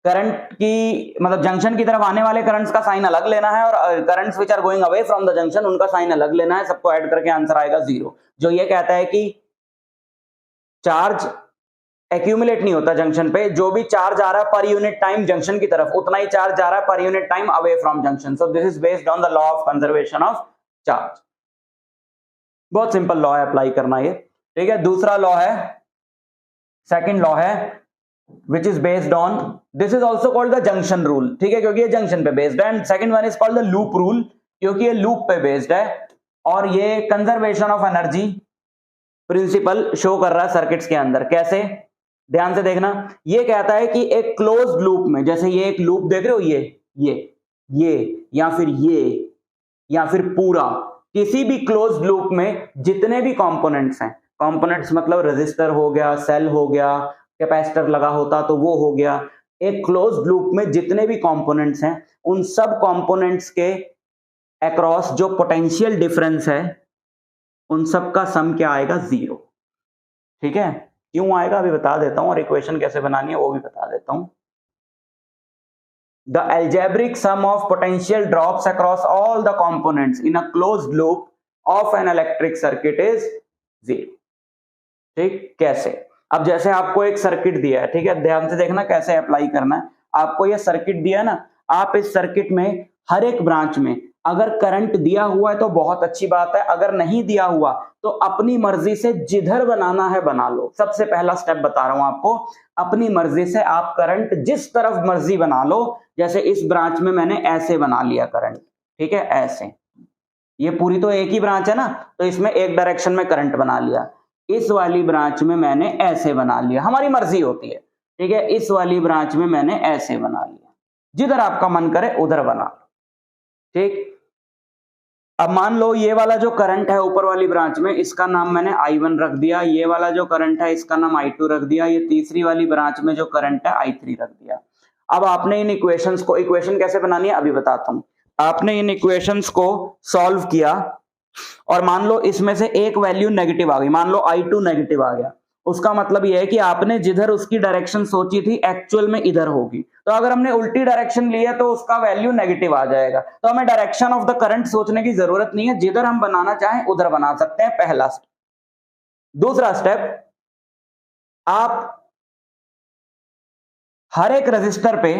करंट की मतलब जंक्शन की तरफ आने वाले करंट्स का साइन अलग लेना है और currents which are going away from the junction उनका साइन अलग लेना है। सबको ऐड करके आंसर आएगा 0, जो ये कहता है कि चार्ज एक्यूमुलेट नहीं होता जंक्शन पे, जो भी चार्ज आ रहा है पर यूनिट टाइम जंक्शन की तरफ उतना ही चार्ज आ रहा है पर unit time away from junction. So this is based on the law of conservation of charge. बहुत सिंपल लॉ है, अप्लाई करना ये, ठीक है। दूसरा लॉ है, सेकंड लॉ है which is based on, this is also called the junction rule, ठीक है, क्योंकि ये जंक्शन पे बेस्ड है। And second one is called the loop rule, क्योंकि ये लूप पे बेस्ड है और ये conservation of energy principal show कर रहा है सर्किट्स के अंदर। कैसे? ध्यान से देखना। ये कहता है कि एक क्लोज्ड लूप में, जैसे ये एक लूप देख रहे हो, ये या फिर ये या फिर पूरा, किसी भी क्लोज्ड लूप में जितने भी कंपोनेंट्स हैं, कंपोनेंट्स मतलब रेजिस्टर हो गया, सेल हो गया, कैपेसिटर लगा होता तो वो हो गया, एक क्लोज्ड लूप में जितने भी कंपोनेंट्स हैं उन सब कंपोनेंट्स के अक्रॉस जो पोटेंशियल डिफरेंस है उन सब का सम क्या आएगा? 0, ठीक है। क्यों आएगा अभी बता देता हूं, और इक्वेशन कैसे बनानी है वो भी बता देता हूं। The algebraic sum of potential drops across all the components in a closed loop of an electric circuit is 0, ठीक। कैसे? अब जैसे आपको एक सर्किट दिया है, ठीक है, ध्यान से देखना कैसे अप्लाई करना है। आपको ये सर्किट दिया ना, आप इस सर्किट में हर एक ब्रांच में अगर करंट दिया हुआ है तो बहुत अच्छी बात है, अगर नहीं दिया हुआ तो अपनी मर्जी से जिधर बनाना है बना लो। सबसे पहला स्टेप बता रहा हूं आपको, अपनी मर्जी से आप करंट जिस तरफ मर्जी बना लो। जैसे इस ब्रांच में मैंने ऐसे बना लिया करंट, ठीक है, ऐसे, ये पूरी तो एक ही ब्रांच है ना, तो इसमें एक डायरेक्शन में करंट बना लिया। इस वाली ब्रांच में मैंने ऐसे बना लिया, हमारी मर्जी होती है, ठीक है। इस वाली ब्रांच में मैंने ऐसे बना लिया, जिधर आपका मन करे उधर बना लो, ठीक। अब मान लो ये वाला जो करंट है ऊपर वाली ब्रांच में, इसका नाम मैंने I1 रख दिया, ये वाला जो करंट है इसका नाम I2 रख दिया, ये तीसरी वाली ब्रांच में जो करंट है I3 रख दिया। अब आपने इन इक्वेशंस को, इक्वेशन कैसे बनानी है अभी बताता हूं। आपने इन इक्वेशंस को सॉल्व किया और मान लो इसमें से एक वैल्यू नेगेटिव आ गई, मान लो I2 नेगेटिव आ गया, उसका मतलब यह है कि आपने जिधर उसकी डायरेक्शन सोची थी एक्चुअल में इधर होगी। तो अगर हमने उल्टी डायरेक्शन ली है तो उसका वैल्यू नेगेटिव आ जाएगा। तो हमें डायरेक्शन ऑफ द करंट सोचने की जरूरत नहीं है, जिधर हम बनाना चाहें उधर बना सकते हैं, पहला स्टेप। दूसरा स्टेप, आप हर एक रजिस्टर पे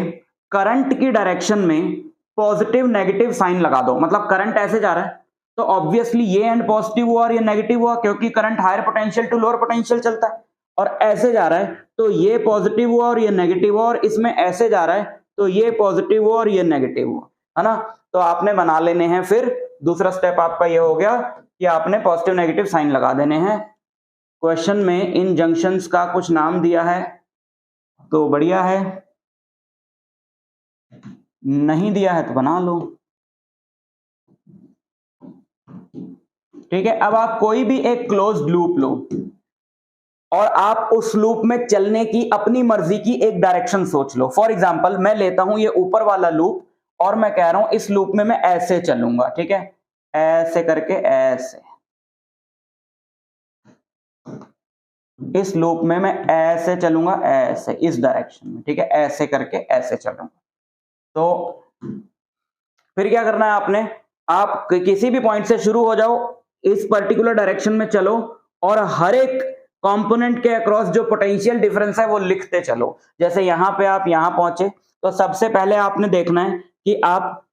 करंट की डायरेक्शन में पॉजिटिव नेगेटिव साइन लगा दो। मतलब करंट ऐसे जा रहा है तो ऑब्वियसली ये एंड पॉजिटिव हुआ और ये नेगेटिव हुआ, क्योंकि current higher potential to lower potential चलता है। और ऐसे जा रहा है तो ये पॉजिटिव हुआ और ये नेगेटिव हुआ, और इसमें ऐसे जा रहा है तो ये पॉजिटिव हुआ और ये नेगेटिव हुआ, है ना। तो आपने बना लेने हैं, फिर दूसरा स्टेप आपका ये हो गया कि आपने पॉजिटिव नेगेटिव साइन लगा देने हैं। क्वेश्चन में इन जंक्शंस का कुछ नाम दिया है तो बढ़िया है। नहीं दिया है तो बना लो। ठीक है, अब आप कोई भी एक क्लोज्ड लूप लो और आप उस लूप में चलने की अपनी मर्जी की एक डायरेक्शन सोच लो। फॉर एग्जांपल मैं लेता हूं ये ऊपर वाला लूप और मैं कह रहा हूं इस लूप में मैं ऐसे चलूंगा, ठीक है, ऐसे करके ऐसे, इस लूप में मैं ऐसे चलूंगा, ऐसे इस डायरेक्शन में, ठीक है, ऐसे करके ऐसे चलूंगा। तो फिर क्या करना है आपने, आप किसी भी पॉइंट से शुरू हो जाओ, इस पर्टिकुलर डायरेक्शन में चलो और हर एक कंपोनेंट के अक्रॉस जो पोटेंशियल डिफरेंस है वो लिखते चलो। जैसे यहां पे आप यहां पहुंचे तो सबसे पहले आपने देखना है कि आप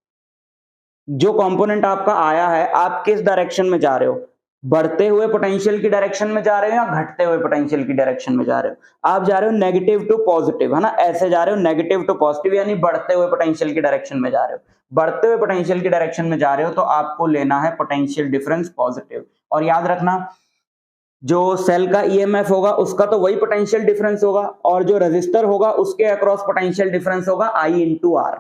जो कंपोनेंट आपका आया है आप किस डायरेक्शन में जा रहे हो, बढ़ते हुए पोटेंशियल की डायरेक्शन में जा रहे हो या घटते हुए पोटेंशियल की डायरेक्शन में जा रहे हो। आप जा रहे हो नेगेटिव टू पॉजिटिव, है ना, ऐसे जा रहे हो नेगेटिव टू पॉजिटिव, यानी बढ़ते हुए पोटेंशियल की डायरेक्शन में जा रहे हो। बढ़ते हुए पोटेंशियल की डायरेक्शन में जा रहे हो तो आपको लेना है पोटेंशियल डिफरेंस पॉजिटिव। और याद रखना जो सेल का ईएमएफ होगा उसका तो वही पोटेंशियल डिफरेंस होगा और जो रेजिस्टर होगा उसके अक्रॉस पोटेंशियल डिफरेंस होगा आई इंटू आर।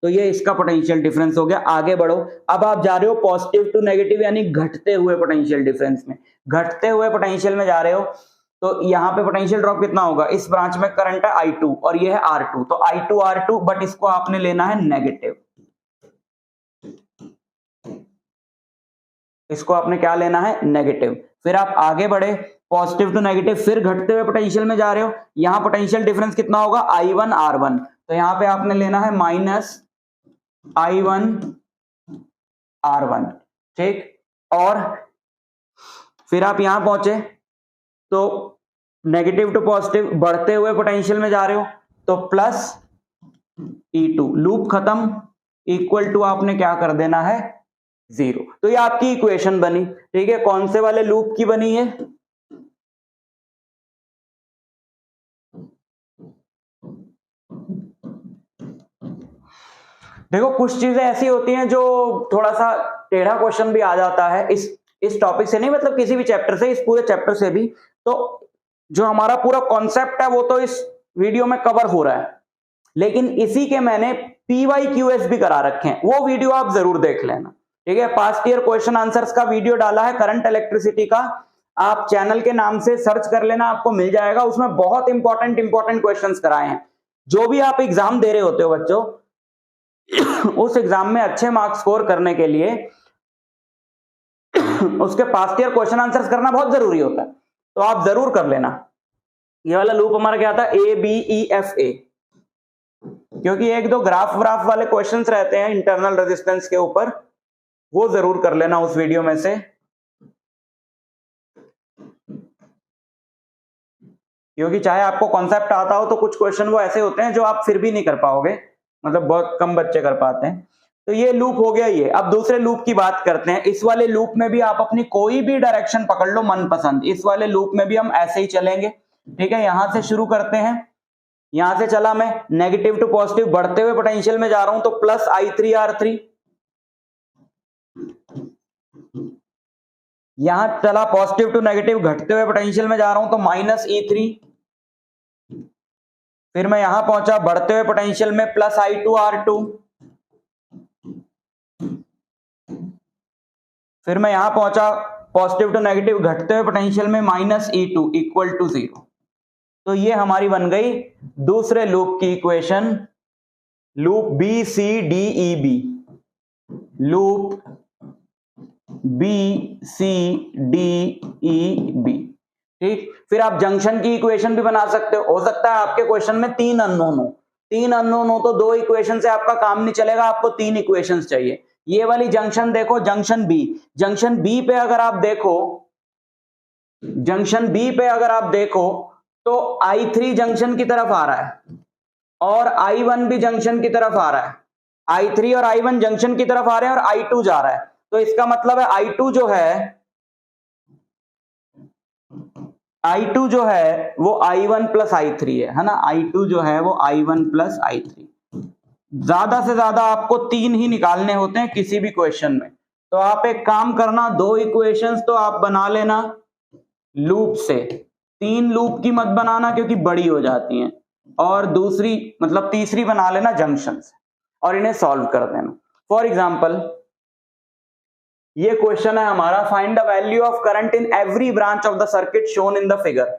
तो ये इसका पोटेंशियल डिफरेंस हो गया। आगे बढ़ो, अब आप जा रहे हो पॉजिटिव टू नेगेटिव यानी घटते हुए पोटेंशियल डिफरेंस में, घटते हुए पोटेंशियल में जा रहे हो तो यहाँ पे पोटेंशियल ड्रॉप कितना होगा, इस ब्रांच में करंट है I2 और ये है R2, तो I2 R2, बट इसको आपने लेना है नेगेटिव, इसको आपने क्या लेना है, नेगेटिव। फिर आप आगे बढ़े पॉजिटिव टू नेगेटिव, फिर घटते हुए पोटेंशियल में जा रहे हो, यहां पोटेंशियल डिफरेंस कितना होगा I1 R1, तो यहां पे आपने लेना है माइनस I1 R1, ठीक। और फिर आप यहां पहुंचे तो नेगेटिव टू पॉजिटिव बढ़ते हुए पोटेंशियल में जा रहे हो तो प्लस E2, लूप खत्म, इक्वल टू आपने क्या कर देना है 0। तो ये आपकी इक्वेशन बनी, ठीक है। कौन से वाले लूप की बनी है, देखो कुछ चीजें ऐसी होती हैं जो थोड़ा सा टेढ़ा क्वेश्चन भी आ जाता है इस टॉपिक से नहीं, मतलब किसी भी चैप्टर से, इस पूरे चैप्टर से भी। तो जो हमारा पूरा कॉन्सेप्ट है वो तो इस वीडियो में कवर हो रहा है, लेकिन इसी के मैंने PYQS भी करा रखे हैं, वो वीडियो आप जरूर देख लेना, ठीक है। पास्ट ईयर क्वेश्चन आंसर्स का वीडियो डाला है करंट इलेक्ट्रिसिटी का, आप चैनल के नाम से सर्च कर लेना, आपको मिल जाएगा। उसमें बहुत इंपॉर्टेंट क्वेश्चंस कराए हैं। जो भी आप एग्जाम दे रहे होते हो बच्चों, उस एग्जाम में अच्छे मार्क्स स्कोर करने के लिए उसके पास्ट ईयर क्वेश्चन आंसर्स करना बहुत जरूरी होता है, तो आप जरूर कर लेना। ये वाला लूप हमारा क्या था, ABEFA, क्योंकि एक दो ग्राफ व्राफ वाले क्वेश्चंस रहते हैं इंटरनल रेजिस्टेंस के ऊपर, वो जरूर कर लेना उस वीडियो में से, क्योंकि चाहे आपको कॉन्सेप्ट आता हो तो कुछ क्वेश्चन वो ऐसे होते हैं जो आप फिर भी नहीं कर पाओगे, मतलब बहुत कम बच्चे कर पाते हैं। तो ये लूप हो गया ये। अब दूसरे लूप की बात करते हैं। इस वाले लूप में भी आप अपनी कोई भी डायरेक्शन पकड़ लो मनपसंद, इस वाले लूप में भी हम ऐसे ही चलेंगे, ठीक है। यहां से शुरू करते हैं, यहां से चला मैं नेगेटिव टू पॉजिटिव, बढ़ते हुए पोटेंशियल में जा रहा हूं तो प्लस I3 R3, यहां चला पॉजिटिव टू नेगेटिव, घटते हुए पोटेंशियल में जा रहा हूं तो माइनस E3, फिर मैं यहां पहुंचा बढ़ते हुए पोटेंशियल में प्लस I2 R2, फिर मैं यहां पहुंचा पॉजिटिव टू नेगेटिव घटते हुए पोटेंशियल में माइनस E2 इक्वल टू 0। तो ये हमारी बन गई दूसरे लूप की equation, loop BCDEB, loop BCDEB, ठीक। फिर आप जंक्शन की इक्वेशन भी बना सकते हो सकता है आपके क्वेश्चन में 3 अननोन हो तो 2 इक्वेशन से आपका काम नहीं चलेगा, आपको 3 इक्वेशंस चाहिए। ये वाली जंक्शन देखो, जंक्शन बी पे अगर आप देखो तो I3 जंक्शन की तरफ आ रहा है और I1 भी जंक्शन की तरफ आ रहा है, I3 और I1 जंक्शन की तरफ आ रहे हैं और I2 जा रहा है, तो इसका मतलब है I2 जो है वो I1 प्लस I3 है ना, I2 जो है वो I1 प्लस I3। ज्यादा से ज्यादा आपको 3 ही निकालने होते हैं किसी भी क्वेश्चन में, तो आप एक काम करना, 2 इक्वेशंस तो आप बना लेना लूप से, 3 लूप की मत बनाना क्योंकि बड़ी हो जाती हैं, और दूसरी मतलब तीसरी बना लेना जंक्शन से। और इन्हें सॉल्व कर देना। फॉर एग्जाम्पल ये क्वेश्चन है हमारा, find the value of current in every branch of the circuit shown in the figure.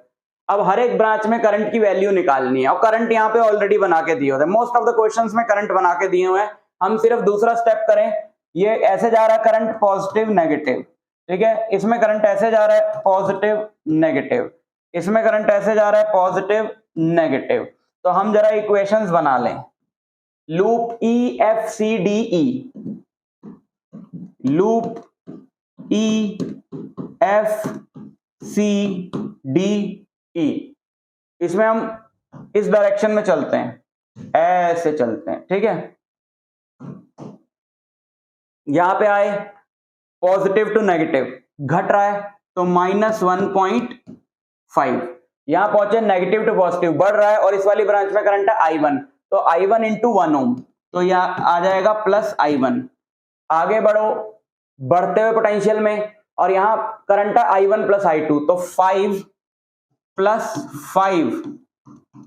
अब हर एक ब्रांच में करंट की वैल्यू निकालनी है और करंट यहाँ पे ऑलरेडी बना के दिए होते हैं, मोस्ट ऑफ द क्वेश्चंस में करंट बना के दिए हुए हैं। हम सिर्फ दूसरा स्टेप करें, ये ऐसे जा रहा है करंट पॉजिटिव नेगेटिव, ठीक है, इसमें करंट ऐसे जा रहा है पॉजिटिव नेगेटिव, इसमें करंट ऐसे जा रहा है पॉजिटिव नेगेटिव। तो हम जरा इक्वेशंस बना लें, loop E F C D E, loop E F C D E, इसमें हम इस डायरेक्शन में चलते हैं, ऐसे चलते हैं, ठीक है। यहां पे आए पॉजिटिव टू नेगेटिव, घट रहा है तो -1.5, यहां पहुंचे नेगेटिव टू पॉजिटिव, बढ़ रहा है और इस वाली ब्रांच में करंट है I1, तो I1 इंटू 1 ओम, तो यहां आ जाएगा प्लस I1। आगे बढ़ो बढ़ते हुए पोटेंशियल में, और यहां करंट है I1 प्लस I2, तो 5 plus 5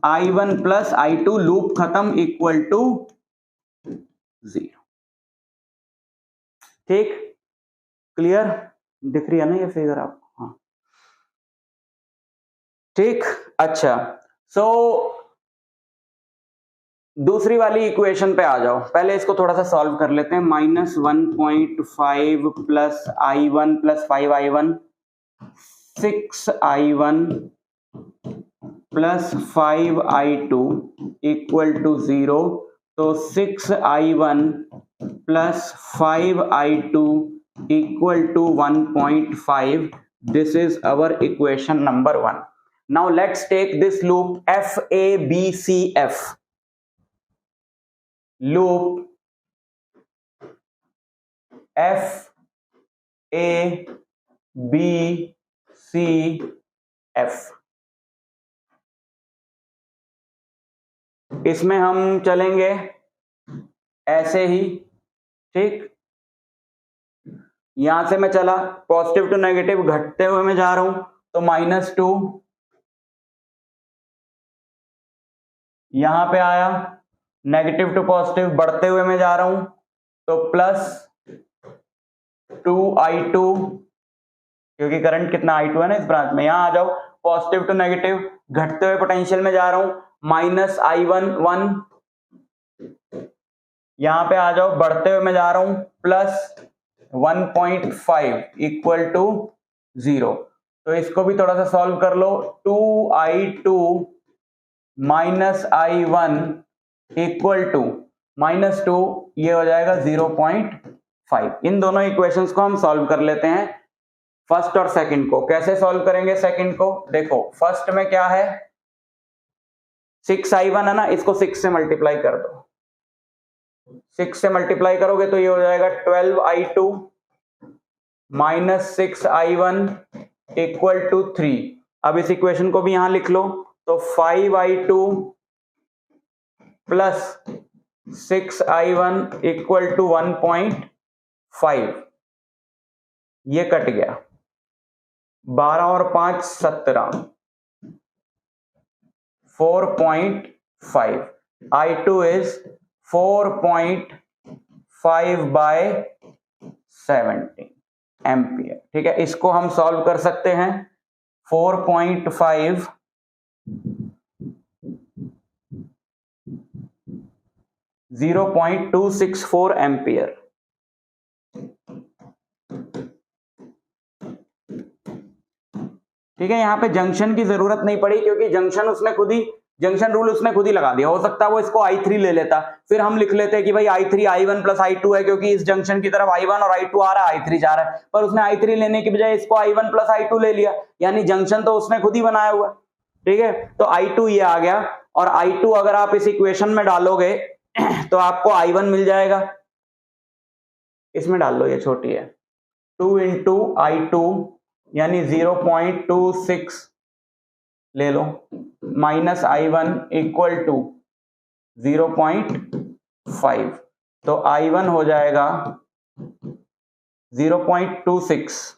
I1 plus I2, loop खत्म, इक्वल टू 0। ठीक, क्लियर दिख रही है ना ये फिगर आपको? हाँ ठीक, अच्छा। सो दूसरी वाली इक्वेशन पे आ जाओ, पहले इसको थोड़ा सा सॉल्व कर लेते हैं। -1.5 प्लस I1 प्लस 5I1, 6I1 plus 5I2 equal to 0, तो 6I1 plus 5I2 equal to 1.5. This is our equation number 1. Now let's take this loop FABCF. Loop FABCF. इसमें हम चलेंगे ऐसे ही, ठीक। यहां से मैं चला पॉजिटिव टू नेगेटिव, घटते हुए मैं जा रहा हूं, तो -2, यहां पे आया नेगेटिव टू पॉजिटिव, बढ़ते हुए मैं जा रहा हूं, तो +2I2, क्योंकि करंट कितना I2 है ना इस ब्रांच में। यहां आ जाओ पॉजिटिव टू नेगेटिव, घटते हुए पोटेंशियल में जा रहा हूं, -I1 1, यहां पे आ जाओ बढ़ते हुए मैं जा रहा हूं, +1.5 इक्वल टू 0। तो इसको भी थोड़ा सा सॉल्व कर लो, 2I2 minus I1 equal to -2, ये हो जाएगा 0.5। इन दोनों इक्वेशंस को हम सॉल्व कर लेते हैं, फर्स्ट और सेकंड को। कैसे सॉल्व करेंगे सेकंड को? देखो फर्स्ट में क्या है, 6I1 है ना, इसको 6 से मल्टीप्लाई कर दो, 6 से मल्टीप्लाई करोगे तो ये हो जाएगा 12I2 minus 6I1 equal to 3। अब इस इक्वेशन को भी यहां लिख लो, तो 5I2 plus 6I1 equal to 1.5, ये कट गया, 12 और 5 17, 4.5, I2 is 4.5 by 70 एम्पियर। ठीक है, इसको हम सॉल्व कर सकते हैं, 4.5 0.264 एम्पियर। ठीक है, यहां पे जंक्शन की जरूरत नहीं पड़ी, क्योंकि जंक्शन रूल उसने खुद ही लगा दिया। हो सकता है वो इसको I3 ले लेता, फिर हम लिख लेते कि भाई I3 I1 प्लस I2 है, क्योंकि इस जंक्शन की तरफ I1 और I2 आ रहा है, I3 जा रहा है, पर उसने I3 लेने की बजाय इसको I1 प्लस I2 ले लिया, यानी जंक्शन तो उसने खुद ही बनाया हुआ। ठीक है, तो I2 ये आ गया, और I2 अगर आप इस इक्वेशन में डालोगे तो आपको I1 मिल जाएगा, इसमें डाल लो, ये छोटी है, 2 इंटू I2 यानी 0.26 ले लो, माइनस I1 इक्वल टू 0.5, तो I1 हो जाएगा 0.26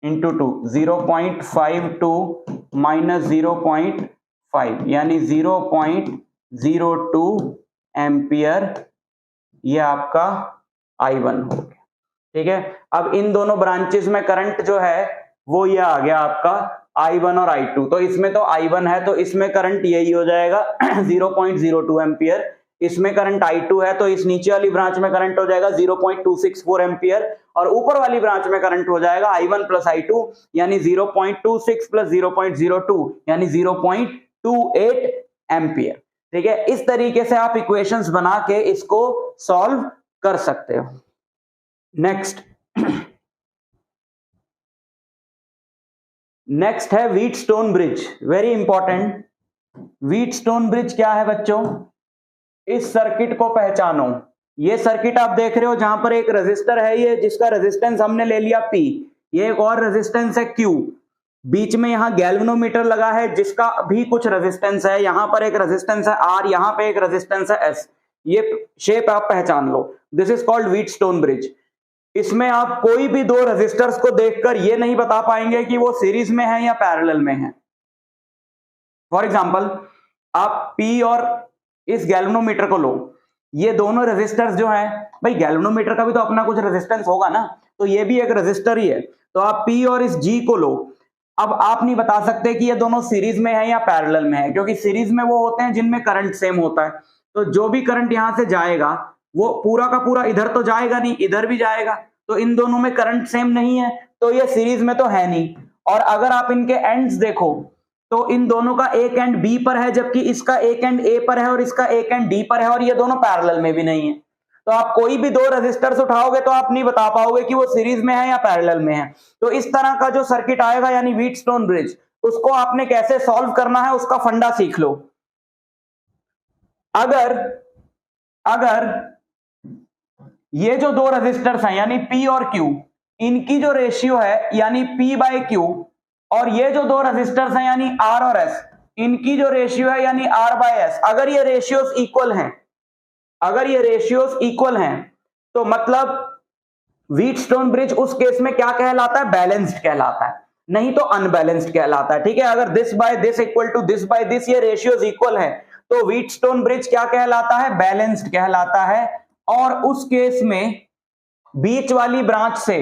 इंटू 2, 0.52 माइनस 0.5 यानी 0.02 एम्पियर ये आपका I1 हो गया, ठीक है। अब इन दोनों ब्रांचेस में करंट जो है वो ये आ गया आपका I1 और I2, तो इसमें तो I1 है तो इसमें करंट यही हो जाएगा 0.02 एम्पियर, इसमें करंट I2 है तो इस नीचे वाली ब्रांच में करंट हो जाएगा 0.264 एम्पियर, और ऊपर वाली ब्रांच में करंट हो जाएगा I1 प्लस I2 यानी 0.26 प्लस 0.02 यानी 0.28 एम्पियर, ठीक है। इस तरीके से आप इक्वेशंस बना के इसको सॉल्व कर सकते हो। नेक्स्ट है Wheatstone bridge, very important. Wheatstone bridge क्या है बच्चों? इस सर्किट को पहचानो। ये सर्किट आप देख रहे हो जहां पर एक रेजिस्टर है, ये जिसका रेजिस्टेंस हमने ले लिया P, ये एक और रेजिस्टेंस है Q, बीच में यहां गैल्वेनोमीटर लगा है जिसका भी कुछ रेजिस्टेंस है, यहां पर एक रेजिस्टेंस है R, यहां पे एक रेजिस्टेंस है S। ये शेप आप पहचान लो, this is called Wheatstone bridge. इसमें आप कोई भी दो रेजिस्टर्स को देखकर ये नहीं बता पाएंगे कि वो सीरीज में है या पैरेलल में है। फॉर एग्जांपल आप P और इस गैल्वेनोमीटर को लो, ये दोनों रेजिस्टर्स जो हैं, भाई गैल्वेनोमीटर का भी तो अपना कुछ रेजिस्टेंस होगा ना, तो ये भी एक रेजिस्टर ही है, तो आप P और इस G को लो। अब आप नहीं बता सकते कि ये दोनों सीरीज में है या पैरेलल में है, क्योंकि सीरीज में वो होते हैं जिनमें करंट सेम होता है, तो जो भी करंट यहां से जाएगा वो पूरा का पूरा इधर तो जाएगा नहीं, इधर भी जाएगा, तो इन दोनों में करंट सेम नहीं है, तो ये सीरीज में तो है नहीं। और अगर आप इनके एंड्स देखो तो इन दोनों का एक एंड B पर है, जबकि इसका एक एंड A पर है और इसका एक एंड D पर है, और ये दोनों पैरेलल में भी नहीं है। तो आप कोई भी दो रेजिस्टर्स उठाओगे तो आप नहीं बता पाओगे कि वो सीरीज में है या पैरेलल में है। तो इस तरह का जो सर्किट आएगा यानी व्हीटस्टोन ब्रिज, उसको आपने कैसे सॉल्व करना है उसका फंडा सीख लो। अगर ये जो दो रेजिस्टर्स हैं यानी P और Q, इनकी जो रेशियो है यानी P बाय Q, और ये जो दो रेजिस्टर्स हैं यानी R और S, इनकी जो रेशियो है यानी R बाय S, अगर ये रेशियोस इक्वल हैं, तो मतलब व्हीटस्टोन ब्रिज उस केस में क्या कहलाता है? बैलेंस्ड कहलाता है, नहीं तो अनबैलेंस्ड कहलाता है, ठीक है। अगर this by this equal to this by this, ये रेशियोस इक्वल है, तो व्हीटस्टोन ब्रिज क्या कहलाता है? बैलेंस्ड कहलाता है। और उस केस में बीच वाली ब्रांच से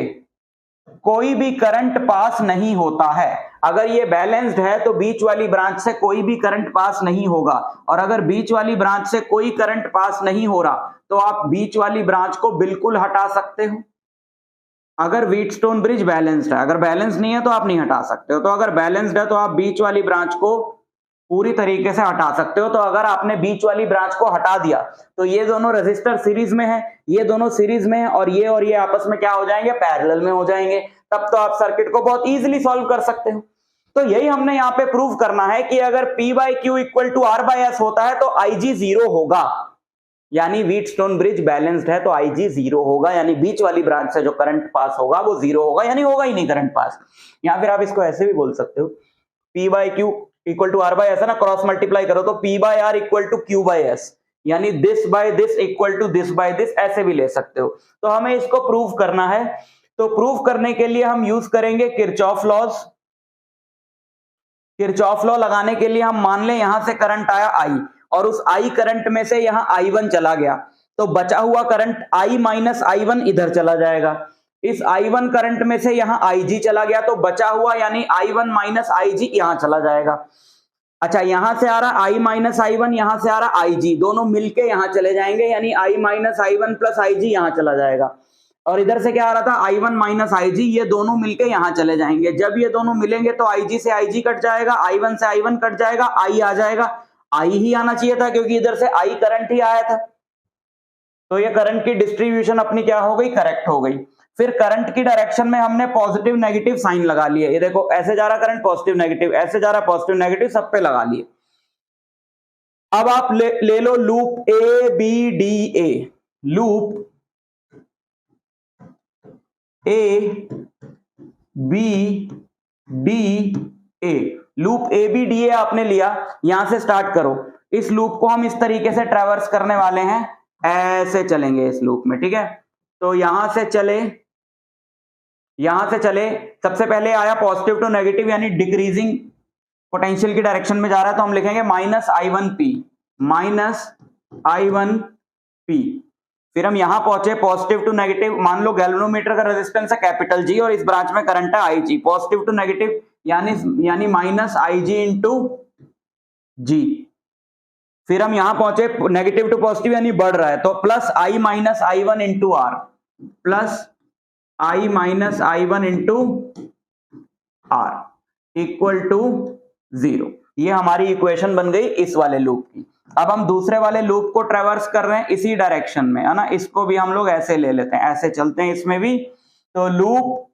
कोई भी करंट पास नहीं होता है। अगर ये बैलेंस्ड है तो बीच वाली ब्रांच से कोई भी करंट पास नहीं होगा, और अगर बीच वाली ब्रांच से कोई करंट पास नहीं हो रहा तो आप बीच वाली ब्रांच को बिल्कुल हटा सकते हो, अगर व्हीटस्टोन ब्रिज बैलेंस्ड है। अगर बैलेंस नहीं है तो आप नहीं हटा सकते हो। तो अगर बैलेंस्ड है तो आप बीच वाली ब्रांच को पूरी तरीके से हटा सकते हो। तो अगर आपने बीच वाली ब्रांच को हटा दिया तो ये दोनों रेजिस्टर सीरीज में है, ये दोनों सीरीज में है, और ये आपस में क्या हो जाएंगे? पैरेलल में हो जाएंगे। तब तो आप सर्किट को बहुत इजीली सॉल्व कर सकते हो। तो यही हमने यहाँ पे प्रूव करना है कि अगर P by Q equal to R by S होता है तो IG 0 होगा, यानी व्हीटस्टोन ब्रिज बैलेंस्ड है तो IG 0 होगा, यानी बीच वाली ब्रांच से जो करंट पास होगा वो 0 होगा, यानी होगा ही नहीं करंट पास। या फिर आप इसको ऐसे भी बोल सकते हो, P by Q equal to R by S है ना, क्रॉस मल्टीप्लाई करो तो P by R equal to Q by S, यानी this by this equal to this by this, ऐसे भी ले सकते हो। तो हमें इसको प्रूव करना है, तो प्रूव करने के लिए हम यूज करेंगे किरचॉफ लॉज। किरचॉफ लॉ लगाने के लिए हम मान लें यहां से करंट आया I, और उस I करंट में से यहां I1 चला गया, तो बचा हुआ करंट I माइनस I1 इधर चला जाएगा। इस I1 करंट में से यहां IG चला गया, तो बचा हुआ यानी I1 माइनस IG यहां चला जाएगा। अच्छा, यहां से आ रहा I माइनस I1, यहां से आ रहा IG, दोनों मिलके यहां चले जाएंगे, यानी I minus I1 plus IG यहां चला जाएगा। और इधर से क्या आ रहा था? I1 माइनस IG, ये दोनों मिलके यहां चले जाएंगे। जब ये दोनों मिलेंगे तो IG से IG कट जाएगा, I1 से I1 कट जाएगा, I आ जाएगा। I ही आना चाहिए था क्योंकि इधर से I करंट ही आया था। तो ये करंट की डिस्ट्रीब्यूशन अपनी क्या हो गई? करेक्ट हो गई। फिर करंट की डायरेक्शन में हमने पॉजिटिव नेगेटिव साइन लगा लिए। ये देखो, ऐसे जा रहा करंट, पॉजिटिव नेगेटिव, ऐसे जा रहा पॉजिटिव नेगेटिव, सब पे लगा लिए। अब आप ले लो loop ABDA, loop ABDA, loop ABDA आपने लिया, यहां से स्टार्ट करो। इस लूप को हम इस तरीके से ट्रैवर्स करने वाले हैं, ऐसे चलेंगे इस लूप में, ठीक है। तो यहां से चले, सबसे पहले आया पॉजिटिव टू नेगेटिव, यानी डिक्रीजिंग पोटेंशियल की डायरेक्शन में जा रहा है, तो हम लिखेंगे माइनस I1P, फिर हम यहां पहुंचे पॉजिटिव टू नेगेटिव, मान लो गैल्वेनोमीटर का रेजिस्टेंस है कैपिटल जी और इस ब्रांच में करंट है IG, पॉजिटिव टू नेगेटिव यानी माइनस IG इंटू जी। फिर हम यहां पहुंचे नेगेटिव टू पॉजिटिव यानी बढ़ रहा है, तो plus I minus I1 into R, plus I minus I1 into R equal to 0। ये हमारी इक्वेशन बन गई इस वाले लूप की। अब हम दूसरे वाले लूप को ट्रेवर्स कर रहे हैं इसी डायरेक्शन में, है ना, इसको भी हम लोग ऐसे ले लेते हैं, ऐसे चलते हैं इसमें भी। तो लूप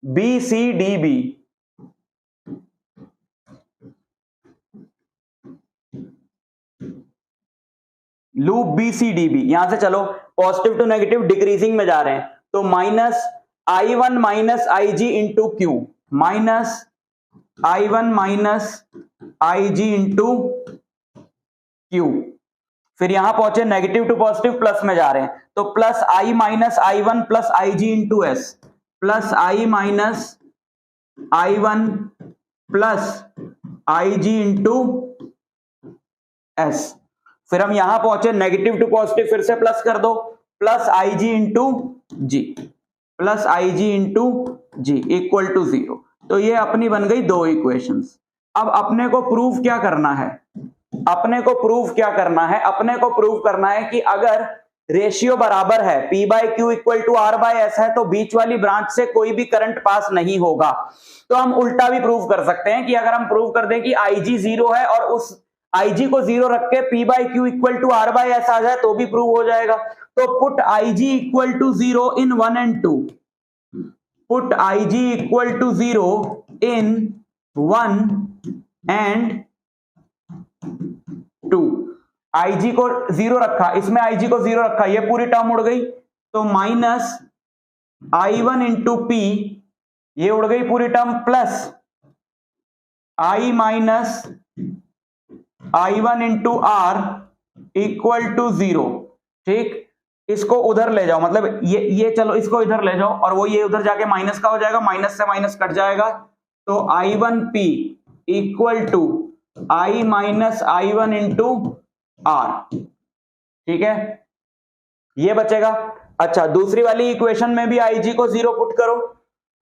BCDB, लूप BCDB, यहां से चलो पॉजिटिव टू नेगेटिव डिक्रीजिंग में जा रहे हैं, तो minus I1 minus IG into Q, minus I1 minus IG into Q. फिर यहां पहुंचे नेगेटिव टू पॉजिटिव प्लस में जा रहे हैं, तो plus I minus I1 plus IG into S, plus I minus I1 plus IG into S. फिर हम यहां पहुंचे नेगेटिव टू पॉजिटिव, फिर से प्लस कर दो, plus IG into G, plus IG into G equal to 0। तो ये अपनी बन गई दो इक्वेशंस। अब अपने को प्रूव क्या करना है, अपने को प्रूव करना है कि अगर रेशियो बराबर है P by Q equal to R by S है, तो बीच वाली ब्रांच से कोई भी करंट पास नहीं होगा। तो हम उल्टा भी प्रूव कर सकते हैं कि अगर हम प्रूव कर दें कि IG 0 है और उस IG को 0 रख के P by Q equal to R by S आ जाए तो भी प्रूव हो जाएगा। तो put IG equal to 0 in 1 and 2, put IG equal to 0 in 1 and 2। IG को 0 रखा, इसमें IG को 0 रखा, ये पूरी टर्म उड़ गई, तो माइनस I1 इंटू P, ये उड़ गई पूरी term, plus I minus I1 into R equal to 0। ठीक, इसको उधर ले जाओ, मतलब ये चलो इसको इधर ले जाओ और वो ये उधर जाके माइनस का हो जाएगा, माइनस से माइनस कट जाएगा, तो I1P equal to I minus I1 into R. ठीक है, ये बचेगा। अच्छा, दूसरी वाली इक्वेशन में भी IG को 0 पुट करो,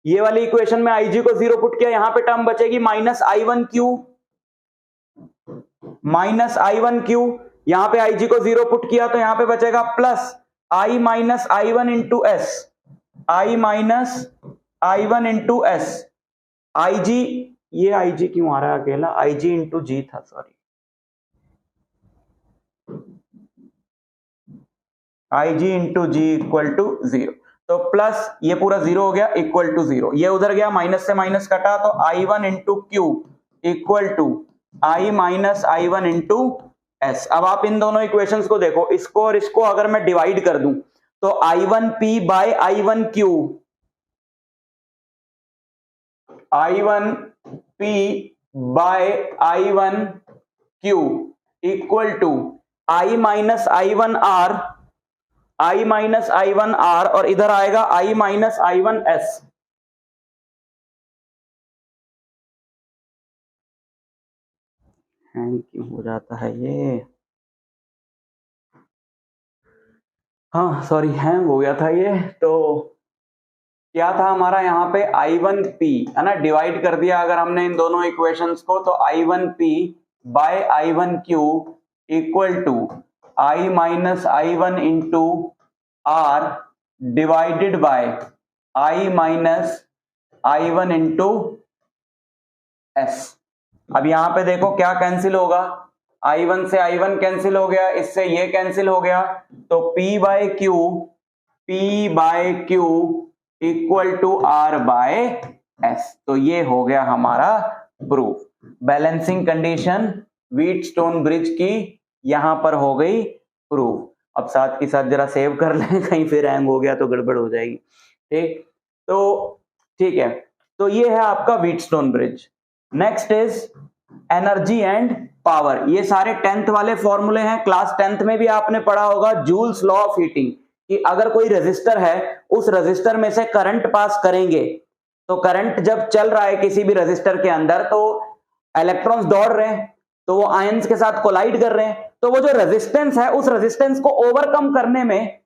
ये वाली इक्वेशन में IG को 0 पुट किया, यहां पे टर्म बचेगी minus I1 Q, minus I1 Q, यहां पे IG को 0 पुट किया तो यहां पे बचेगा plus I minus I1 into S, I minus I1 into S. IG, ये IG क्यों आ रहा है अकेला, IG इंटू जी था, sorry, IG into G equal to 0। तो प्लस ये पूरा 0 हो गया इक्वल टू 0, ये उधर गया, माइनस से माइनस कटा, तो I1 into Q equal to I minus I1 into S. अब आप इन दोनों इक्वेशंस को देखो, इसको और इसको अगर मैं डिवाइड कर दूं तो I1P by I1Q, I1P by I1Q equal to I minus I1R, I minus I1R, और इधर आएगा I माइनस I1S। हैंग क्यों हो जाता है ये, हाँ सॉरी, हैंग हो गया था ये। तो क्या था हमारा यहाँ पे I1P, है ना, डिवाइड कर दिया अगर हमने इन दोनों इक्वेशंस को, तो I1P by I1Q equal to I minus I1 into R divided by I minus I1 into S। अब यहां पे देखो क्या कैंसिल होगा, I1 से I1 कैंसिल हो गया, इससे ये कैंसिल हो गया, तो P by Q equal to R by S। तो ये हो गया हमारा proof. Balancing condition Wheatstone bridge की यहां पर हो गई प्रूफ। अब साथ के साथ जरा सेव कर लें, कहीं फिर हैंग हो गया तो गड़बड़ हो जाएगी। ठीक, तो ठीक है, तो ये है आपका Wheatstone bridge. Next is energy and power. ये सारे 10th वाले फॉर्मूले हैं, क्लास 10th में भी आपने पढ़ा होगा जूल्स लॉ ऑफ हीटिंग, कि अगर कोई रेजिस्टर है, उस रेजिस्टर में से करंट पास करेंगे, तो करंट जब चल रहा है किसी भी रेजिस्टर के अंदर, तो इलेक्ट्रॉन्स दौड़ रहे हैं, तो वो आयंस के साथ कोलाइड कर रहे हैं, तो वो जो रेजिस्टेंस है उस रेजिस्टेंस को ओवरकम करने में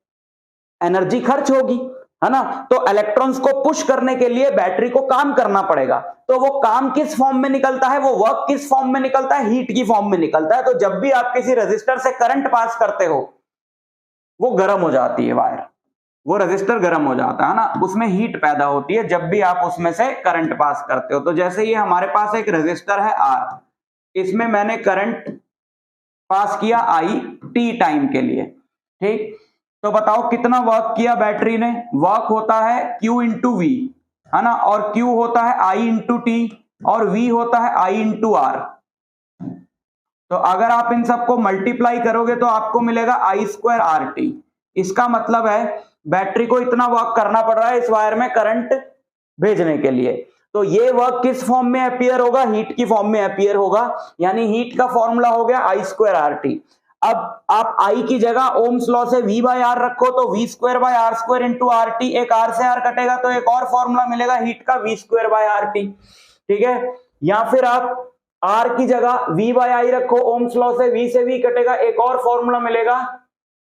एनर्जी खर्च होगी, है ना। तो इलेक्ट्रॉन्स को पुश करने के लिए बैटरी को काम करना पड़ेगा। तो वो काम किस फॉर्म में निकलता है, वो वर्क किस फॉर्म में निकलता है, हीट की फॉर्म में निकलता है। तो जब भी आप किसी रेजिस्टर से करंट पास करते हो वो गर्म हो जाती है वायर, वो रेजिस्टर गर्म हो जाता है ना, उसमें हीट पैदा होती है जब भी आप उसमें से करंट पास करते हो। तो जैसे ये हमारे पास एक रेजिस्टर है R, इसमें मैंने करंट पास किया I t टाइम के लिए, ठीक। तो बताओ कितना वर्क किया बैटरी ने, वर्क होता है Q इंटू V, है ना, और Q होता है I इंटू T और V होता है I इंटू R। तो अगर आप इन सबको मल्टीप्लाई करोगे तो आपको मिलेगा I स्क्वायर RT। इसका मतलब है बैटरी को इतना वर्क करना पड़ रहा है इस वायर में करंट भेजने के लिए। तो ये वर्क किस फॉर्म में अपीयर होगा, हीट की फॉर्म में अपीयर होगा, यानी हीट का फॉर्मूला हो गया I स्क्वायर RT। अब आप I की जगह ओम्स लॉ से V बाय R रखो तो V square by R square into RT, एक R से R कटेगा तो एक और फॉर्मूला मिलेगा हीट का V स्क्वायर बाय RT, ठीक है। या फिर आप R की जगह V बाय I रखो, ओम्स लॉ से V से V कटेगा, एक और फॉर्मूला मिलेगा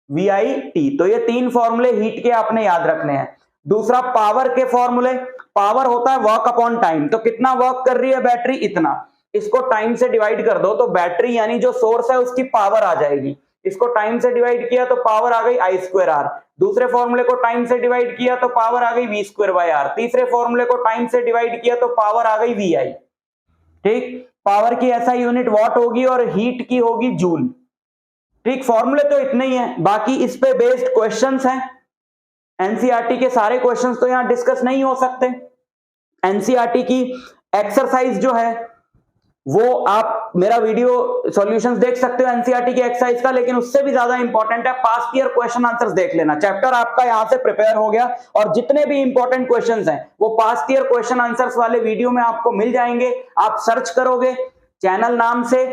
VIT। तो ये तीन फॉर्मूले हीट के आपने याद रखने हैं। दूसरा पावर के फॉर्मूले, पावर होता है वर्क अपॉन टाइम। तो कितना वर्क कर रही है बैटरी, इतना, इसको टाइम से डिवाइड कर दो तो बैटरी यानी जो सोर्स है उसकी पावर आ जाएगी। इसको टाइम से डिवाइड किया तो पावर आ गई I स्क्वायर R। दूसरे फॉर्मूले को टाइम से डिवाइड किया तो पावर आ गई V स्क्वायर बाय R। तीसरे फॉर्मूले को टाइम से डिवाइड किया तो पावर आ गई VI, ठीक। पावर की ऐसा यूनिट वॉट होगी और हीट की होगी जूल, ठीक। फॉर्मूले तो इतने ही हैं, बाकी इस पे बेस्ड क्वेश्चंस हैं। एनसीईआरटी के सारे क्वेश्चंस तो यहां डिस्कस नहीं हो सकते। एनसीईआरटी की एक्सरसाइज जो है वो आप मेरा वीडियो सॉल्यूशंस देख सकते हो एनसीईआरटी की एक्सरसाइज का, लेकिन उससे भी ज्यादा इंपॉर्टेंट है पास्ट ईयर क्वेश्चन आंसर्स देख लेना। चैप्टर आपका यहां से प्रिपेयर हो गया और जितने भी इंपॉर्टेंट क्वेश्चंस हैं वो पास्ट ईयर क्वेश्चन आंसर्स वाले वीडियो में आपको मिल जाएंगे। आप सर्च करोगे चैनल नाम से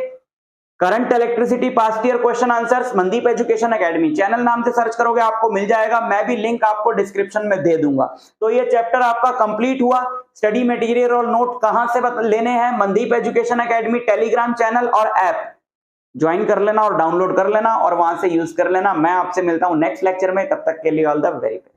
current electricity past year question answers Mandeep education academy, channel नाम से सर्च करोगे आपको मिल जाएगा। मैं भी लिंक आपको डिस्क्रिप्शन में दे दूंगा। तो ये चैप्टर आपका कंप्लीट हुआ। स्टडी मटेरियल और नोट कहां से लेने हैं, Mandeep education academy Telegram channel और ऐप ज्वाइन कर लेना और डाउनलोड कर लेना और वहां से यूज कर लेना। मैं आपसे मिलता हूं नेक्स्ट लेक्चर में, तब तक के लिए ऑल द वेरी बेस्ट।